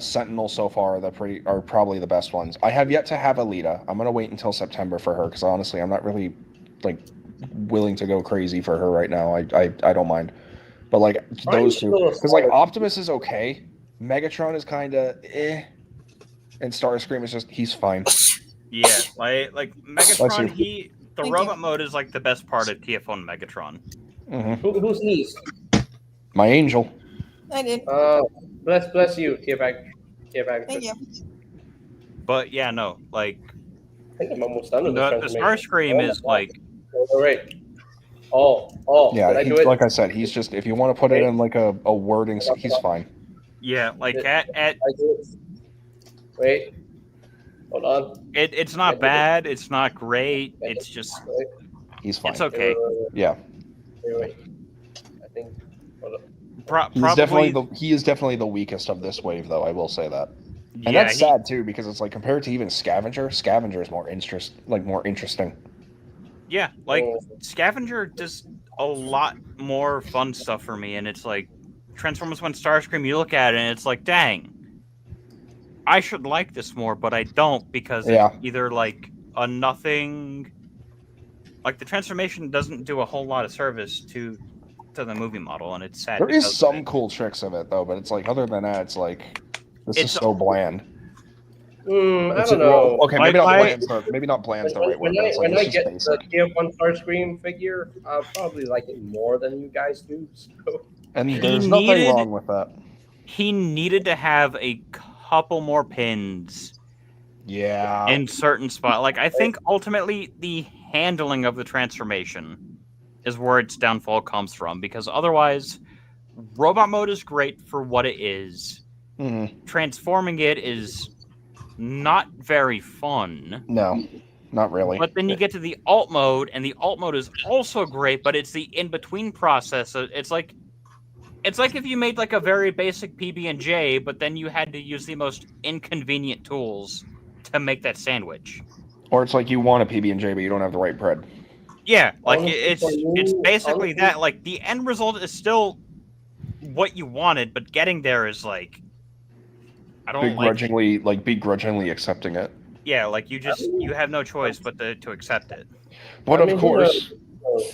Sentinel so far are probably the best ones. I have yet to have Alita. I'm gonna wait until September for her because honestly, I'm not really like willing to go crazy for her right now. I don't mind, but like those two, because like Optimus is okay, Megatron is kind of and Starscream is just he's fine.
Yeah, like Megatron,
you.
the
Thank
robot mode is like the best part of TF1 Megatron.
Who's East?
My angel.
I did.
Bless you, Teabag.
Thank you.
But yeah, no, like
I think I'm almost done with
the
this
Starscream is like
All right. Oh,
Yeah,
did I do it?
like I said, he's just if you want to put it in like a wording, he's fine.
yeah, like at
I do it. Wait. Hold on.
it's not bad, it's not great, it's just
Wait.
He's fine.
it's okay.
Yeah,
Wait. I think. Hold on.
he is definitely the weakest of this wave, though. I will say that. And
Yeah,
that's sad too, because it's like compared to even Scavenger is more interesting.
Yeah, like
Oh.
Scavenger does a lot more fun stuff for me, and it's like Transformers One Starscream. You look at it, and it's like, dang, I should like this more, but I don't because
Yeah.
it's either like a nothing. Like the transformation doesn't do a whole lot of service to the movie model, and it's sad.
There
because
is
of
some
it.
cool tricks of it though, but it's like other than that, it's like this is
It's-
so bland.
I
It's-
don't know.
well, okay, maybe not
I-
bland's maybe not bland's the right word.
When
But
I,
it's like
when I
it's
get
just
the
basic.
TF1 Starscream figure, I'll probably like it more than you guys do. So.
And
He
there's nothing
needed-
wrong with that.
He needed to have a couple more pins
Yeah.
in certain spots. Like I think ultimately the handling of the transformation is where its downfall comes from, because otherwise, robot mode is great for what it is.
Mhm.
Transforming it is not very fun.
No, not really.
But then you get to the alt mode, and the alt mode is also great, but it's the in between process. So it's like if you made like a very basic PB&J, but then you had to use the most inconvenient tools to make that sandwich.
Or it's like you want a PB&J, but you don't have the right bread.
Yeah, like
Honestly,
it's
for me,
basically
honestly-
that. Like the end result is still what you wanted, but getting there is like I don't like.
begrudgingly accepting it.
Yeah, like you have no choice but to accept it.
But
I
of
mean,
course,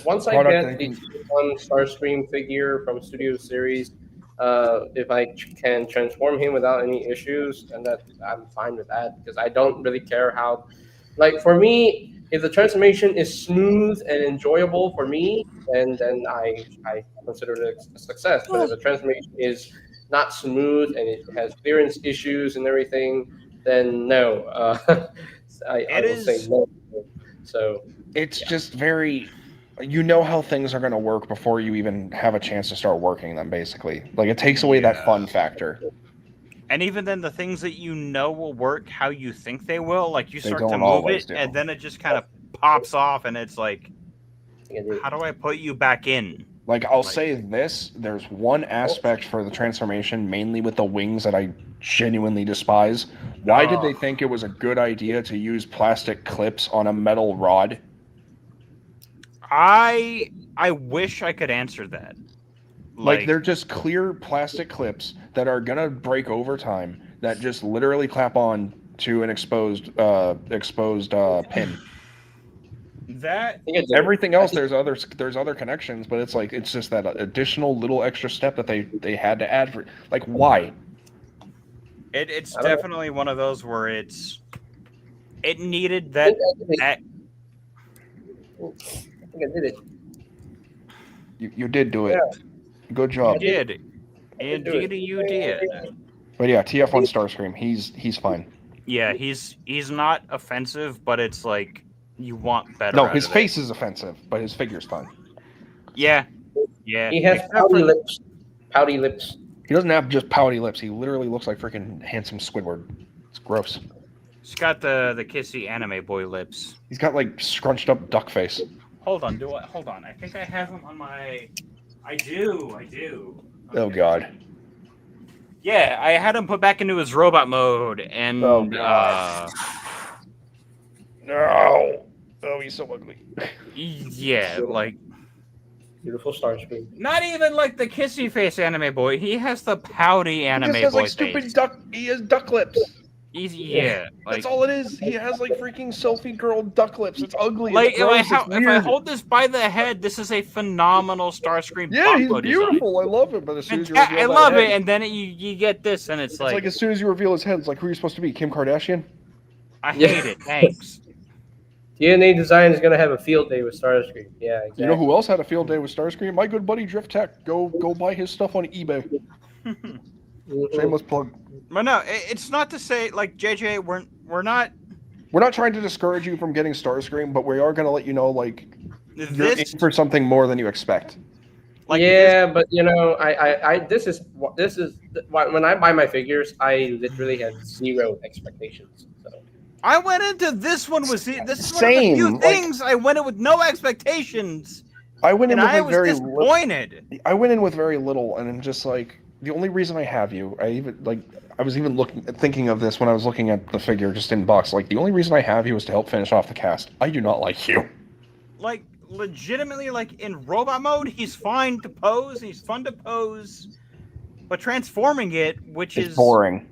once I
product
get the one Starscream figure from Studio Series, if I can transform him without any issues, then I'm fine with that, because I don't really care how. Like for me, if the transformation is smooth and enjoyable for me, then I consider it a success. But if the transformation is not smooth and it has clearance issues and everything, then no. I will say no. So
it's just very. You know how things are going to work before you even have a chance to start working them. Basically, like it takes away that fun factor.
And even then, the things that you know will work how you think they will, like you
They
start to
don't
move
always
it,
do.
and then it just kind of pops off, and it's like, how do I put you back in?
Like I'll say this: there's one aspect for the transformation, mainly with the wings, that I genuinely despise. Why did they think it was a good idea to use plastic clips on a metal rod?
I wish I could answer that.
Like they're just clear plastic clips that are gonna break over time. That just literally clap on to an exposed pin.
that.
I think I did it.
Everything else, there's other connections, but it's like it's just that additional little extra step that they had to add for. Like, why?
It's
I don't know.
definitely one of those where it needed that.
I think I did it.
You did do it. Good
You
job.
did.
do it.
Indeed, you did.
But yeah, TF1 Starscream, he's fine.
Yeah, he's not offensive, but it's like you want better.
No,
out
his
of it.
face is offensive, but his figure's fine.
Yeah.
He has
Except
pouty
for-
lips. Pouty lips.
He doesn't have just pouty lips. He literally looks like freaking handsome Squidward. It's gross.
He's got the kissy anime boy lips.
He's got like scrunched up duck face.
Hold on, hold on. I think I have him on my. I do.
Oh
Okay.
god.
Yeah, I had him put back into his robot mode, and
Oh, God. No. Oh, he's so ugly.
yeah, like
Beautiful Starscream.
not even like the kissy face anime boy. He has the pouty anime
he just has
boy
like stupid
face.
duck. He has duck lips.
Yeah, like
That's all it is. He has like freaking selfie girl duck lips. It's ugly.
like
It's gross. It's
if I
weird.
hold this by the head, this is a phenomenal Starscream.
Yeah,
pop
he's
mode design.
beautiful. I love him. But as soon as you
I
reveal
love
that
it,
head,
and then you get this, and it's
it's like as soon as you reveal his head, it's like who are you supposed to be? Kim Kardashian?
I
Yeah.
hate it. Thanks.
DNA design is gonna have a field day with Starscream. Yeah, exactly.
You know who else had a field day with Starscream? My good buddy Drift Tech. Go buy his stuff on eBay.
Mhm.
Shameless plug.
But no, it's not to say like JJ. We're not.
We're not trying to discourage you from getting Starscream, but we are going to let you know like you're
This
in for something more than you expect.
like
yeah, but you know, this is when I buy my figures, I literally have zero expectations. So
I went into this one with this is one of the
Same,
few
like-
things I went in with no expectations,
I went in
and
with
I
like
was
very
disappointed.
I went in with very little, and I'm just like the only reason I have you. I was even thinking of this when I was looking at the figure just in box. Like the only reason I have you is to help finish off the cast. I do not like you.
Like legitimately, like in robot mode, he's fine to pose, he's fun to pose, but transforming it, which
It's
is
boring.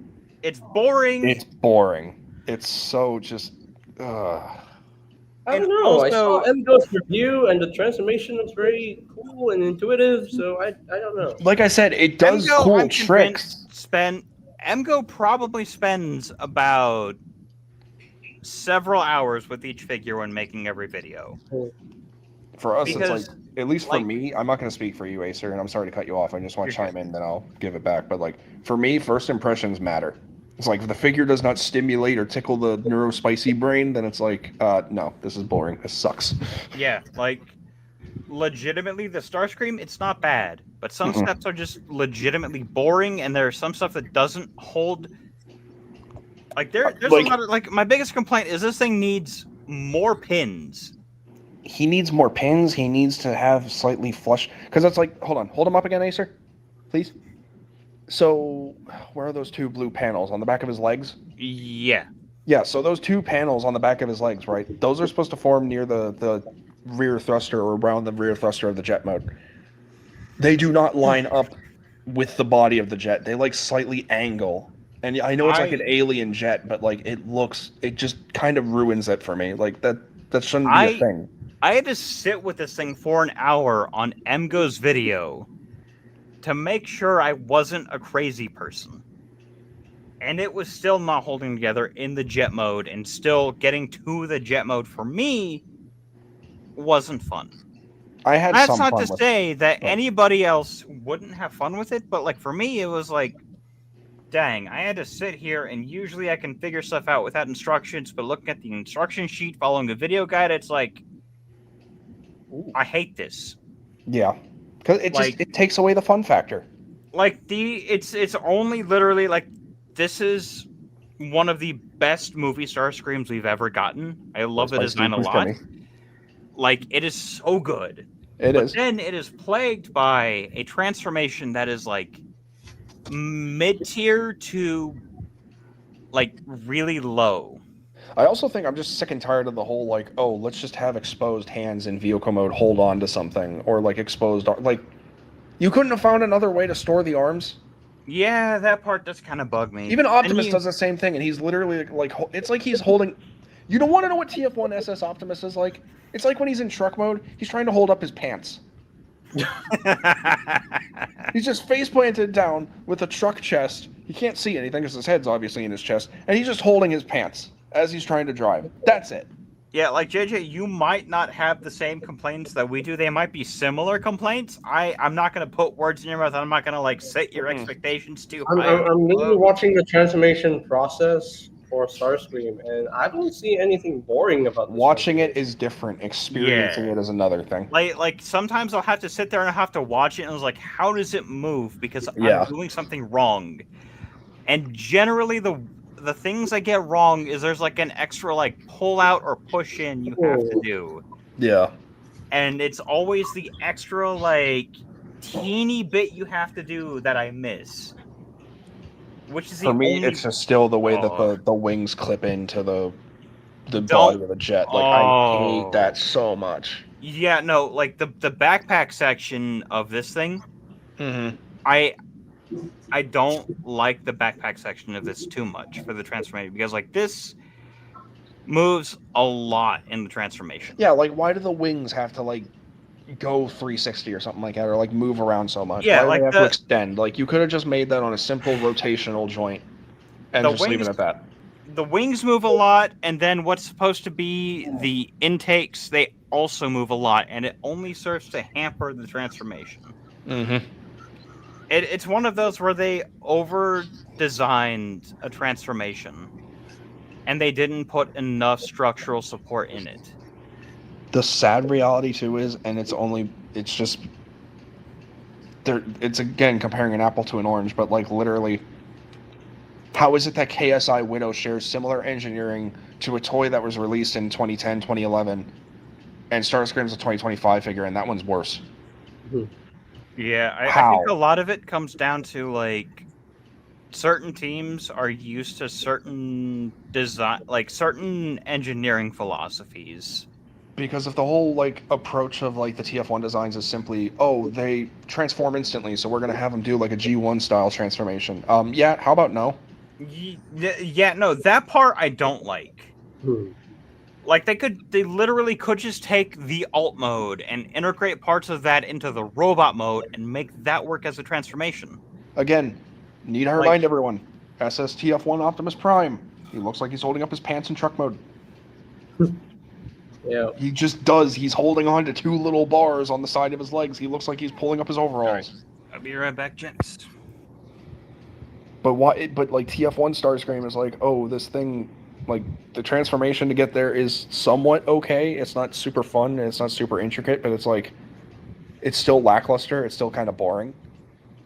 it's boring.
It's boring. It's so just.
I don't
And
know. I saw
also-
Mgo's review, and the transformation was very cool and intuitive. So I don't know.
Like I said, it does
Emgo,
cool
I'm
tricks.
convinced, Emgo probably spends about several hours with each figure when making every video.
For us,
Because,
it's like, at least for
like-
me, I'm not going to speak for you, Acer, and I'm sorry to cut you off. I just want to
You're
chime in, then I'll give it back. But, like, for me, first impressions matter. It's like, if the figure does not stimulate or tickle the neurospicy brain, then it's like, no, this is boring. This sucks.
Yeah, like legitimately, the Starscream, it's not bad, but some
Mm-mm.
steps are just legitimately boring, and there's some stuff that doesn't hold. Like there's
Like-
a lot of like my biggest complaint is this thing needs more pins.
He needs more pins. He needs to have slightly flush. Because it's like, hold on. Hold him up again, Acer. Please. So, where are those two blue panels? On the back of his legs?
Yeah,
Yeah, so those two panels on the back of his legs, right? Those are supposed to form near the rear thruster or around the rear thruster of the jet mode. They do not line up with the body of the jet. They like slightly angle. And I know it's like an alien jet, but like it just kind of ruins it for me. Like that shouldn't be a thing.
I had to sit with this thing for an hour on Emgo's video to make sure I wasn't a crazy person. And it was still not holding together in the jet mode, and still getting to the jet mode for me wasn't fun.
I had
That's
some
not
fun
to
with
say that
but-
anybody else wouldn't have fun with it, but like for me, it was like, dang, I had to sit here, and usually I can figure stuff out without instructions, but looking at the instruction sheet, following the video guide, it's like, I hate this.
Yeah. Because it takes away the fun factor.
Like it's only literally like this is one of the best movie Starscreams we've ever gotten. I love the
Where's my
design a
Steve
lot.
Buscemi?
Like it is so good.
It
But
is.
then it is plagued by a transformation that is like mid-tier to like really low.
I also think I'm just sick and tired of the whole like, oh, let's just have exposed hands in vehicle mode hold on to something, or like exposed like you couldn't have found another way to store the arms.
Yeah, that part does kind of bug me.
Even Optimus
And
does the same thing, and he's literally like, it's like he's holding. You don't want to know what TF1 SS Optimus is like? It's like when he's in truck mode, he's trying to hold up his pants. He's just face planted down with a truck chest. He can't see anything because his head's obviously in his chest, and he's just holding his pants as he's trying to drive. That's it.
Yeah, like JJ, you might not have the same complaints that we do. They might be similar complaints. I'm not going to put words in your mouth. I'm not going to like set your expectations too high.
I'm literally watching the transformation process for Starscream, and I don't see anything boring about this.
Watching it is different. Experiencing it is another thing.
Like sometimes I'll have to sit there and I have to watch it, and I was like, how does it move? Because
Yeah.
I'm doing something wrong. And generally, the things I get wrong is there's like an extra like pull out or push in you have to do.
Yeah.
And it's always the extra like teeny bit you have to do that I miss. Which is
For me, it's just still the way that the wings clip into the body of the jet. Like I hate that so much.
Yeah, no, like the backpack section of this thing,
Mm-hmm.
I don't like the backpack section of this too much for the transformation, because like this moves a lot in the transformation.
Yeah, like why do the wings have to like go 360 or something like that, or like move around so much?
Yeah,
why do
like
they have to extend? Like you could have just made that on a simple rotational joint and
The
just leave it
wings-
at that.
The wings move a lot, and then what's supposed to be the intakes, they also move a lot, and it only serves to hamper the transformation.
Mm-hmm.
It's one of those where they over-designed a transformation, and they didn't put enough structural support in it.
The sad reality too is, and it's just there. It's again comparing an apple to an orange, but like literally, how is it that KSI Widow shares similar engineering to a toy that was released in 2010, 2011, and Starscream's a 2025 figure, and that one's worse?
Yeah, I
How?
think a lot of it comes down to like certain teams are used to certain design, like certain engineering philosophies.
Because of the whole like approach of like the TF1 designs is simply, oh, they transform instantly, so we're gonna have them do like a G1 style transformation. Yeah, how about no?
Yeah, no, that part I don't like. Like they literally could just take the alt mode and integrate parts of that into the robot mode and make that work as a transformation.
Again, need to remind everyone, SSTF1 Optimus Prime. He looks like he's holding up his pants in truck mode.
Yeah.
He just does. He's holding on to two little bars on the side of his legs. He looks like he's pulling up his overalls.
I'll be right back, gents.
But why? But like TF1 Starscream is like, oh, this thing, like the transformation to get there is somewhat okay. It's not super fun. And it's not super intricate, but it's like, it's still lackluster. It's still kind of boring.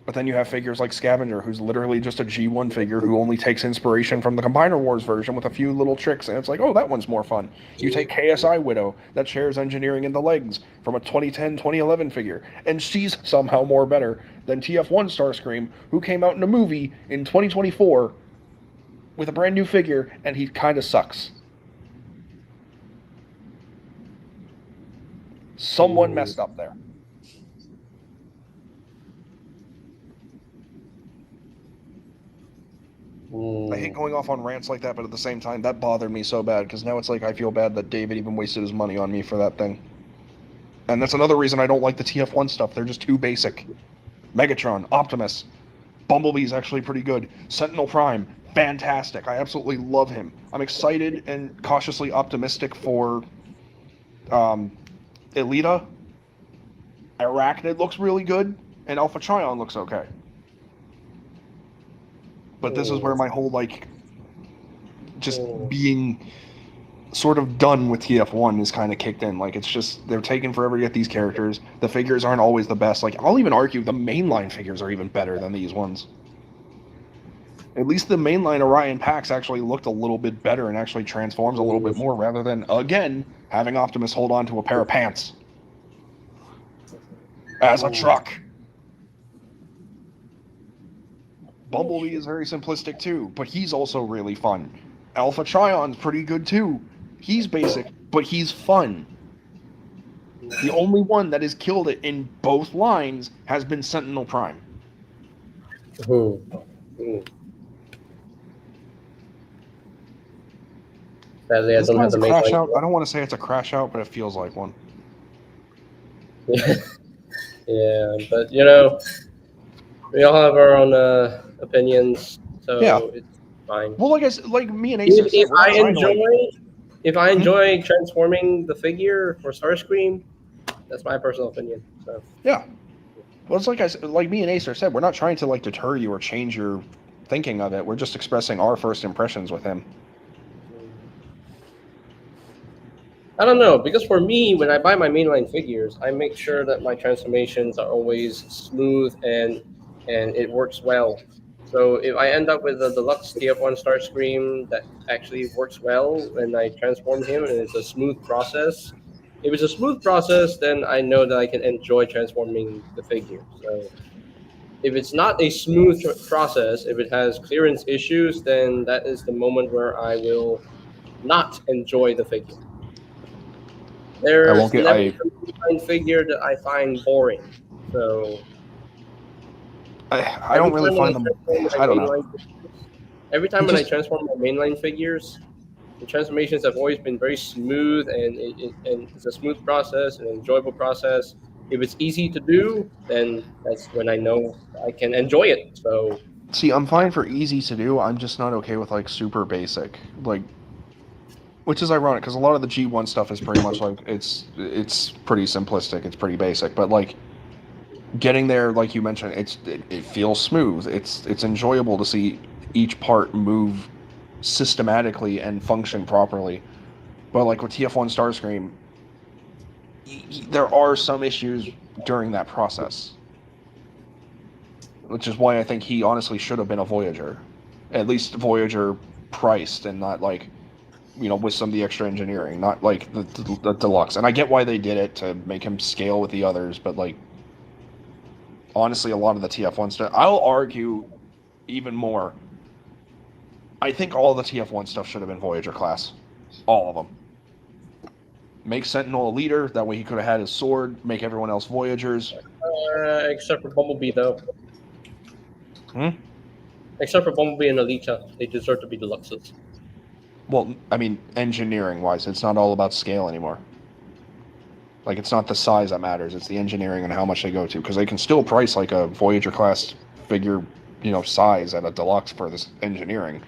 But then you have figures like Scavenger, who's literally just a G1 figure who only takes inspiration from the Combiner Wars version with a few little tricks, and it's like, oh, that one's more fun. You take KSI Widow, that shares engineering in the legs from a 2010, 2011 figure, and she's somehow more better than TF1 Starscream, who came out in a movie in 2024 with a brand new figure, and he kind of sucks. Someone messed up there. I hate going off on rants like that, but at the same time, that bothered me so bad, because now it's like I feel bad that David even wasted his money on me for that thing. And that's another reason I don't like the TF1 stuff. They're just too basic. Megatron, Optimus, Bumblebee's actually pretty good. Sentinel Prime, fantastic. I absolutely love him. I'm excited and cautiously optimistic for Elita. Arachnid looks really good, and Alpha Trion looks okay. But this is where my whole, like, just being sort of done with TF1 is kind of kicked in. Like, it's just, they're taking forever to get these characters. The figures aren't always the best. Like, I'll even argue the mainline figures are even better than these ones. At least the mainline Orion Pax actually looked a little bit better and actually transforms a little bit more, rather than, again, having Optimus hold on to a pair of pants. As a truck. Bumblebee is very simplistic too, but he's also really fun. Alpha Trion's pretty good too. He's basic, but he's fun. The only one that has killed it in both lines has been Sentinel Prime.
Sadly, I
This
don't have
one's
the
a
main
crash
line.
out. I don't want to say it's a crash out, but it feels like one.
Yeah, but you know, we all have our own opinions, so
Yeah.
it's fine.
Well, like me and Acer said,
If
we're not
I
trying to, like,
enjoy transforming the figure for Starscream, that's my personal opinion. So
yeah. Well, it's like me and Acer said, we're not trying to like deter you or change your thinking of it. We're just expressing our first impressions with him.
I don't know, because for me, when I buy my mainline figures, I make sure that my transformations are always smooth and it works well. So if I end up with a deluxe TF1 Starscream that actually works well when I transform him and it's a smooth process, if it's a smooth process, then I know that I can enjoy transforming the figure. So if it's not a smooth process, if it has clearance issues, then that is the moment where I will not enjoy the figure. There's never a mainline figure that I find boring. So
I don't really find them. I don't know.
Every time when I transform my mainline figures, the transformations have always been very smooth, and it's a smooth process, an enjoyable process. If it's easy to do, then that's when I know I can enjoy it. So
See, I'm fine for easy to do. I'm just not okay with like super basic, like, which is ironic because a lot of the G1 stuff is pretty much like it's pretty simplistic. It's pretty basic, but like getting there, like you mentioned, it feels smooth. It's enjoyable to see each part move systematically and function properly. But like with TF1 Starscream, there are some issues during that process, which is why I think he honestly should have been a Voyager, at least Voyager priced and not like, you know, with some of the extra engineering, not like the deluxe. And I get why they did it to make him scale with the others, but like honestly, a lot of the TF1 stuff, I'll argue even more. I think all of the TF1 stuff should have been Voyager class, all of them. Make Sentinel a leader, that way he could have had his sword. Make everyone else Voyagers.
except for Bumblebee, though. Except for Bumblebee and Alita, they deserve to be deluxes.
Well, I mean, engineering-wise, it's not all about scale anymore. Like, it's not the size that matters; it's the engineering and how much they go to. Because they can still price like a Voyager class figure, you know, size at a deluxe for this engineering.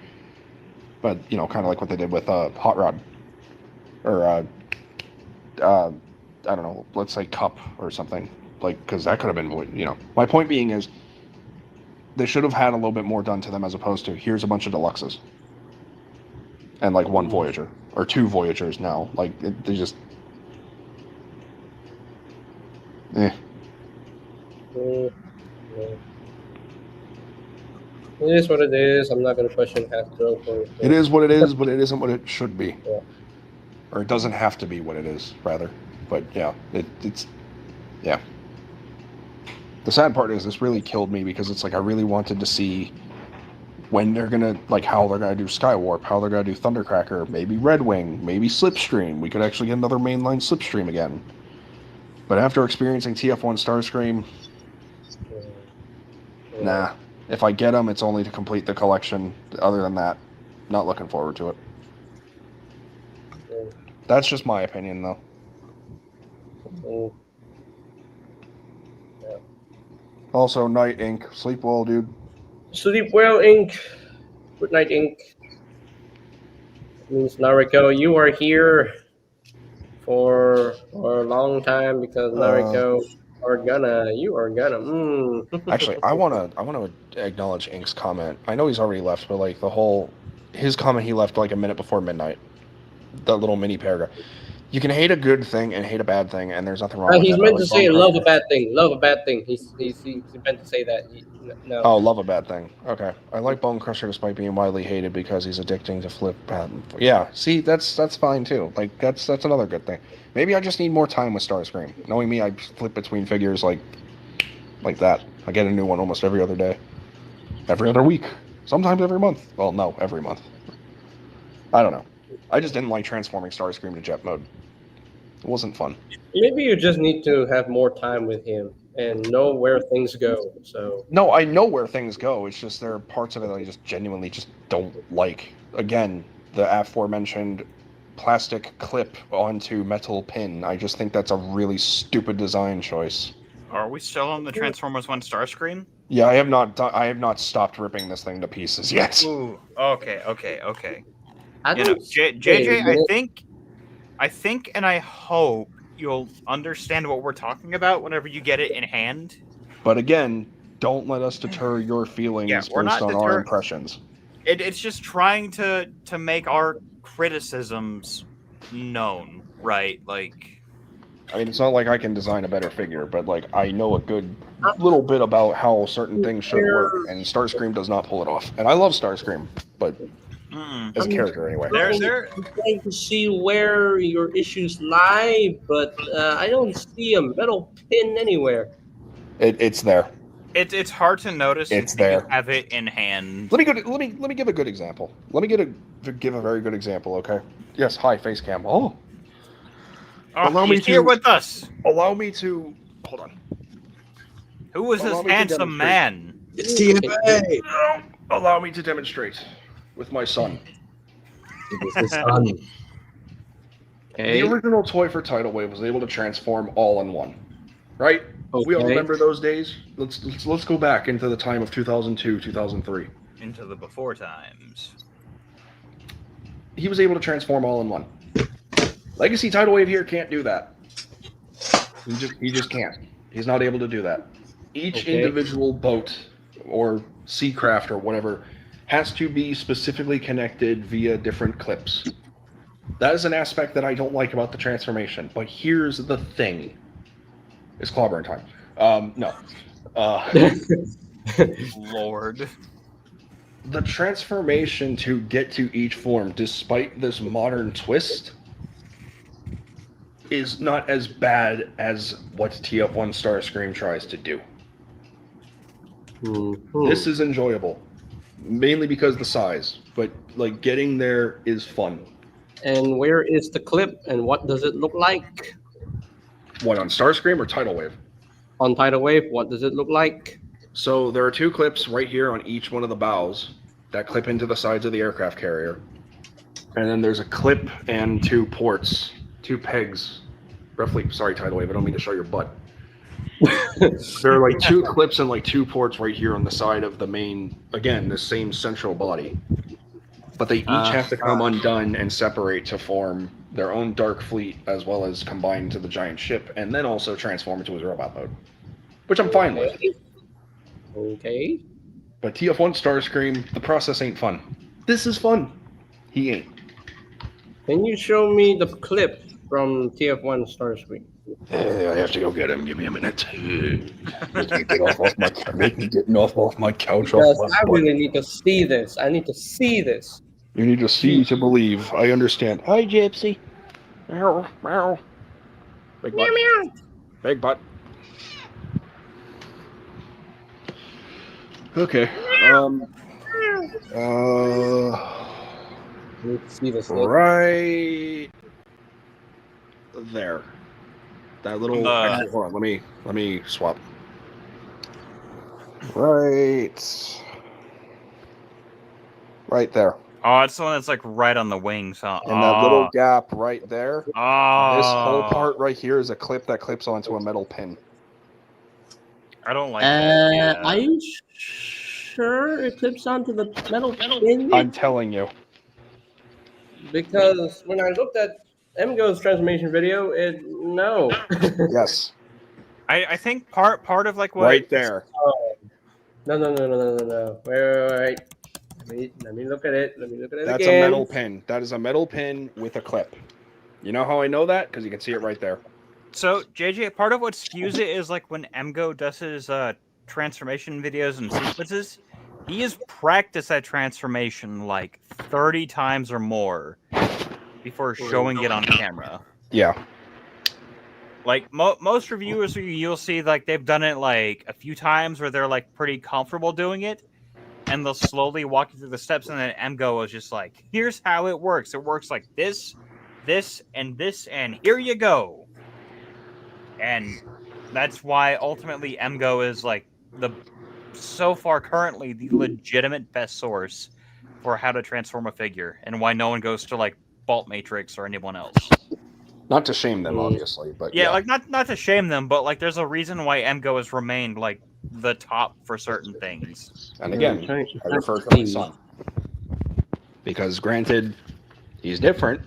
But you know, kind of like what they did with Hot Rod, or I don't know, let's say Cup or something. Like, because that could have been, you know. My point being is, they should have had a little bit more done to them as opposed to here's a bunch of deluxes and like one Voyager or two Voyagers now. Like they just,
It is what it is. I'm not going to question Hasbro for it.
It is what it is, but it isn't what it should be.
Yeah.
Or it doesn't have to be what it is, rather. But yeah, it's yeah. The sad part is this really killed me because it's like I really wanted to see when they're gonna, like, how they're gonna do Skywarp, how they're gonna do Thundercracker, maybe Red Wing, maybe Slipstream. We could actually get another mainline Slipstream again. But after experiencing TF1 Starscream, nah. If I get them, it's only to complete the collection. Other than that, not looking forward to it. That's just my opinion, though.
Yeah.
Also, Night Inc. Sleep well, dude.
Sleep well, Inc. Good night, Inc. Means Nariko, you are here for a long time because Nariko you are gonna.
Actually, I wanna acknowledge Ink's comment. I know he's already left, but like his comment he left like a minute before midnight. That little mini paragraph. You can hate a good thing and hate a bad thing, and there's nothing wrong with that.
He's meant to say love a bad thing. Love a bad thing. He's meant to say that. No.
Oh, love a bad thing. Okay. I like Bone Crusher despite being widely hated because he's addicting to flip. Yeah, see, that's fine too. Like that's another good thing. Maybe I just need more time with Starscream. Knowing me, I flip between figures like that. I get a new one almost every other day. Every other week. Sometimes every month. Well, no, every month. I don't know. I just didn't like transforming Starscream to jet mode. It wasn't fun.
Maybe you just need to have more time with him and know where things go. So
No, I know where things go. It's just there are parts of it that I just genuinely just don't like. Again, the aforementioned plastic clip onto metal pin. I just think that's a really stupid design choice.
Are we still on the Transformers 1 Starscream?
Yeah, I have not stopped ripping this thing to pieces yet.
Ooh, okay.
I
You know,
don't
JJ, I think, and I hope you'll understand what we're talking about whenever you get it in hand.
But again, don't let us deter your feelings
Yeah, we're
based
not
on our impressions.
It's just trying to make our criticisms known, right? Like,
I mean, it's not like I can design a better figure, but like I know a good little bit about how certain things should work, and Starscream does not pull it off. And I love Starscream, but as a character anyway.
there.
I'm trying to see where your issues lie, but I don't see a metal pin anywhere.
It's there.
It's hard to notice.
It's
until you
there.
have it in hand.
Let me give a good example. Let me give a very good example. Okay. Yes. Hi, face cam. Oh,
Oh,
allow me
he's here
to-
with us.
allow me to hold on.
Who was
Allow
this
me to
handsome
demonstrate.
man?
It's TFA.
Allow me to demonstrate with my son.
Okay.
The original toy for Tidal Wave was able to transform all in one, right? We all
Okay.
remember those days. Let's go back into the time of 2002, 2003.
Into the before times.
He was able to transform all in one. Legacy Tidal Wave here can't do that. He just can't. He's not able to do that. Each
Okay.
individual boat or Seacraft or whatever has to be specifically connected via different clips. That is an aspect that I don't like about the transformation. But here's the thing. It's clobbering time. No.
Lord.
The transformation to get to each form, despite this modern twist, is not as bad as what TF1 Starscream tries to do.
Mhm.
This is enjoyable, mainly because the size, but like getting there is fun.
And where is the clip and what does it look like?
What, on Starscream or Tidal Wave?
On Tidal Wave, what does it look like?
So there are two clips right here on each one of the bows that clip into the sides of the aircraft carrier. And then there's a clip and two ports, two pegs. Roughly, sorry, Tidal Wave, I don't mean to show your butt. There are like two clips and like two ports right here on the side of the main, again, the same central body. But they each have to come undone and separate to form their own dark fleet as well as combine into the giant ship and then also transform into a robot mode. Which I'm fine with.
Okay.
But TF1 Starscream, the process ain't fun. This is fun. He ain't.
Can you show me the clip from TF1 Starscream?
I have to go get him. Give me a minute. Make me get off my couch.
Because I really need to see this. I need to see this.
You need to see to believe. I understand. Hi, Gypsy. Meow, meow. Big butt. Big butt. Okay.
I need to see this.
Right there. That little. Actually, hold on. Let me swap. Right there.
Oh, it's the one that's like right on the wings, huh?
And that little gap right there.
Oh,
This whole part right here is a clip that clips onto a metal pin.
I don't like that.
Are you sure it clips onto the metal pin?
I'm telling you.
Because when I looked at MGo's transformation video, no.
Yes.
I think part of like what
Right there.
No. Wait. Let me look at it.
That's
again.
a metal pin. That is a metal pin with a clip. You know how I know that? Because you can see it right there.
So JJ, part of what skews it is like when MGo does his transformation videos and sequences, he has practiced that transformation like 30 times or more before showing it on camera.
Yeah.
Like most reviewers, you'll see like they've done it like a few times where they're like pretty comfortable doing it, and and they'll slowly walk you through the steps, and then MGO is just like, here's how it works. It works like this, and this, and here you go. And that's why ultimately MGO is like so far currently the legitimate best source for how to transform a figure, and why no one goes to like Vault Matrix or anyone else.
Not to shame them, obviously, but
Yeah, like not to shame them, but like there's a reason why MGO has remained like the top for certain things.
And again, I refer to my son. Because granted, he's different.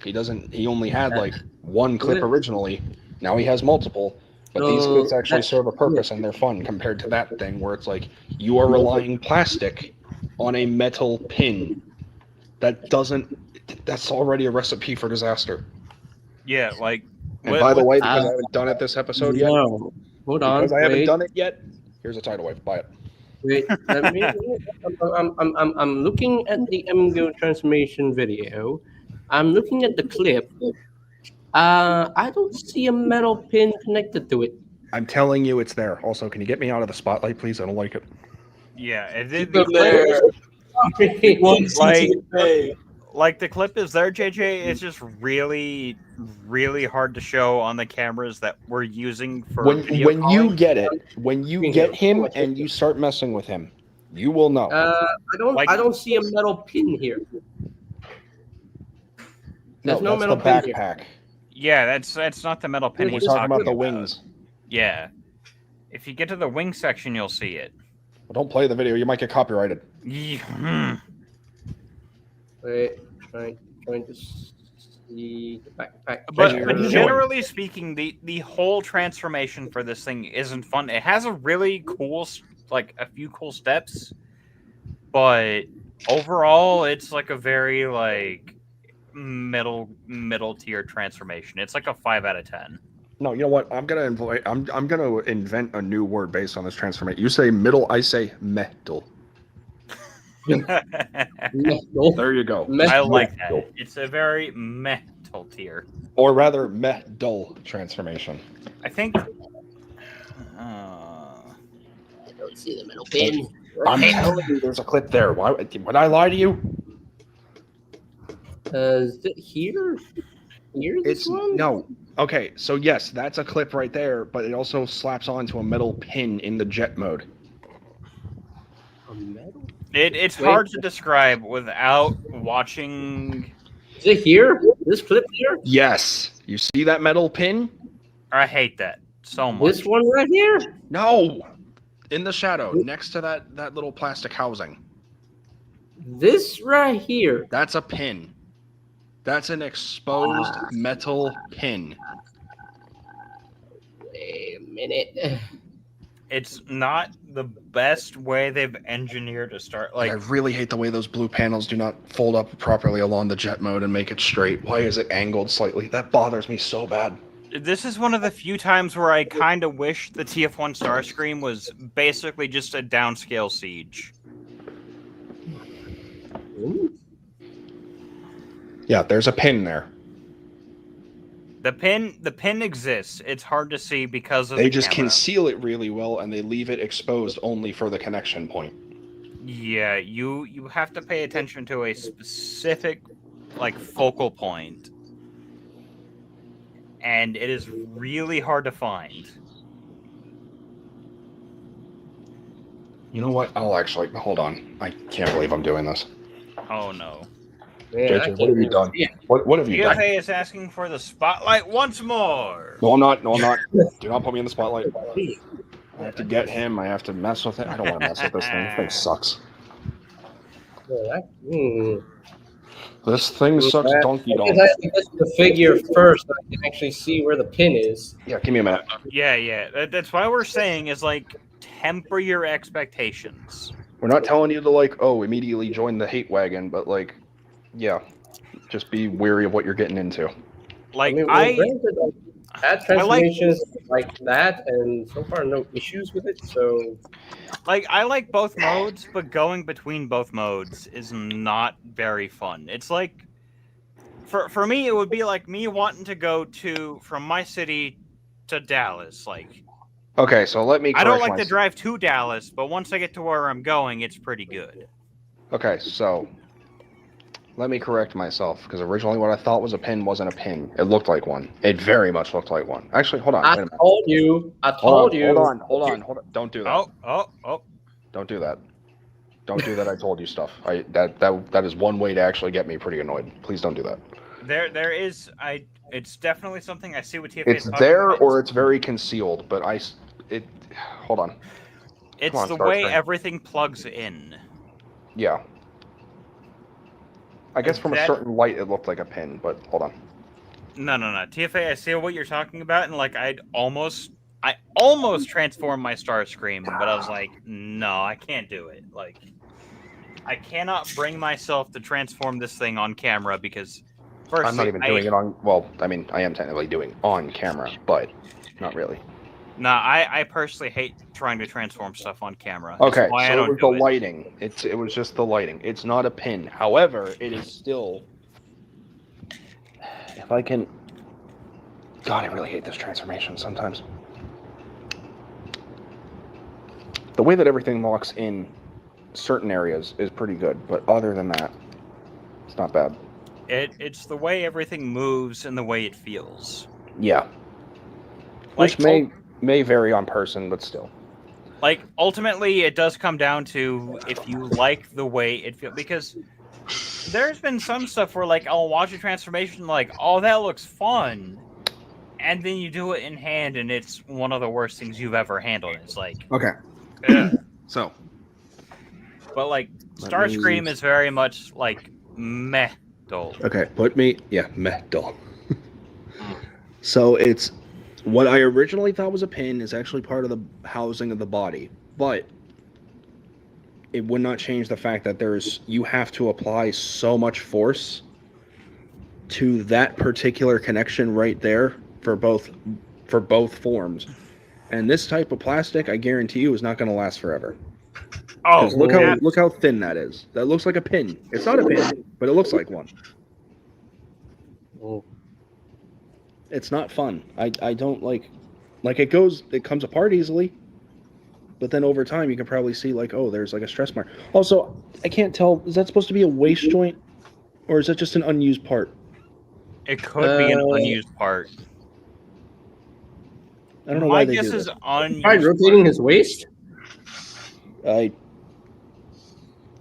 He only had like one clip originally. Now he has multiple. But these clips actually serve a purpose and they're fun compared to that thing where it's like you are relying plastic on a metal pin. That's already a recipe for disaster.
Yeah, like.
And by the way, because I haven't done it this episode yet.
No, hold on.
Because I haven't done it yet. Here's a tidal wave. Buy it.
Wait, let me. I'm looking at the MGO transformation video. I'm looking at the clip. I don't see a metal pin connected to it.
I'm telling you, it's there. Also, can you get me out of the spotlight, please? I don't like it.
Yeah, like the clip is there, JJ. It's just really, really hard to show on the cameras that we're using for video
when
calling.
you get it, when you get him and you start messing with him, you will know.
I don't see a metal pin here. There's no
that's
metal
the
pin here.
backpack.
Yeah, that's not the metal pin
We're
he's
talking about the
about.
wings.
Yeah, if you get to the wing section, you'll see it.
Well, don't play the video. You might get copyrighted.
Yeah.
Wait, trying to see the backpack.
But
here.
generally speaking, the whole transformation for this thing isn't fun. It has a really cool, like a few cool steps, but overall, it's like a very like middle tier transformation. It's like a 5 out of 10.
No, you know what? I'm gonna invent a new word based on this transformation. You say middle, I say metal. There you go.
I like that. It's a very metal tier.
Or rather, metal transformation.
I think.
I don't see the metal pin.
I'm telling you, there's a clip there. Why would I lie to you?
Is it here? Here, this one?
No. Okay, so yes, that's a clip right there, but it also slaps onto a metal pin in the jet mode.
A metal?
It's hard to describe without watching.
Is it here? This clip here?
Yes. You see that metal pin?
I hate that so much.
This one right here?
No. In the shadow, next to that little plastic housing.
This right here.
That's a pin. That's an exposed metal pin.
Wait a minute.
It's not the best way they've engineered to start. Like,
I really hate the way those blue panels do not fold up properly along the jet mode and make it straight. Why is it angled slightly? That bothers me so bad.
this is one of the few times where I kind of wish the TF1 Starscream was basically just a downscale Siege.
Yeah, there's a pin there.
The pin exists. It's hard to see because of
They
the
just
camera.
conceal it really well, and they leave it exposed only for the connection point.
Yeah, you have to pay attention to a specific like focal point, and it is really hard to find.
You know what? I'll actually hold on. I can't believe I'm doing this.
Oh no.
Man,
JJ, what have you done? What have you done?
DFA is asking for the spotlight once more.
No, I'm not. No, I'm not. Do not put me in the spotlight. I have to get him. I have to mess with it. I don't want to mess with this thing. This thing sucks. This thing sucks donkey
I
dong.
have to get the figure first so I can actually see where the pin is.
Yeah, give me a minute.
Yeah. That's why we're saying is like temper your expectations.
We're not telling you to like, oh, immediately join the hate wagon, but like, yeah, just be wary of what you're getting into.
Like
I mean, granted, that transformation is like that, and so far no issues with it. So,
I like both modes, but going between both modes is not very fun. It's like for me, it would be like me wanting to go from my city to Dallas. Like
Okay, so let me.
I don't
correct
like to
myself.
drive to Dallas, but once I get to where I'm going, it's pretty good.
Okay, so let me correct myself because originally what I thought was a pin wasn't a pin. It looked like one. It very much looked like one. Actually, hold on.
I
Wait a minute.
told you. I told you.
Hold on. Don't do that.
Oh.
Don't do that. Don't do that. I told you stuff. That is one way to actually get me pretty annoyed. Please don't do that.
There is. It's definitely something I see what TFA
It's
is talking
there
about.
or it's very concealed, but hold on.
It's
Come on,
the
Star
way
Trek.
everything plugs in.
Yeah. I guess from a
That-
certain light it looked like a pin, but hold on.
No. TFA, I see what you're talking about, and like I almost transformed my Starscream, but I was like, no, I can't do it. Like, I cannot bring myself to transform this thing on camera because, firstly,
I'm not even doing it on. Well, I mean, I am technically doing on camera, but not really.
Nah, I personally hate trying to transform stuff on camera. That's
Okay,
why I
so it
don't
was the
do it.
lighting. It was just the lighting. It's not a pin. However, it is still. If I can. God, I really hate this transformation sometimes. The way that everything locks in certain areas is pretty good, but other than that, it's not bad.
It's the way everything moves and the way it feels.
Yeah.
Like,
Which may vary on person, but still.
Like, ultimately, it does come down to if you like the way it feels. Because there's been some stuff where, like, I'll watch a transformation, like, oh, that looks fun. And then you do it in hand, and it's one of the worst things you've ever handled. It's like,
Okay.
ugh.
So.
But, like,
Let
Starscream
me-
is very much, like, meh dull.
Okay, metal. So it's what I originally thought was a pin is actually part of the housing of the body, but it would not change the fact that you have to apply so much force to that particular connection right there for both forms. And this type of plastic, I guarantee you, is not going to last forever.
Oh,
'Cause look how thin that is. That looks like a pin. It's not a pin, but it looks like one.
Oh.
It's not fun. I don't like it comes apart easily, but then over time you can probably see like, oh, there's like a stress mark. Also, I can't tell, is that supposed to be a waist joint or is that just an unused part?
It could be an
Uh,
unused part.
I don't know
My
why they
guess
do
is
that.
unused.
Tried rotating his waist.
I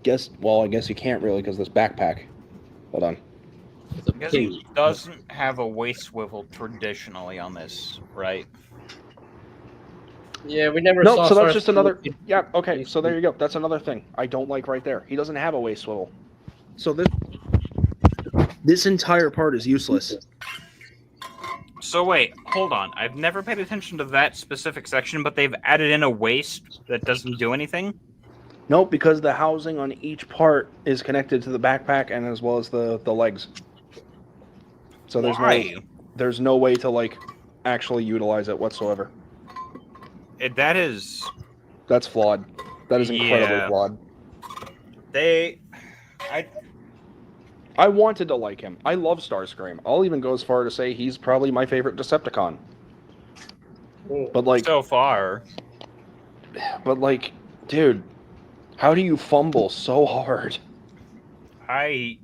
guess you can't really because this backpack. Hold on.
It's a
Because
pin.
he doesn't have a waist swivel traditionally on this, right?
Yeah, we never
No,
saw.
so that's
Starscream
just another.
with-
Yeah, okay. So there you go. That's another thing I don't like right there. He doesn't have a waist swivel. So this entire part is useless.
So wait, hold on. I've never paid attention to that specific section, but they've added in a waist that doesn't do anything.
Nope, because the housing on each part is connected to the backpack and as well as the legs. So
Why?
there's no way to like actually utilize it whatsoever.
That is
That's flawed. That is incredibly
Yeah.
flawed. I wanted to like him. I love Starscream. I'll even go as far to say he's probably my favorite Decepticon. But like,
so far.
dude, how do you fumble so hard?
I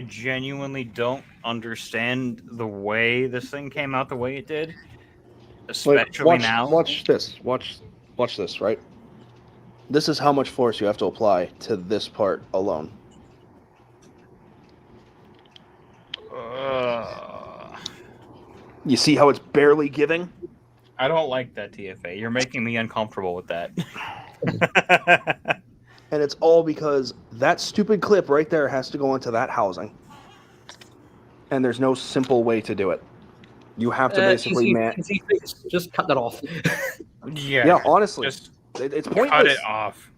genuinely don't understand the way this thing came out the way it did.
Like,
Especially now.
Watch this. Watch this, right? This is how much force you have to apply to this part alone. You see how it's barely giving?
I don't like that, TFA. You're making me uncomfortable with that.
And it's all because that stupid clip right there has to go into that housing. And there's no simple way to do it. You have to basically
easy fix. Just cut that off.
Yeah, honestly.
Just
It's pointless.
cut it off.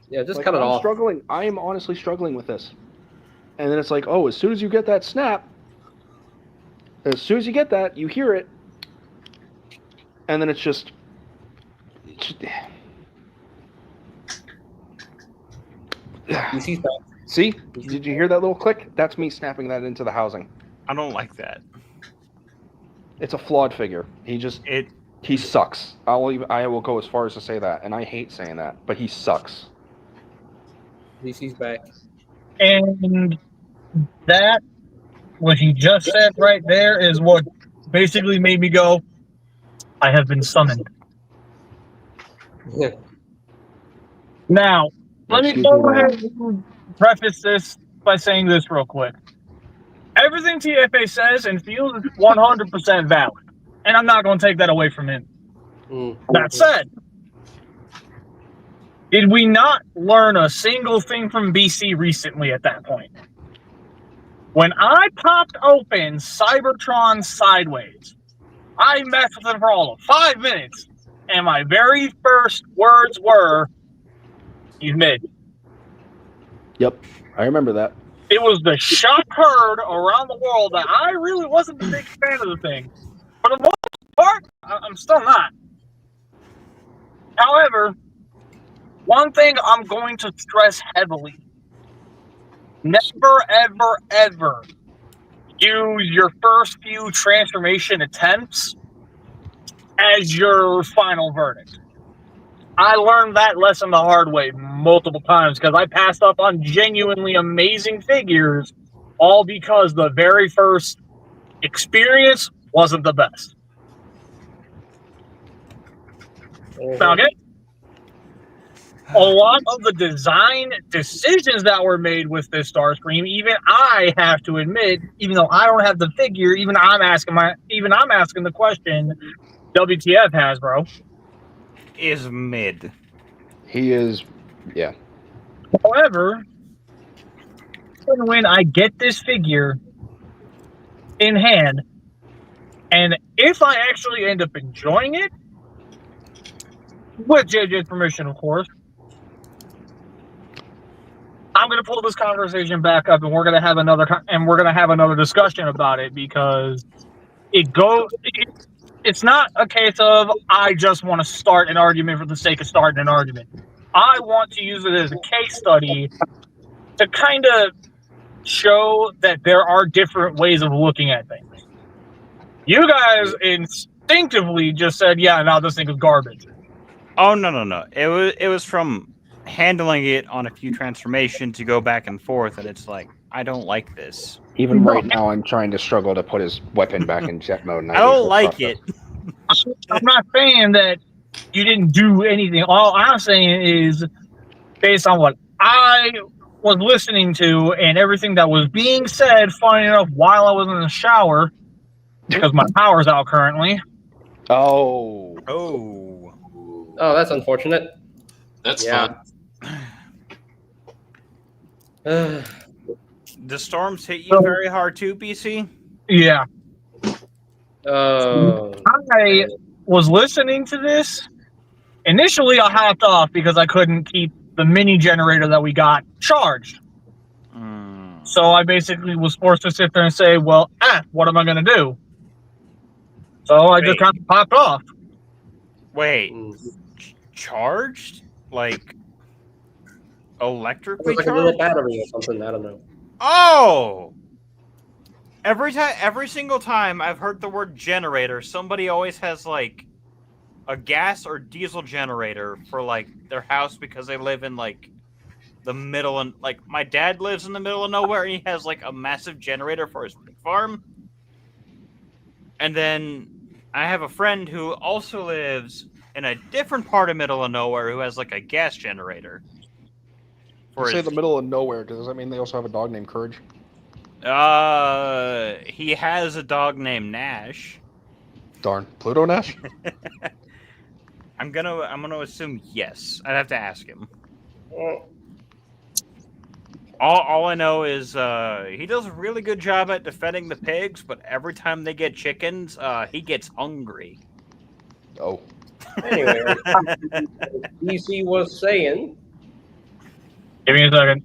Yeah, just
Like,
cut it
I'm
off.
struggling. I am honestly struggling with this. And then it's like, oh, as soon as you get that snap, as soon as you get that, you hear it. And then it's just
You see that?
see? Did you hear that little click? That's me snapping that into the housing.
I don't like that.
It's a flawed figure. He just He sucks. I will go as far as to say that, and I hate saying that, but he sucks.
DC's back.
And that, what he just said right there, is what basically made me go, I have been summoned. Now, let me
Excuse
go
me,
ahead and preface this by saying this real quick. Everything TFA says and feels is 100% valid, and I'm not going to take that away from him. That said, did we not learn a single thing from BC recently at that point? When I popped open Cybertron Sideways, I messed with it for all of 5 minutes, and my very first words were, he's mid.
Yep, I remember that.
It was the shock heard around the world that I really wasn't a big fan of the thing. For the most part, I'm still not. However, one thing I'm going to stress heavily: never, ever, ever use your first few transformation attempts as your final verdict. I learned that lesson the hard way multiple times because I passed up on genuinely amazing figures all because the very first experience wasn't the best. Okay? A lot of the design decisions that were made with this Starscream, even I have to admit, even though I don't have the figure, even I'm asking the question, WTF Hasbro
Is mid.
He is, yeah.
However, when I get this figure in hand, and if I actually end up enjoying it, with JJ's permission, of course, I'm going to pull this conversation back up, and we're going to have another discussion about it because it's not a case of I just want to start an argument for the sake of starting an argument. I want to use it as a case study to kind of show that there are different ways of looking at things. You guys instinctively just said, yeah, no, this thing is garbage.
Oh no. It was from handling it on a few transformations to go back and forth, and it's like, I don't like this.
Even right now, I'm trying to struggle to put his weapon back in jet mode. And
I don't like it.
I'm not saying that you didn't do anything. All I'm saying is, based on what I was listening to and everything that was being said, funny enough, while I was in the shower, because my power's out currently.
Oh,
that's unfortunate.
That's
Yeah.
fun.
The storms hit you very hard too, BC?
Yeah.
Oh.
I was listening to this. Initially, I hopped off because I couldn't keep the mini generator that we got charged. So I basically was forced to sit there and say, well, what am I going to do? So I just kind of popped off.
Wait. Charged? Like electrically
It's like a little
charged?
battery or something. I don't know.
Oh! Every single time I've heard the word generator, somebody always has like a gas or diesel generator for like their house because they live in like the middle, and like my dad lives in the middle of nowhere and he has like a massive generator for his pig farm. And then I have a friend who also lives in a different part of middle of nowhere who has like a gas generator.
you say the middle of nowhere. Does that mean they also have a dog named Courage?
He has a dog named Nash.
Darn, Pluto Nash.
I'm gonna assume yes. I'd have to ask him. All I know is he does a really good job at defending the pigs, but every time they get chickens, he gets hungry.
Oh,
Anyway, DC was saying.
Give me a second.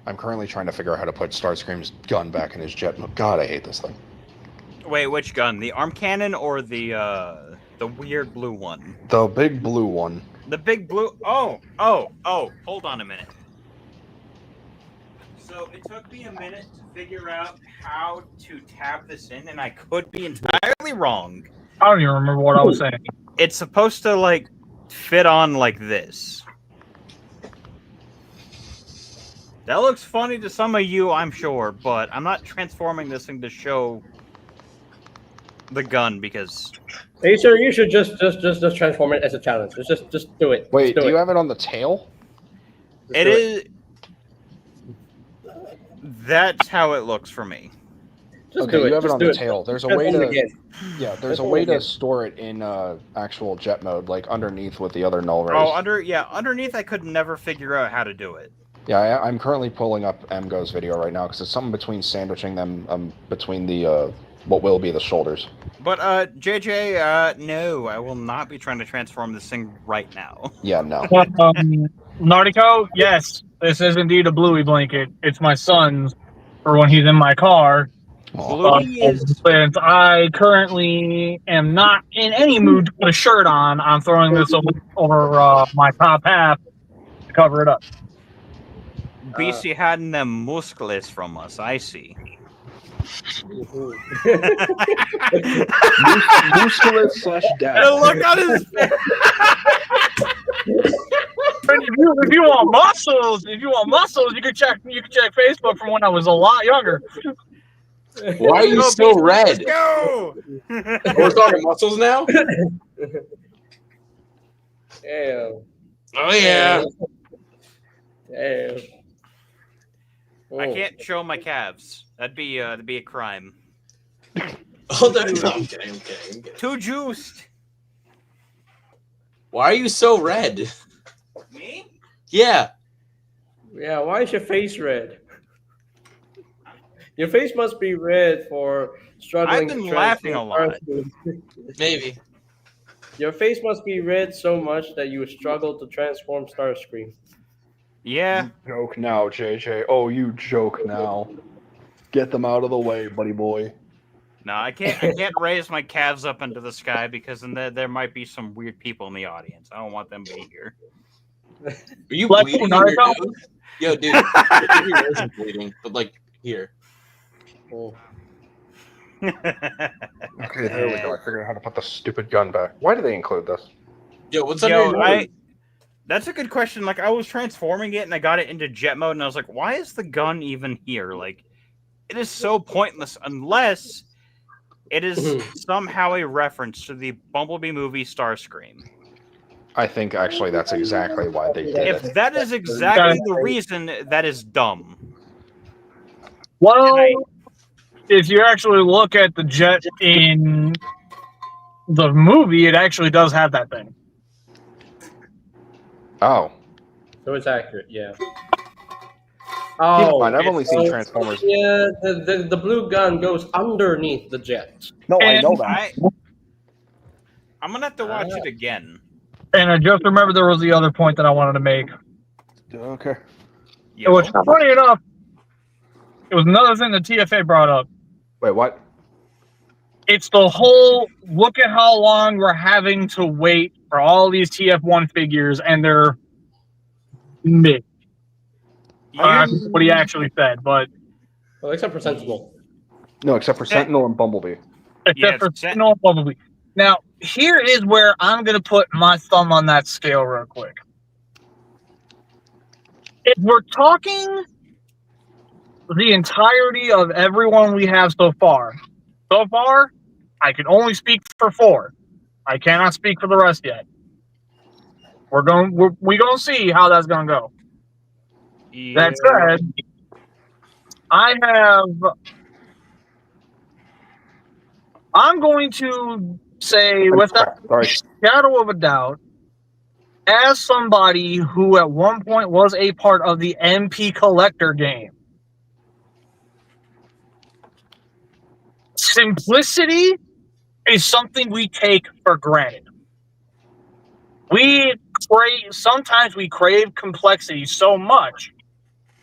I'm currently trying to figure out how to put Starscream's gun back in his jet mode. God, I hate this thing.
Wait, which gun? The arm cannon or the weird blue one?
The big blue one.
The big blue. Oh! Hold on a minute. So it took me a minute to figure out how to tab this in, and I could be entirely wrong.
I don't even remember what I was saying.
It's supposed to like fit on like this. That looks funny to some of you, I'm sure, but I'm not transforming this thing to show the gun because
Hey, sir, you should just transform it as a challenge. Just do it.
Wait,
Just
do
it.
you have it on the tail?
Just
it
do
is. That's how it looks for me.
Just
Okay,
do it.
you have it
Just
on
do
the
it.
tail. There's a
Transform
way
it
to
again.
there's a
Transform
way
again.
to store it in actual jet mode, like underneath with the other null rays.
Oh, underneath, I could never figure out how to do it.
Yeah, I'm currently pulling up MGo's video right now because it's something between sandwiching them between the what will be the shoulders.
But JJ, no, I will not be trying to transform this thing right now.
Yeah, no.
Nardico, yes, this is indeed a Bluey blanket. It's my son's for when he's in my car.
Aw.
Bluey is
Since I currently am not in any mood to put a shirt on, I'm throwing this over my top half to cover it up.
BC hiding them muscles from us. I see.
Musculus / dad.
And look on his face.
If you want muscles, you can check Facebook from when I was a lot younger.
Why are you
Go,
so
BC,
red?
Let's go.
We're talking muscles now?
Damn.
Oh yeah.
Damn.
I can't show my calves. That'd be a crime.
Oh, no, I'm kidding, I'm kidding.
Too juiced.
Why are you so red?
Me?
Yeah.
Yeah, why is your face red? Your face must be red for struggling.
I've been
to
laughing a lot.
transform.
Maybe.
Your face must be red so much that you struggle to transform Starscream.
Yeah.
Joke now, JJ. Oh, you joke now. Get them out of the way, buddy boy.
No, I can't raise my calves up into the sky because then there might be some weird people in the audience. I don't want them being here.
Are you
Like
bleeding in
Naruto?
your nose? Yo, dude. Your nose is bleeding, but like here.
Oh.
Okay, there we go. I figured out how to put the stupid gun back. Why do they include this?
Yo, what's up your nose?
That's a good question. Like, I was transforming it and I got it into jet mode, and I was like, why is the gun even here? Like, it is so pointless unless it is somehow a reference to the Bumblebee movie Starscream.
I think actually that's exactly why they did
If
it.
that is exactly the reason, that is dumb.
Well, if you actually look at the jet in the movie, it actually does have that thing.
Oh.
So it's accurate, yeah.
Keep in
Oh,
mind, I've only seen
so-
Transformers.
Yeah, the blue gun goes underneath the jet.
No, I
And
know that.
I'm gonna have to watch it again.
And I just remember there was the other point that I wanted to make.
Okay.
Yo.
Which, funny enough, it was another thing that TFA brought up.
Wait, what?
It's the whole look at how long we're having to wait for all these TF1 figures, and they're mid. What he actually said, but
Well, except for Sentinel.
No, except for Sentinel and Bumblebee.
except
Yeah,
for
Sen-
Sentinel and Bumblebee. Now, here is where I'm going to put my thumb on that scale real quick. If we're talking the entirety of everyone we have so far, I can only speak for 4. I cannot speak for the rest yet. We're gonna see how that's gonna go. That said, I'm going to say without
Sorry.
shadow of a doubt, as somebody who at one point was a part of the MP Collector game, simplicity is something we take for granted. Sometimes we crave complexity so much,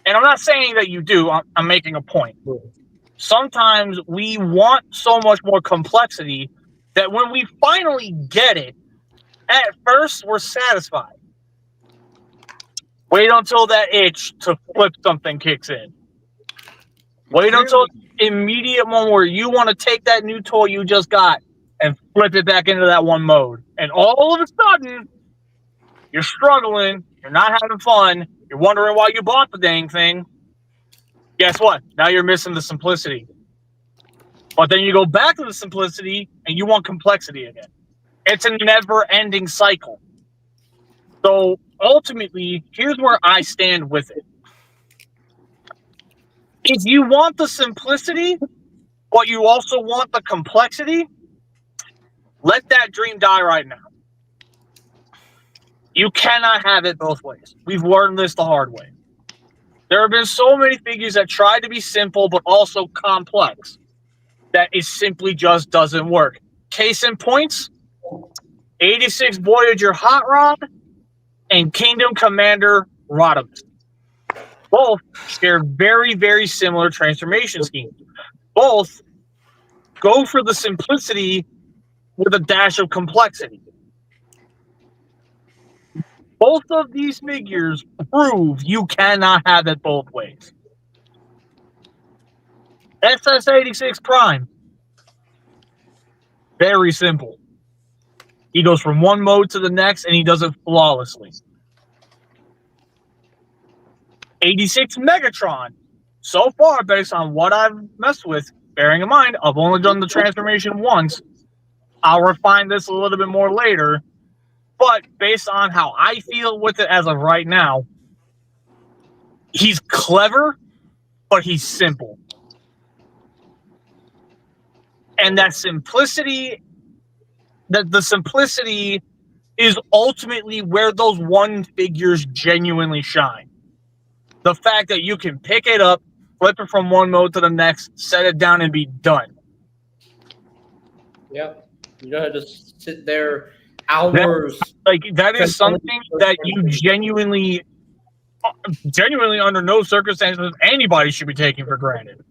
and I'm not saying that you do, I'm making a point. Sometimes we want so much more complexity that when we finally get it, at first we're satisfied. Wait until that itch to flip something kicks in. Wait until immediate moment where you want to take that new toy you just got and flip it back into that one mode. And all of a sudden, you're struggling, you're not having fun, you're wondering why you bought the dang thing. Guess what? Now you're missing the simplicity. But then you go back to the simplicity and you want complexity again. It's a never-ending cycle. So ultimately, here's where I stand with it. If you want the simplicity, but you also want the complexity, let that dream die right now. You cannot have it both ways. We've learned this the hard way. There have been so many figures that try to be simple but also complex that it simply just doesn't work. Case in points, 86 Voyager Hot Rod and Kingdom Commander Rodimus. Both share very, very similar transformation schemes. Both go for the simplicity with a dash of complexity. Both of these figures prove you cannot have it both ways. SS-86 Prime, very simple. He goes from one mode to the next, and he does it flawlessly. 86 Megatron, so far, based on what I've messed with, bearing in mind, I've only done the transformation once. I'll refine this a little bit more later. But based on how I feel with it as of right now, he's clever, but he's simple. And that simplicity, the simplicity is ultimately where those one figures genuinely shine. The fact that you can pick it up, flip it from one mode to the next, set it down, and be done.
Yeah. You don't have to sit there hours.
That is something that you genuinely under no circumstances anybody should be taking for granted.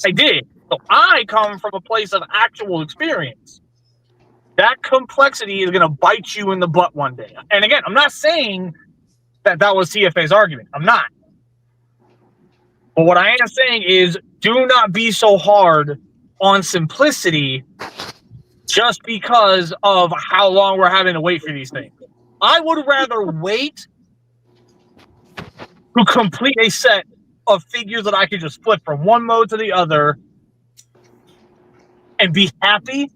I did. So I come from a place of actual experience. That complexity is going to bite you in the butt one day. And again, I'm not saying that was TFA's argument. I'm not. But what I am saying is, do not be so hard on simplicity just because of how long we're having to wait for these things. I would rather wait to complete a set of figures that I could just flip from one mode to the other and be happy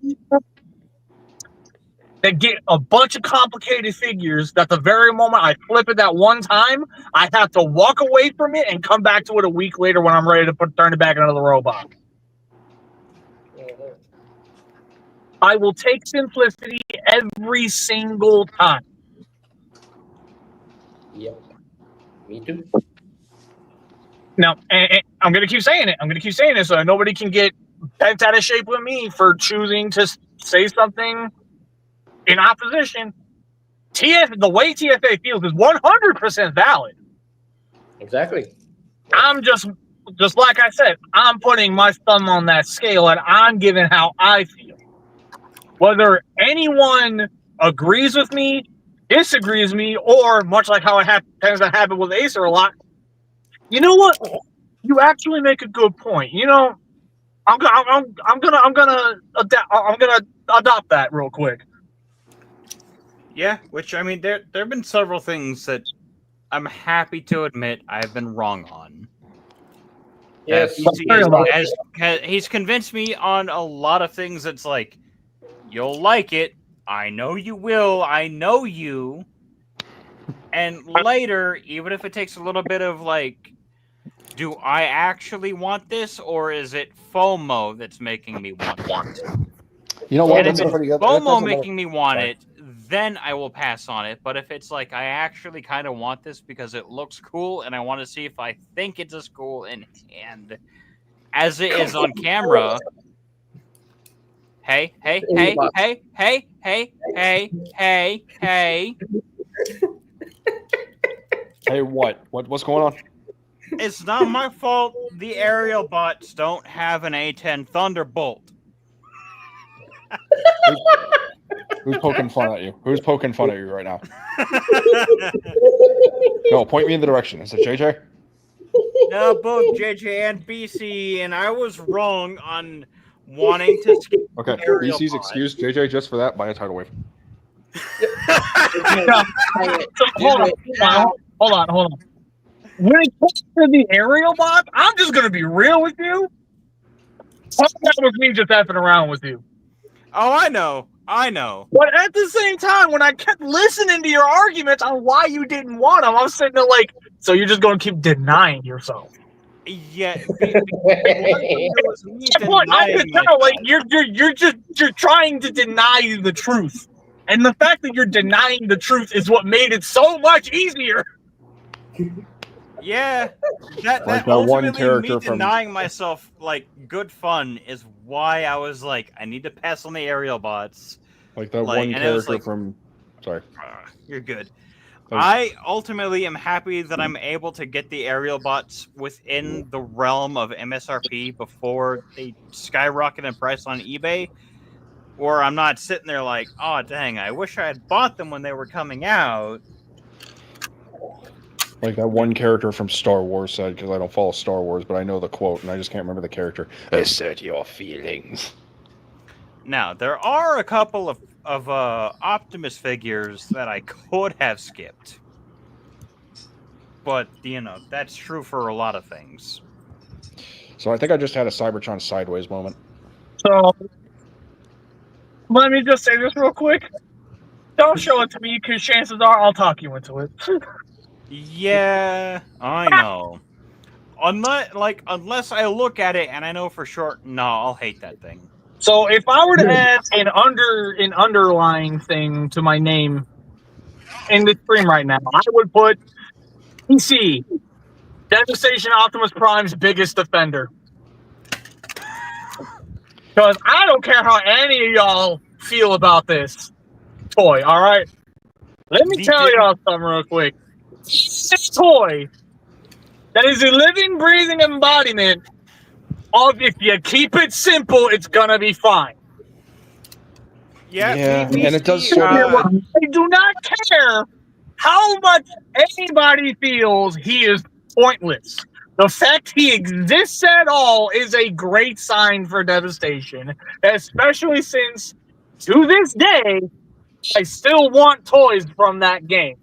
than get a bunch of complicated figures that the very moment I flip it that one time, I have to walk away from it and come back to it a week later when I'm ready to turn it back into the robot. I will take simplicity every single time.
Yep. Me too.
Now, and I'm going to keep saying it. I'm going to keep saying it so that nobody can get bent out of shape with me for choosing to say something in opposition. The way TFA feels is 100% valid.
Exactly.
I'm just like I said, I'm putting my thumb on that scale and I'm giving how I feel. Whether anyone agrees with me, disagrees with me, or much like how it tends to happen with Acer a lot, you know what? You actually make a good point. You know, I'm gonna adopt that real quick.
Yeah, which I mean, there have been several things that I'm happy to admit I've been wrong on.
Yes.
He's convinced me on a lot of things. That's like, you'll like it. I know you will. I know you. And later, even if it takes a little bit of like, do I actually want this, or is it FOMO that's making me want it?
You know what?
And if
That's
it's
pretty good.
FOMO making me want it, then I will pass on it. But if it's like, I actually kind of want this because it looks cool and I want to see if I think it's as cool in hand as it is on camera. Hey.
Hey, what? What's going on?
It's not my fault the aerial bots don't have an A10 Thunderbolt.
Who's poking fun at you? Who's poking fun at you right now? No, point me in the direction. Is it JJ?
both JJ and BC, and I was wrong on wanting to skip.
Okay,
Aerial
BC's
pod.
excuse JJ just for that. Buy a tidal wave.
Hold on. When it comes to the aerial bot, I'm just gonna be real with you. That was me just effing around with you.
Oh, I know.
But at the same time, when I kept listening to your arguments on why you didn't want them, I was sitting there like, so you're just gonna keep denying yourself.
Yeah. It was me
What I
denying
could tell, like
myself.
you're trying to deny the truth, and the fact that you're denying the truth is what made it so much easier.
Yeah, that
Like that one
ultimately
character
me
from-
denying myself like good fun is why I was like, I need to pass on the aerial bots.
Like that
Like,
one
and it was
character
like-
from. Sorry.
You're good.
Thanks.
I ultimately am happy that I'm able to get the aerial bots within the realm of MSRP before they skyrocket in price on eBay. Or I'm not sitting there like, oh dang, I wish I had bought them when they were coming out.
Like that one character from Star Wars said, because I don't follow Star Wars, but I know the quote, and I just can't remember the character. Assert your feelings.
Now, there are a couple of Optimus figures that I could have skipped. But, you know, that's true for a lot of things.
So I think I just had a Cybertron sideways moment.
So let me just say this real quick. Don't show it to me, because chances are I'll talk you into it.
Yeah, I know. Unless I look at it and I know for sure, no, I'll hate that thing.
So if I were to add an underlying thing to my name in the stream right now, I would put PC, Devastation Optimus Prime's biggest defender. Because I don't care how any of y'all feel about this toy, alright? Let me tell y'all something real quick. This toy that is a living, breathing embodiment of if you keep it simple, it's gonna be fine.
Yeah,
and it does
sort
sort of-
I do not care how much anybody feels he is pointless. The fact he exists at all is a great sign for Devastation, especially since, to this day, I still want toys from that game.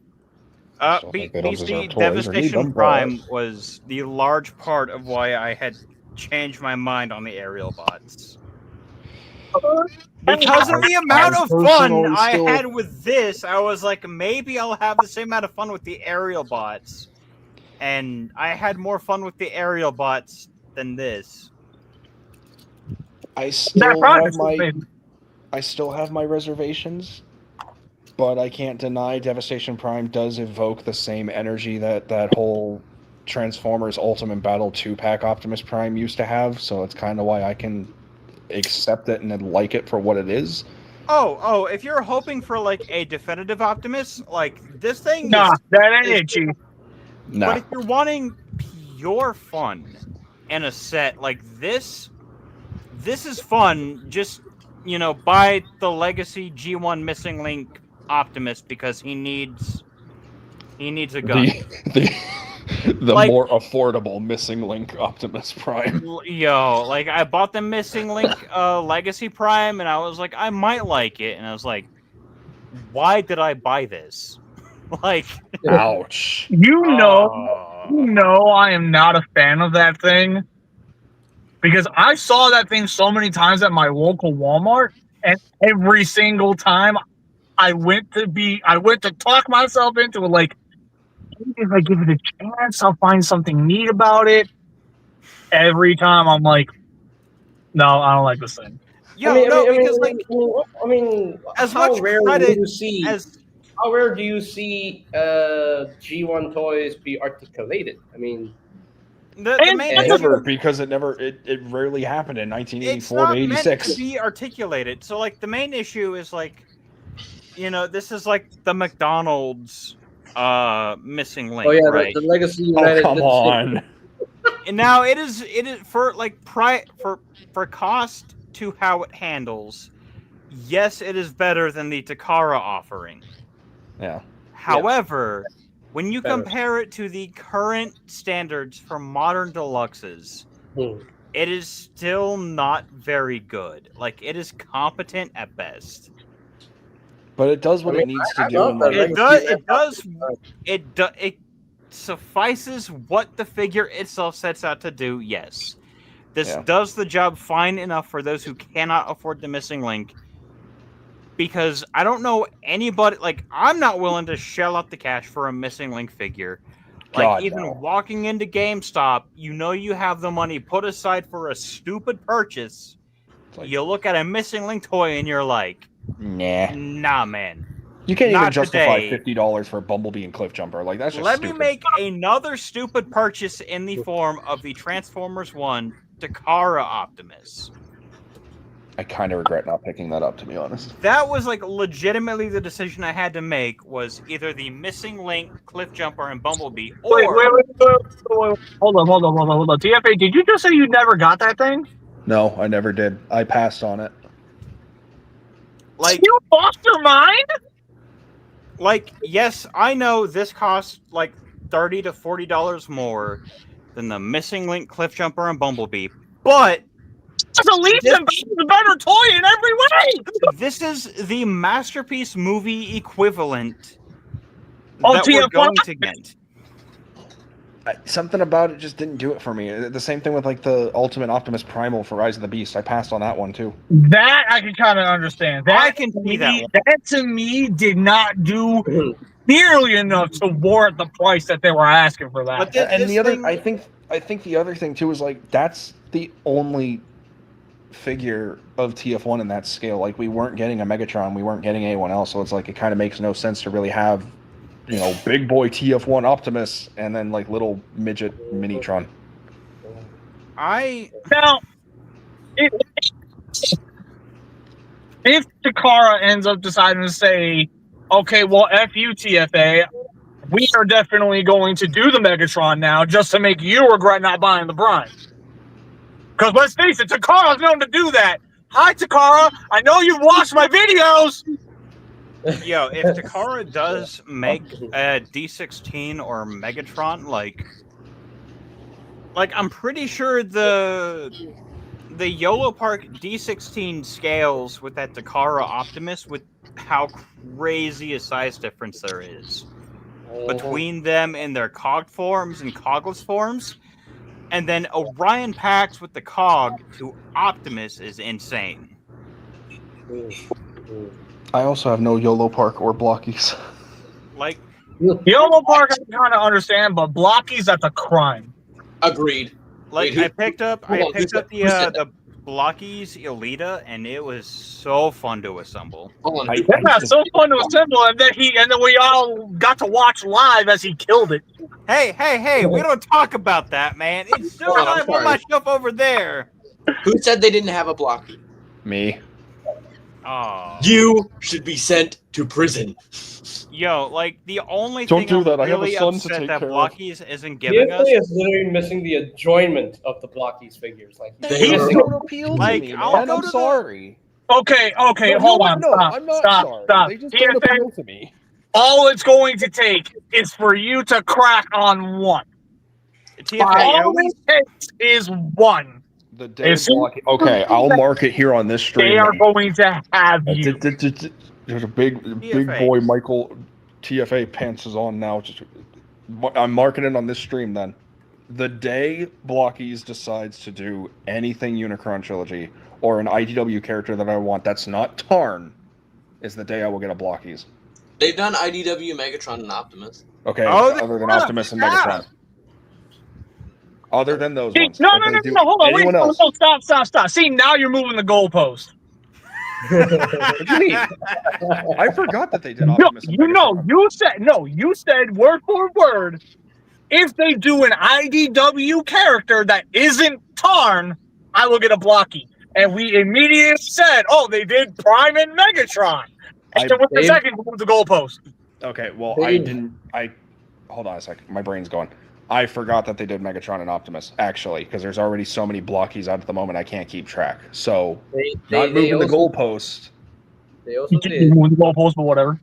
Still think they don't deserve
BC
toys or need
Devastation
them,
Prime
but-
was the large part of why I had changed my mind on the aerial bots. Because of the amount of fun
personally
I
still-
had with this, I was like, maybe I'll have the same amount of fun with the aerial bots. And I had more fun with the aerial bots than this.
I
That
still have
project was
my
amazing.
I still have my reservations, but I can't deny Devastation Prime does evoke the same energy that whole Transformers Ultimate Battle 2-pack Optimus Prime used to have, so it's kind of why I can accept it and then like it for what it is.
Oh, if you're hoping for like a definitive Optimus, like this thing
Nah,
is.
that ain't
is-
it, Chief.
Nah.
But if you're wanting pure fun in a set like this is fun. Just, you know, buy the Legacy G1 Missing Link Optimus because he needs a gun.
The
Like-
more affordable Missing Link Optimus Prime.
Yo, like I bought the Missing Link Legacy Prime and I was like, I might like it, and I was like, why did I buy this? Like,
Ouch.
You know I am not a fan of that thing. Because I saw that thing so many times at my local Walmart, and every single time I went to talk myself into it, like, if I give it a chance, I'll find something neat about it. Every time I'm like, no, I don't like this thing.
yo, because like as
how
much
rare
credit
do you see?
as
How rare do you see G1 toys be articulated? I mean,
the
And
main
that's
issue-
Never, because it rarely happened in
it's
1984
not
to
meant
86.
to be articulated. So like the main issue is like, you know, this is like the McDonald's Missing Link,
oh yeah,
right?
the Legacy
Oh,
United.
come on.
And now it is for like for cost to how it handles. Yes, it is better than the Takara offering.
Yeah.
However, When you
Better.
compare it to the current standards for modern deluxes, it is still not very good. Like, it is competent at best.
But it does what
I mean,
it needs
I
to do.
love
And,
the
like,
It suffices what the figure itself sets out to do. Yes, this does the job fine enough for those who cannot afford the missing link. Because I don't know anybody, like, I'm not willing to shell out the cash for a missing link figure. Like,
God,
even
no.
walking into GameStop, you know you have the money put aside for a stupid purchase.
Like-
You look at a missing link toy and you're like,
nah,
man.
you can't even
not
justify
today.
$50 for a Bumblebee and Cliffjumper. Like, that's just
Let
stupid.
me make another stupid purchase in the form of the Transformers 1 Takara Optimus.
I kind of regret not picking that up, to be honest.
That was like legitimately the decision I had to make, was either the missing link, Cliffjumper, and Bumblebee, or
Wait. Hold on. TFA, did you just say you never got that thing?
No, I never did. I passed on it.
like,
You lost your mind?
yes, I know this costs like $30 to $40 more than the missing link, Cliffjumper, and Bumblebee, but
It's a least a better toy in every way.
this is the masterpiece movie equivalent
Oh,
that we're
TF1?
going to get.
Something about it just didn't do it for me. The same thing with, like, the Ultimate Optimus Primal for Rise of the Beast. I passed on that one, too.
That I can kind of understand. That
I can see that one.
That to me did not do nearly enough to warrant the price that they were asking for that.
But this,
And
this
the other,
thing,
I think the other thing, too, is, like, that's the only figure of TF1 in that scale. Like, we weren't getting a Megatron, we weren't getting anyone else, so it's like it kind of makes no sense to really have, you know, big boy TF1 Optimus and then, like, little midget Minitron.
Now, if Takara ends up deciding to say, okay, well, F you, TFA, we are definitely going to do the Megatron now just to make you regret not buying the Prime. Because let's face it, Takara's known to do that. Hi, Takara. I know you've watched my videos.
yo, if Takara does make a D16 or Megatron, like I'm pretty sure the YOLO Park D16 scales with that Takara Optimus with how crazy a size difference there is between them in their cog forms and cogless forms, and then Orion Pax with the cog to Optimus is insane.
I also have no YOLO Park or Blockies.
Like,
YOLO Park I can kind of understand, but Blockies, that's a crime.
Agreed.
Like,
Wait,
I picked up
who's that?
the Blockies Elita, and it was so fun to assemble.
Hold on.
Yeah, so fun to assemble, and then we all got to watch live as he killed it.
Hey, we don't talk about that, man. It's still
Hold on, I'm
alive on my
sorry.
shelf over there.
Who said they didn't have a blocky?
Me.
Oh,
You should be sent to prison.
yo, like, the only
Don't
thing
do
I'm
that. I have a
really
son to
upset
take
that
care of.
Blockies isn't giving us.
TFA is literally missing the enjoyment of the Blockies figures. Like,
They
he's
don't
missing
appeal
Like,
me,
I'll
man.
go
I'm
to the-
sorry.
Okay,
No,
hold
no,
on.
no,
Stop,
I'm not
stop,
sorry.
stop.
They just don't
TFA,
appeal to me.
all it's going to take is for you to crack on one.
TFA,
All it takes is one.
The day
As soon
block. Okay, I'll mark it here on this stream.
They are
then.
going to have you.
There's a big
TFA.
boy Michael TFA pants is on now. I'm marking it on this stream then. The day Blockies decides to do anything Unicron Trilogy or an IDW character that I want that's not Tarn is the day I will get a Blockies.
They've done IDW, Megatron, and Optimus.
Okay,
Oh,
other than
yeah,
Optimus and
yeah.
Megatron. Other than those ones.
No,
if they do
hold on, wait,
anyone else.
no, stop. See, now you're moving the goalpost.
What do you mean? I forgot that they did
No,
Optimus and Megatron.
you said word for word, if they do an IDW character that isn't Tarn, I will get a Blocky. And we immediately said, oh, they did Prime and Megatron. And then with the second, move the goalpost.
Okay, well, hold on a second. My brain's going. I forgot that they did Megatron and Optimus, actually, because there's already so many Blockies out at the moment I can't keep track. So, not moving the goalpost.
They also
You
did.
move the goalpost, but whatever.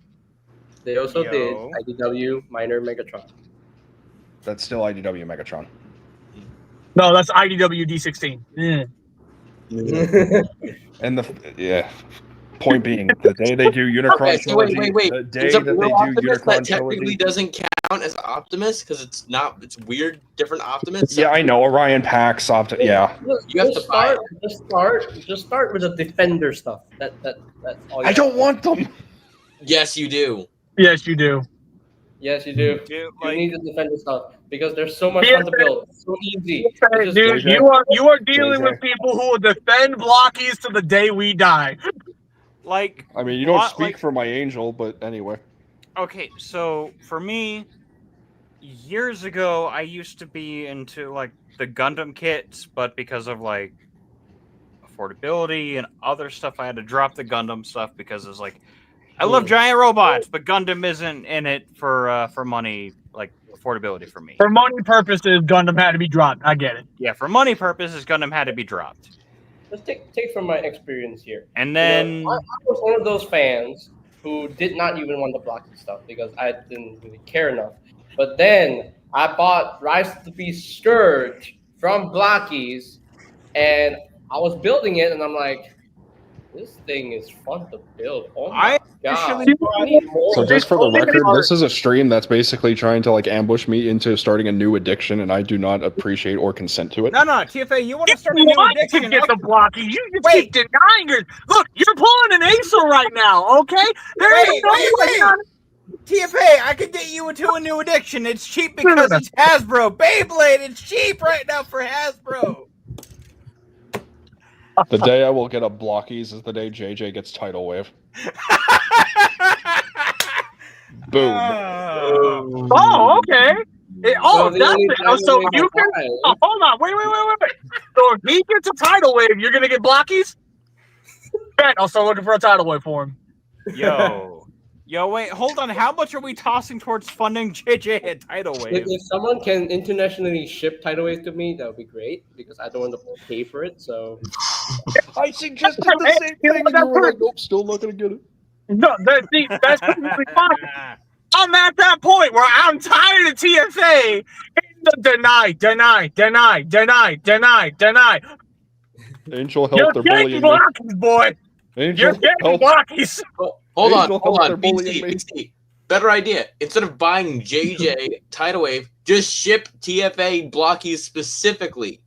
They also
Yo.
did IDW Minor Megatron.
That's still IDW Megatron.
No, that's IDW D16. Yeah.
And point being, the day they do Unicron
Okay, so wait,
trilogy,
wait.
the day
It's a
that they
real
do
Optimus
Unicron
that technically
trilogy.
doesn't count as Optimus because it's not. It's weird, different Optimus.
Yeah, I know Orion Pax, yeah.
You have to buy
Just start with the Defender stuff. That's all.
I don't want them.
Yes, you do.
Yes, you do.
Yes, you do.
Dude,
You
like,
need the Defender stuff because there's so much
Yeah.
fun to build. It's so easy. It's just-
Dude,
JJ.
you are dealing
JJ.
with people who will defend blockies to the day we die.
like,
I mean, you don't
Lot-
speak
like-
for my angel, but anyway.
okay, so for me, years ago, I used to be into like the Gundam kits, but because of like affordability and other stuff, I had to drop the Gundam stuff because it's like I love giant robots, but Gundam isn't in it for money, like affordability for me.
For money purposes, Gundam had to be dropped. I get it.
Yeah, for money purposes, Gundam had to be dropped.
Let's take from my experience here.
And then
I was one of those fans who did not even want the blocking stuff because I didn't really care enough. But then I bought Rise of the Beast Scourge from Blockies, and I was building it, and I'm like, this thing is fun to build. Oh my god!
actually
I need more.
So just for the
only
record,
part-
this is a stream that's basically trying to like ambush me into starting a new addiction, and I do not appreciate or consent to it.
no, TFA, you want to
If
start a
you
new
want to
addiction?
get the blockies, you just
Wait.
keep denying it. Look, you're pulling an ASO right now, okay? There
Wait,
ain't no
wait.
way.
TFA, I could get you into a new addiction. It's cheap because it's Hasbro. Beyblade, it's cheap right now for Hasbro.
The day I will get a Blockies is the day JJ gets Tidal Wave. Boom.
Oh, okay.
So the only time
So
we
you can.
buy-
Oh, hold on. Wait. So if he gets a tidal wave, you're gonna get blockies. Bet I'll start looking for a tidal wave for him.
Yo, wait, hold on. How much are we tossing towards funding JJ at Tidal Wave?
If someone can internationally ship Tidal Wave to me, that would be great because I don't want to pay for it. So
I suggested the same thing, and you were like, nope, still not gonna get it.
No, that's completely fine. I'm at that point where I'm tired of TFA. Deny.
Angel
You're
help, they're
getting
bullying me.
blockies, boy.
Angel
You're getting
help.
blockies.
Oh, hold
Angel,
on.
they're bullying me.
BC. Better idea. Instead of buying JJ Tidal Wave, just ship TFA blockies specifically.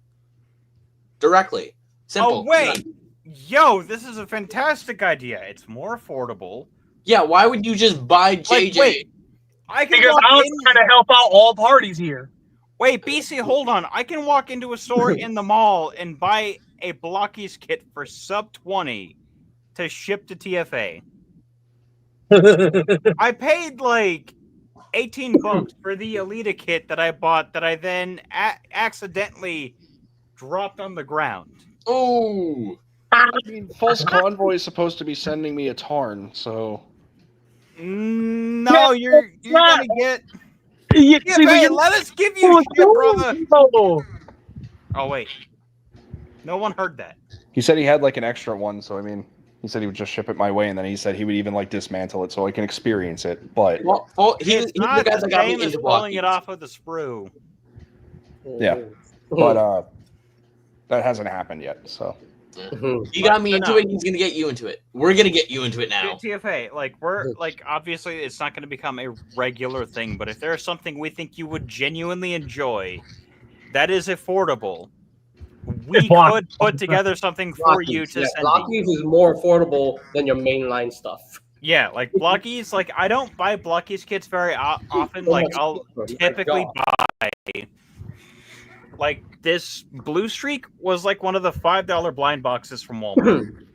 Directly. Simple.
Oh, wait. Yo, this is a fantastic idea. It's more affordable.
Yeah, why would you just buy JJ?
wait. I can
Because
walk
I was
in.
trying to help out all parties here.
Wait, BC, hold on. I can walk into a store in the mall and buy a Blockies kit for sub 20 to ship to TFA. I paid like $18 for the Elita kit that I bought that I then accidentally dropped on the ground.
Oh.
I mean, False Convoy is supposed to be sending me a Tarn, so
No, you're
not.
gonna get.
Yeah, see,
TFA,
we-
let us give you shit, brother.
Oh,
Oh wait, no one heard that.
he said he had like an extra one. So I mean, he said he would just ship it my way, and then he said he would even like dismantle it so I can experience it. But
Well, he's
It's
the
not
guy
the
that got me
same as
into
pulling it
blockies.
off of the sprue.
Yeah. but that hasn't happened yet. So
He got me
But
into
no.
it. He's gonna get you into it. We're gonna get you into it now.
TFA, like we're like obviously it's not going to become a regular thing, but if there's something we think you would genuinely enjoy, that is affordable, we
It's block-
could put together something for you to
yeah,
send.
Blockies is more affordable than your mainline stuff.
Yeah, like Blockies. Like I don't buy Blockies kits very often.
Oh
Like
my
I'll
God.
typically buy. Like this Blue Streak was like one of the $5 blind boxes from Walmart.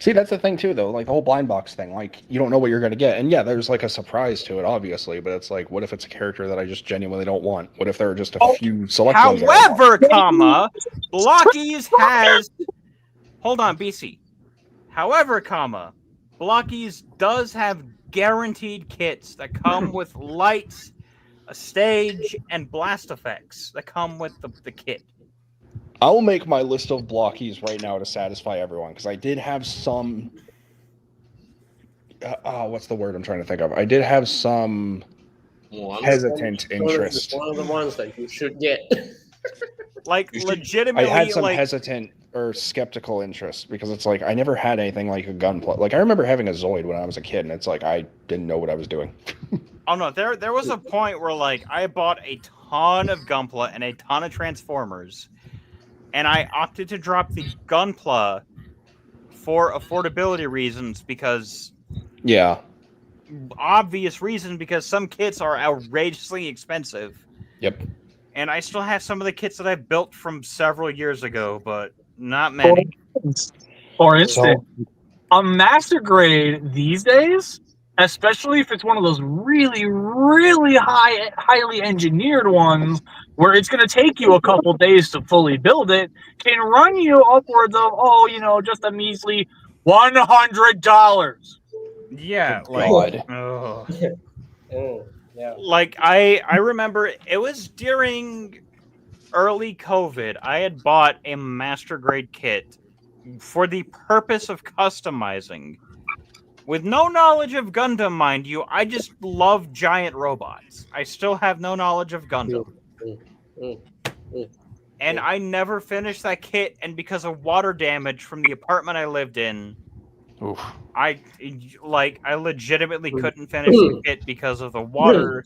see, that's the thing too, though. Like the whole blind box thing. Like you don't know what you're gonna get, and yeah, there's like a surprise to it, obviously. But it's like, what if it's a character that I just genuinely don't want? What if there are just a few select ones that I want?
However, comma, Blockies has. Hold on, BC. However, comma, Blockies does have guaranteed kits that come with lights, a stage, and blast effects that come with the kit.
I'll make my list of blockies right now to satisfy everyone because I did have some what's the word I'm trying to think of? I did have some
One.
hesitant interest.
One of the ones that you should get.
Like
You should-
I
legitimately,
had some
like
hesitant or skeptical interest because it's like I never had anything like a gunpla. Like I remember having a Zoid when I was a kid, and it's like I didn't know what I was doing.
oh no, there was a point where like I bought a ton of Gunpla and a ton of Transformers, and I opted to drop the Gunpla for affordability reasons because
Yeah.
obvious reason because some kits are outrageously expensive.
Yep.
And I still have some of the kits that I built from several years ago, but not many.
For instance, a master grade these days, especially if it's one of those really, really highly engineered ones where it's going to take you a couple days to fully build it, can run you upwards of, just a measly $100.
Yeah,
Good
like,
God.
ugh.
Yeah.
Like I remember it was during early COVID. I had bought a master grade kit for the purpose of customizing. With no knowledge of Gundam, mind you, I just love giant robots. I still have no knowledge of Gundam. And I never finished that kit, and because of water damage from the apartment I lived in,
Oof.
I legitimately couldn't finish the kit because of the water,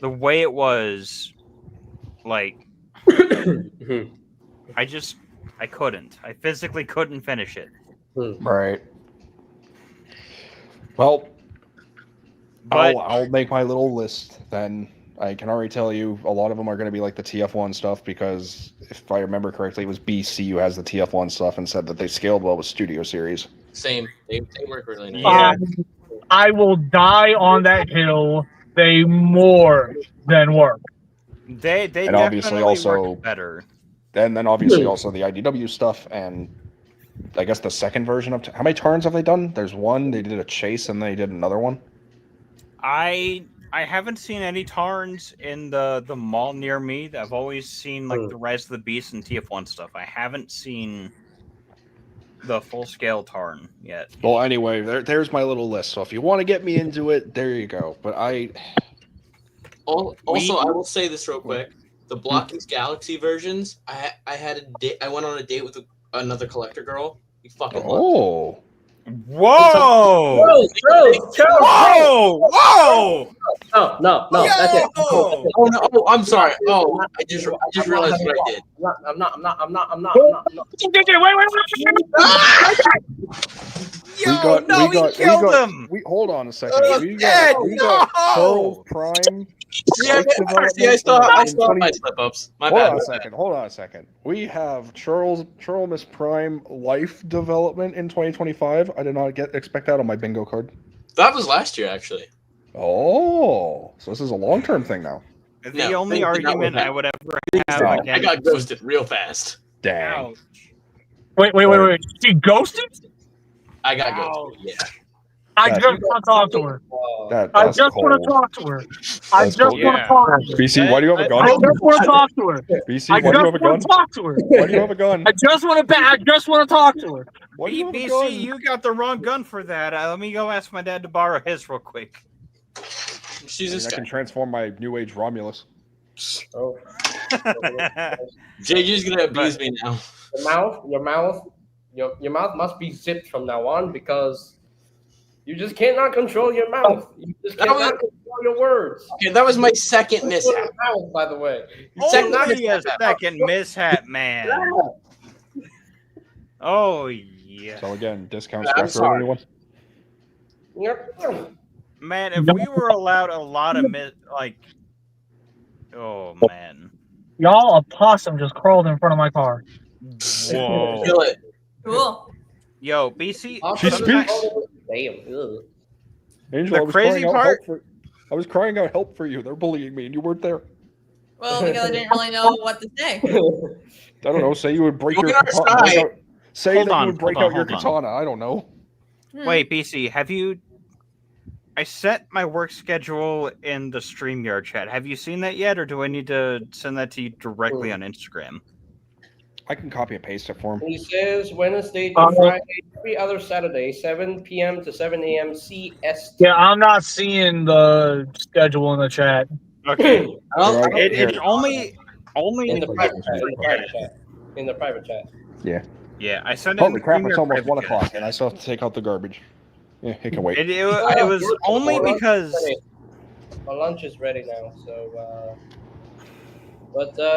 the way it was. Like, I couldn't. I physically couldn't finish it.
Right. Well,
But
I'll make my little list then. I can already tell you a lot of them are going to be like the TF1 stuff because if I remember correctly, it was BC who has the TF1 stuff and said that they scaled well with Studio Series.
Same. They work really nice.
Yeah.
I will die on that hill. They more than work.
they
And obviously
definitely
also-
worked better.
And then obviously also the IDW stuff and I guess the second version of... How many turns have they done? There's one. They did a chase and they did another one.
I haven't seen any Tarns in the mall near me. I've always seen like the Rise of the Beast and TF1 stuff. I haven't seen the full scale Tarn yet.
Well, anyway, there's my little list. So if you want to get me into it, there you go. But I
Also, I will say this real quick: the Blockings Galaxy versions. I had a date. I went on a date with another collector girl. You fucking loved
Oh.
Whoa! Whoa! Whoa!
No, that's it.
Yo!
it. Oh no! Oh, I'm sorry. Oh, I just realized what I did.
I'm not.
Yo, no, he killed him!
Hold on a second.
He's
we
dead!
got
No!
Charles Prime.
Yeah,
Life development
I saw
in 20
my slip ups. My
Hold
bad.
on a second. We have Charles Prime life development in 2025. I did not expect that on my bingo card.
That was last year, actually.
Oh, so this is a long-term thing now.
The
No,
only
things did not
argument
work
I
out.
would ever have
No.
I
against
got ghosted real fast.
Dang.
Ouch.
Wait. She ghosted?
I got
Ouch.
ghosted. Yeah.
I
That's-
just want to talk to her.
That's
I just want to
cold.
talk to her. I
That's
just
cold.
want to
Yeah.
talk to her.
BC, why do you have a
I
gun?
just want to talk to her.
BC,
I
why do you
just
have a gun?
want to talk to her.
Why do you have a gun?
I just want to talk to her.
Why do you have a
BC,
gun?
you got the wrong gun for that. Let me go ask my dad to borrow his real quick.
She's
I
this
can
guy.
transform my New Age Romulus.
Oh,
JJ's gonna abuse me now.
your mouth must be zipped from now on because you just cannot control your mouth. You just
That
cannot
was-
control your words.
Okay, that was my second mishap.
Your mouth, by the way.
Only a second mishap, man. Oh yeah,
So again, discounts
I'm
back for
sorry.
anyone?
Yep.
man. If we were allowed a lot of oh man,
Y'all, a possum just crawled in front of my car.
whoa,
Kill it.
Cool.
yo, BC.
She
sometimes-
speaks.
Damn. Ugh.
Angel,
The
I was
crazy
crying out
part-
help I was crying out help for you. They're bullying me, and you weren't there.
Well, because I didn't really know what to say.
I don't know. Say you would break
Join
your
our
katana.
side.
Say
Hold
that
on,
you would break
hold on,
out your
hold on.
katana. I don't know.
Wait, BC, have you? I set my work schedule in the StreamYard chat. Have you seen that yet, or do I need to send that to you directly on Instagram?
I can copy and paste it for him.
He says Wednesday to
Uh,
Friday, every other Saturday, 7 p.m. to 7 a.m. CST.
Yeah, I'm not seeing the schedule in the chat.
Okay.
Here.
It's only
in the private chat. In the private chat.
Yeah, I sent it.
Holy
in
crap!
Premier
It's almost
private
1
chat.
o'clock, and I still have to take out the garbage. Yeah, it can wait.
It was only because
My lunch is ready now, so.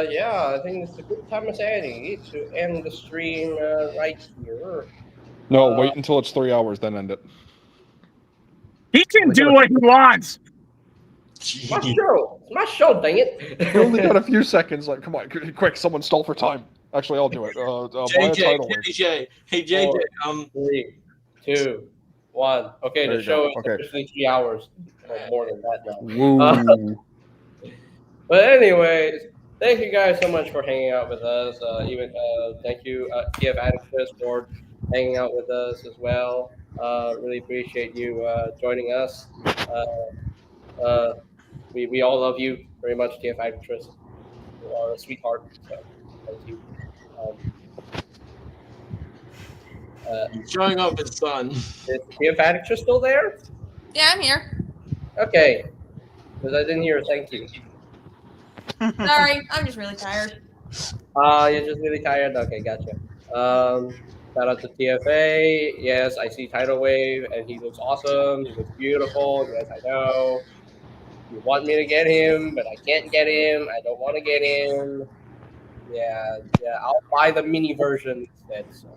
Yeah, I think it's a good time as any to end the stream right here.
No, wait until it's 3 hours, then end it.
He can do what he wants.
My show, it's my show, dang it!
You only got a few seconds. Like, come on, quick! Someone stole for time. Actually, I'll do it. Buy a tidal wave.
JJ, hey JJ,
3, 2, 1. Okay,
There
the
you
show
go.
is
Okay.
officially 3 hours. Or more than that now.
Woo.
But anyways, thank you guys so much for hanging out with us. Thank you, TF Addictus, for hanging out with us as well. Really appreciate you joining us. We all love you very much, TF Addictus. You are a sweetheart. So thank you.
showing off his son.
Is TF Addictus still there?
Yeah, I'm here.
Okay, because I didn't hear a thank you.
Sorry, I'm just really tired.
You're just really tired? Okay, gotcha. Shout out to TFA. Yes, I see Tidal Wave, and he looks awesome. He looks beautiful. Yes, I know. You want me to get him, but I can't get him. I don't want to get him. Yeah, I'll buy the mini version instead. So.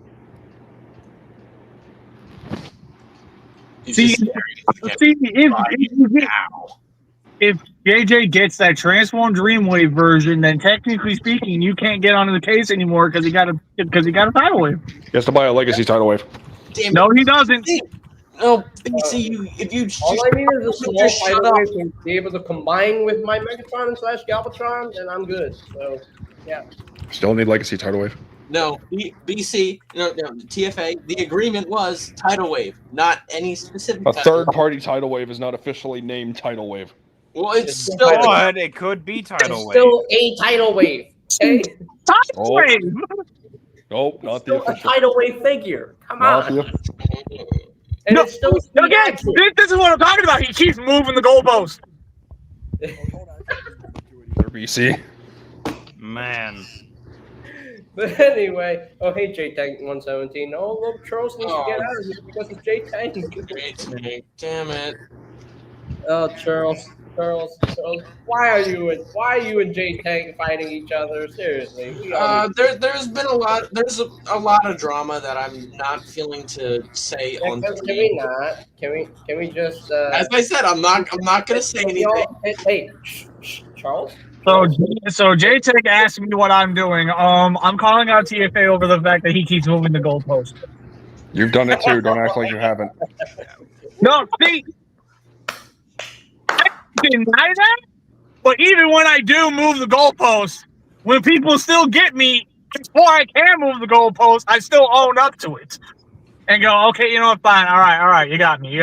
He's
See,
just
if JJ gets that Transform Dreamwave version, then technically speaking, you can't get onto the case anymore because he got a tidal wave.
He has to buy a legacy tidal wave.
damn it.
No, he doesn't.
No, BC, if you
All I need is a small
just shut
Tidal
up.
Wave to be able to combine with my Megatron / Galvatron, and I'm good. So, yeah.
Still need legacy tidal wave.
No, BC, no, TFA. The agreement was tidal wave, not any specific.
A
tidal
third-party tidal wave is not officially named tidal wave.
Well, it's
It's
still.
tidal-
but it could be tidal
It's
wave.
still a Tidal Wave. Okay?
Tidal
Oh.
wave.
Nope, not the
Still a
official.
Tidal Wave figure. Come
Not
on.
the
And
No,
it's still
Again, this is what I'm talking about. He keeps moving the goalpost.
BC.
Man.
But anyway, hey J-Tank 117. Oh, look, Charles needs to get out of here because of J-Tank.
Damn it.
Oh, Charles, why are you and J-Tank fighting each other? Seriously.
There's been a lot. There's a lot of drama that I'm not feeling to say on.
Can we not? Can we just?
As I said, I'm not gonna say anything.
Hey, Charles.
So JTech asked me what I'm doing. I'm calling out TFA over the fact that he keeps moving the goalpost.
You've done it too. Don't act like you haven't.
No, see, I deny that. But even when I do move the goalpost, when people still get me before I can move the goalpost, I still own up to it and go, okay, you know what, fine, all right, you got me.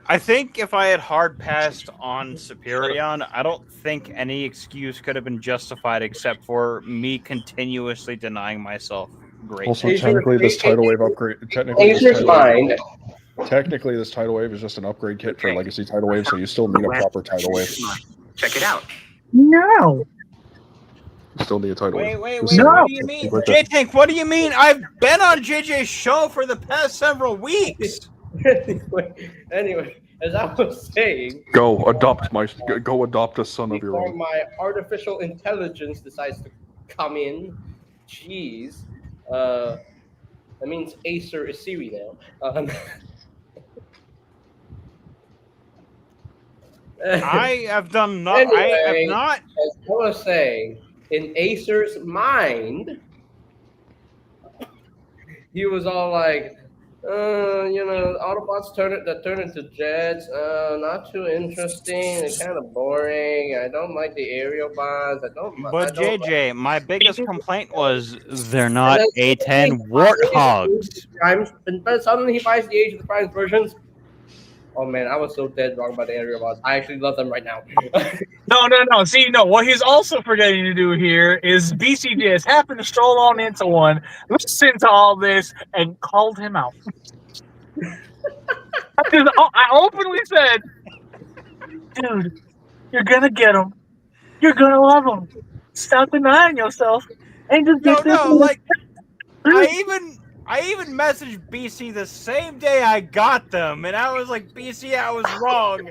I think if I had hard passed on Superion, I don't think any excuse could have been justified except for me continuously denying myself great.
Also,
Acer's-
technically, this tidal wave upgrade. Technically,
Acer's mind.
Technically, this tidal wave is just an upgrade kit for legacy tidal wave, so you still need a proper tidal wave.
Check it out.
No.
You still need a tidal wave.
Wait,
This
what
No.
do you mean?
Right there.
J-Tank, what do you mean? I've been on JJ's show for the past several weeks.
Anyway, as I was saying,
Go adopt a son of your
before
own.
my artificial intelligence decides to come in, jeez, that means Acer is Siri now.
I have done not.
Anyway,
I have not.
As I was saying, in Acer's mind, he was all like, Autobots turn into jets. Not too interesting. It's kind of boring. I don't like the aerial bots.
But JJ, my biggest complaint was they're
And
not
then
A10
he
warthogs.
Primes, but suddenly he buys the Age of the Primes versions. Oh man, I was so dead wrong about the aerial bots. I actually love them right now.
No. See, no. What he's also forgetting to do here is BC just happened to stroll on into one, listened to all this, and called him out. I openly said, "Dude, you're gonna get him. You're gonna love him. Stop denying yourself and just get this."
Like I even messaged BC the same day I got them, and I was like, BC, I was wrong.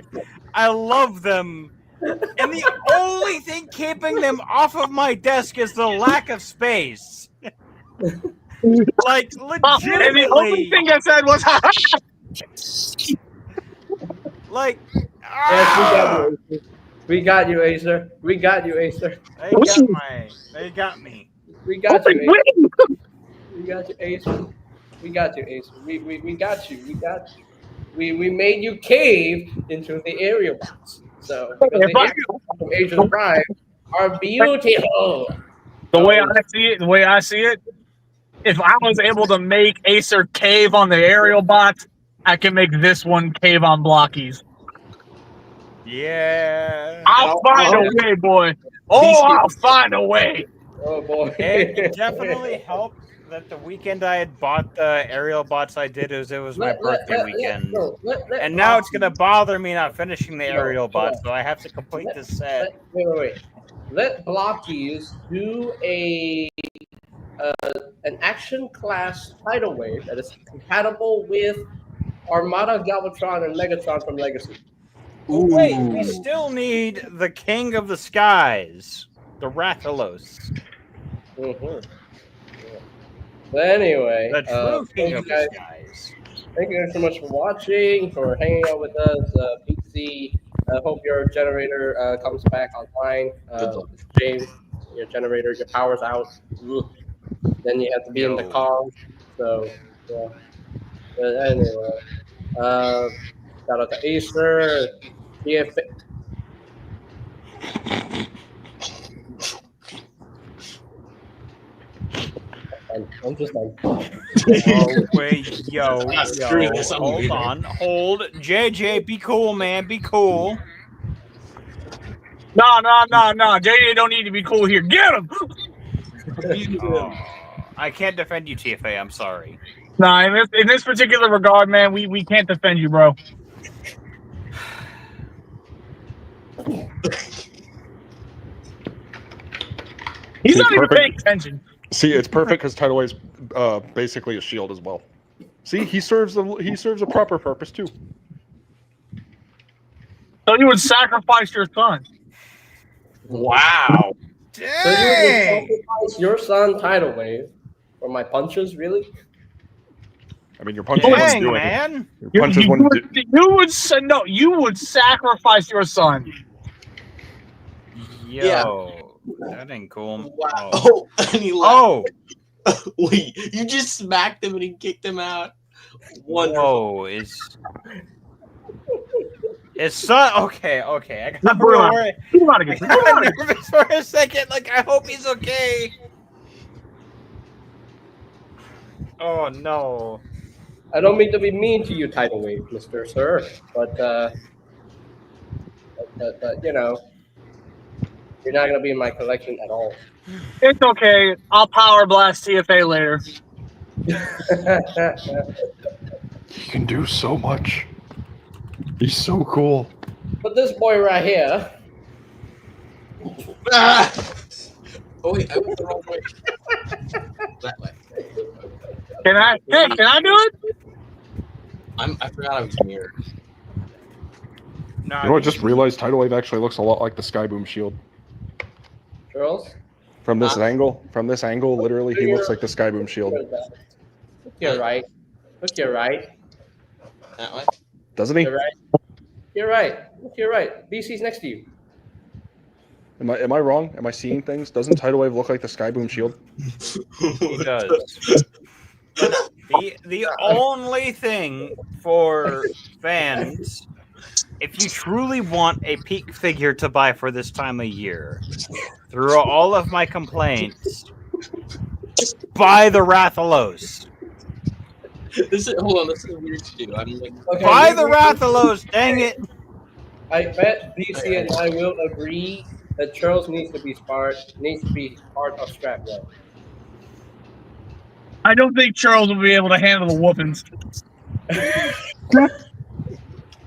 I love them. And the only thing keeping them off of my desk is the lack of space. Like,
And the only
legitimately.
thing I said was,
Like,
Yes, we got you, Acer. We got you, Acer.
they got me.
We got you, Acer.
win.
We got you, Acer. We got you, Acer. We got you. We got you. We made you cave into the aerial box. So because the aerial box from Asian Prime are beautiful.
The way I see it, if I was able to make Acer cave on the aerial bot, I can make this one cave on Blockies.
Yeah.
I'll find a way, boy. I'll find a way.
Oh boy.
It definitely helped that the weekend I had bought the aerial bots I did it was my birthday weekend. And now it's gonna bother me not finishing the aerial bots, so I have to complete this set.
Wait. Let Blockies do an action class tidal wave that is compatible with Armada, Galvatron, and Megatron from Legacy.
Wait, we still need the King of the Skies, the Rathalos.
Mm-hmm. But anyway,
The true King
thank
of
you guys.
the Skies.
Thank you guys so much for watching, for hanging out with us. PC, I hope your generator comes back online. James, your generator, your power's out. Ugh. Then you have to be in the car. So, yeah. But anyway, shout out to Acer, TFA. I'm just like,
Oh, wait, yo, hold. JJ, be cool, man, be cool.
No. JJ don't need to be cool here. Get him.
Oh, I can't defend you, TFA, I'm sorry.
Nah, in this particular regard, man, we can't defend you, bro. He's not even paying attention.
See, it's perfect because Tidal Wave's basically a shield as well. See, he serves a proper purpose too.
So you would sacrifice your son.
Wow.
so you would sacrifice your son tidal wave for my punches, really?
I mean, your punches wouldn't
Dang,
do anything.
man.
Your punches wouldn't do.
You would sacrifice your son.
Yo, that ain't cool.
Wow.
Oh.
And he left.
Oh,
Wait, you just smacked him and he kicked him out. Wonderful.
whoa, it's son. Okay, I got
Bro.
worried.
Come on again.
I got nervous for a second. Like, I hope he's okay. Oh no.
I don't mean to be mean to you, tidal wave, Mr. Sir, but you know, you're not gonna be in my collection at all.
It's okay. I'll power blast TFA later.
He can do so much. He's so cool.
But this boy right here,
Ah! Oh wait, I went the wrong way. That way.
Can I do it?
I forgot I was mirrored.
No,
You know what? I just realized Tidal Wave actually looks a lot like the Skyboom shield.
girls,
From this angle, literally, he looks like the Skyboom shield.
look here, right? Look here, right?
That way.
Doesn't he?
You're right. You're right. Look, you're right. BC's next to you.
Am I wrong? Am I seeing things? Doesn't Tidal Wave look like the Skyboom shield?
he does. The only thing for fans, if you truly want a peak figure to buy for this time of year, through all of my complaints, buy the Rathalos.
Hold on, this is weird to do. I'm like,
Okay,
Buy the Rathalos, dang it!
I bet BC and I will agree that Charles needs to be part of Scrapyard.
I don't think Charles will be able to handle the whoopings.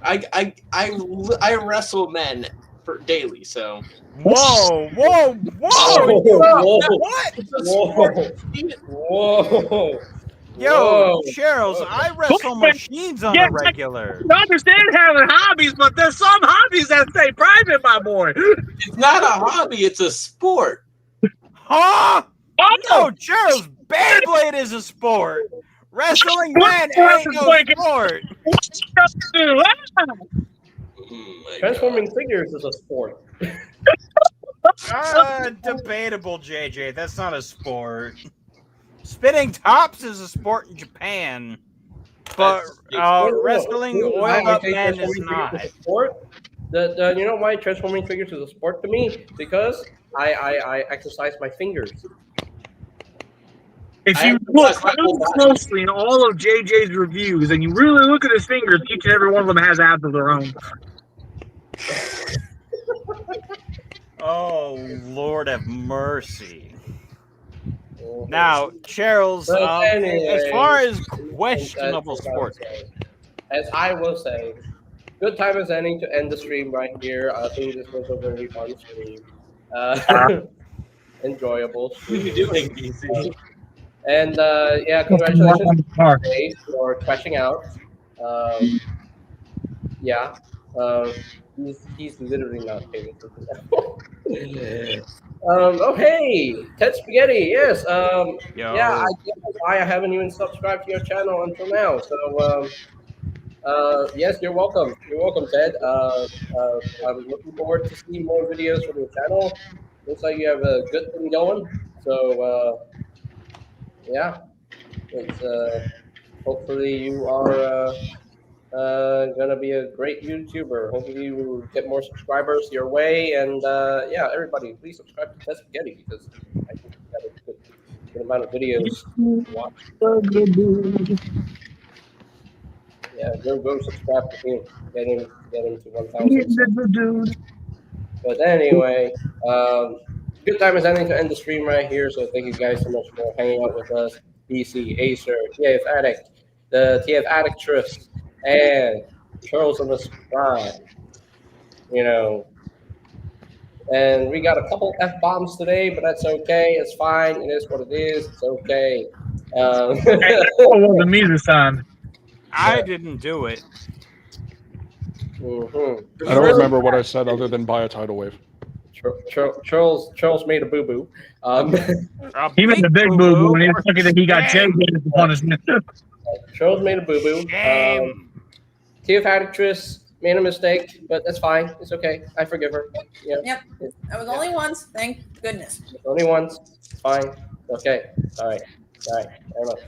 I wrestle men daily, so.
Whoa!
Whoa!
What?
Whoa!
Yo,
Whoa.
Charles, I wrestle machines on a regular.
I understand having hobbies, but there's some hobbies that stay private, my boy.
It's not a hobby; it's a sport.
Huh?
Oh,
No, Charles, Beyblade is a sport. Wrestling men ain't no sport.
Transforming figures is a sport.
Debatable, JJ. That's not a sport. Spinning tops is a sport in Japan, but wrestling oiled up men is not.
A sport. You know why transforming figures is a sport to me? Because I exercise my fingers.
If you look really closely in all of JJ's reviews and you really look at his fingers, each and every one of them has abs of their own.
Oh, Lord have mercy. Now, Charles, as far as questionable sports,
as I will say, good time as any to end the stream right here. I think this was a very fun stream. Enjoyable.
What are you doing, DC?
And yeah, congratulations Dave, for crashing out. Yeah, he's literally not paying attention. Oh hey, Ted Spaghetti, yes. Yeah, I haven't even subscribed to your channel until now. So yes, you're welcome. You're welcome, Ted. I'm looking forward to seeing more videos from your channel. Looks like you have a good thing going. So yeah, it's hopefully you are gonna be a great YouTuber. Hopefully you will get more subscribers your way, and yeah, everybody please subscribe to Ted Spaghetti because I think you got a good amount of videos to watch. Yeah, go subscribe to him. Get him to 1,000. But anyway, good time is ending to end the stream right here. So thank you guys so much for hanging out with us. BC, Acer, TF Addict, the TF Addictress, and Charles on the Scribe. You know, and we got a couple F-bombs today, but that's okay. It's fine. It is what it is. It's okay.
It wasn't me this time.
I didn't do it.
I don't remember what I said other than buy a tidal wave.
Charles made a boo boo.
He made a big boo boo, and he was lucky that he got JJ as the punishment.
Charles made a boo boo. TF Addictress made a mistake, but that's fine. It's okay. I forgive her. Yeah.
Yep. That was only once. Thank goodness.
Only once. Fine. Okay. All right. Fair enough.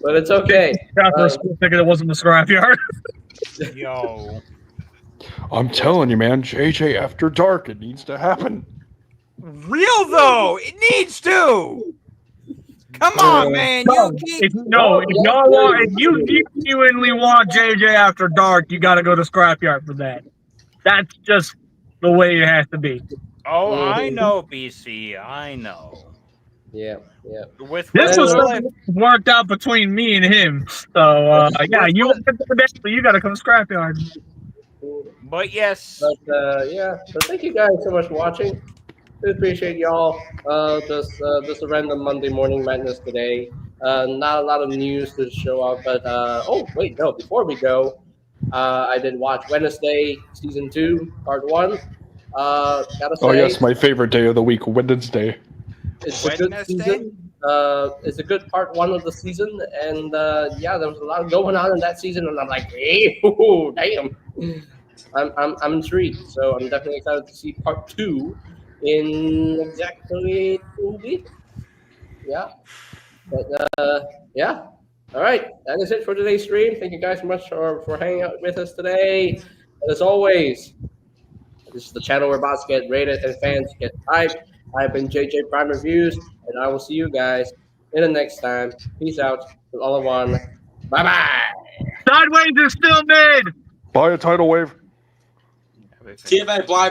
But it's okay.
For a split second, it wasn't the scrapyard.
Yo.
I'm telling you, man, JJ After Dark, it needs to happen.
Real though, it needs to. Come on, man.
If you genuinely want JJ After Dark, you got to go to Scrapyard for that. That's just the way it has to be.
Oh, I know, BC. I know.
Yeah.
With
this was worked out between me and him. So yeah, you got to come to Scrapyard.
But yes.
But yeah. So thank you guys so much for watching. We appreciate y'all. Just a random Monday morning madness today. Not a lot of news to show up, but oh wait, no. Before we go, I did watch Wednesday season 2, part 1. Gotta say,
oh yes, my favorite day of the week, Wednesday.
It's a good season. It's a good part 1 of the season, and yeah, there was a lot going on in that season, and I'm like, hey, damn. I'm intrigued, so I'm definitely excited to see part 2 in exactly 2 weeks. Yeah, but yeah. All right, that is it for today's stream. Thank you guys so much for hanging out with us today. And as always, this is the channel where bots get rated and fans get hyped. I've been JJ Prime Reviews, and I will see you guys in the next time. Peace out with all of one. Bye bye.
Sideways is still mid.
Buy a tidal wave.
Have a favorite.
TFA, blah, blah.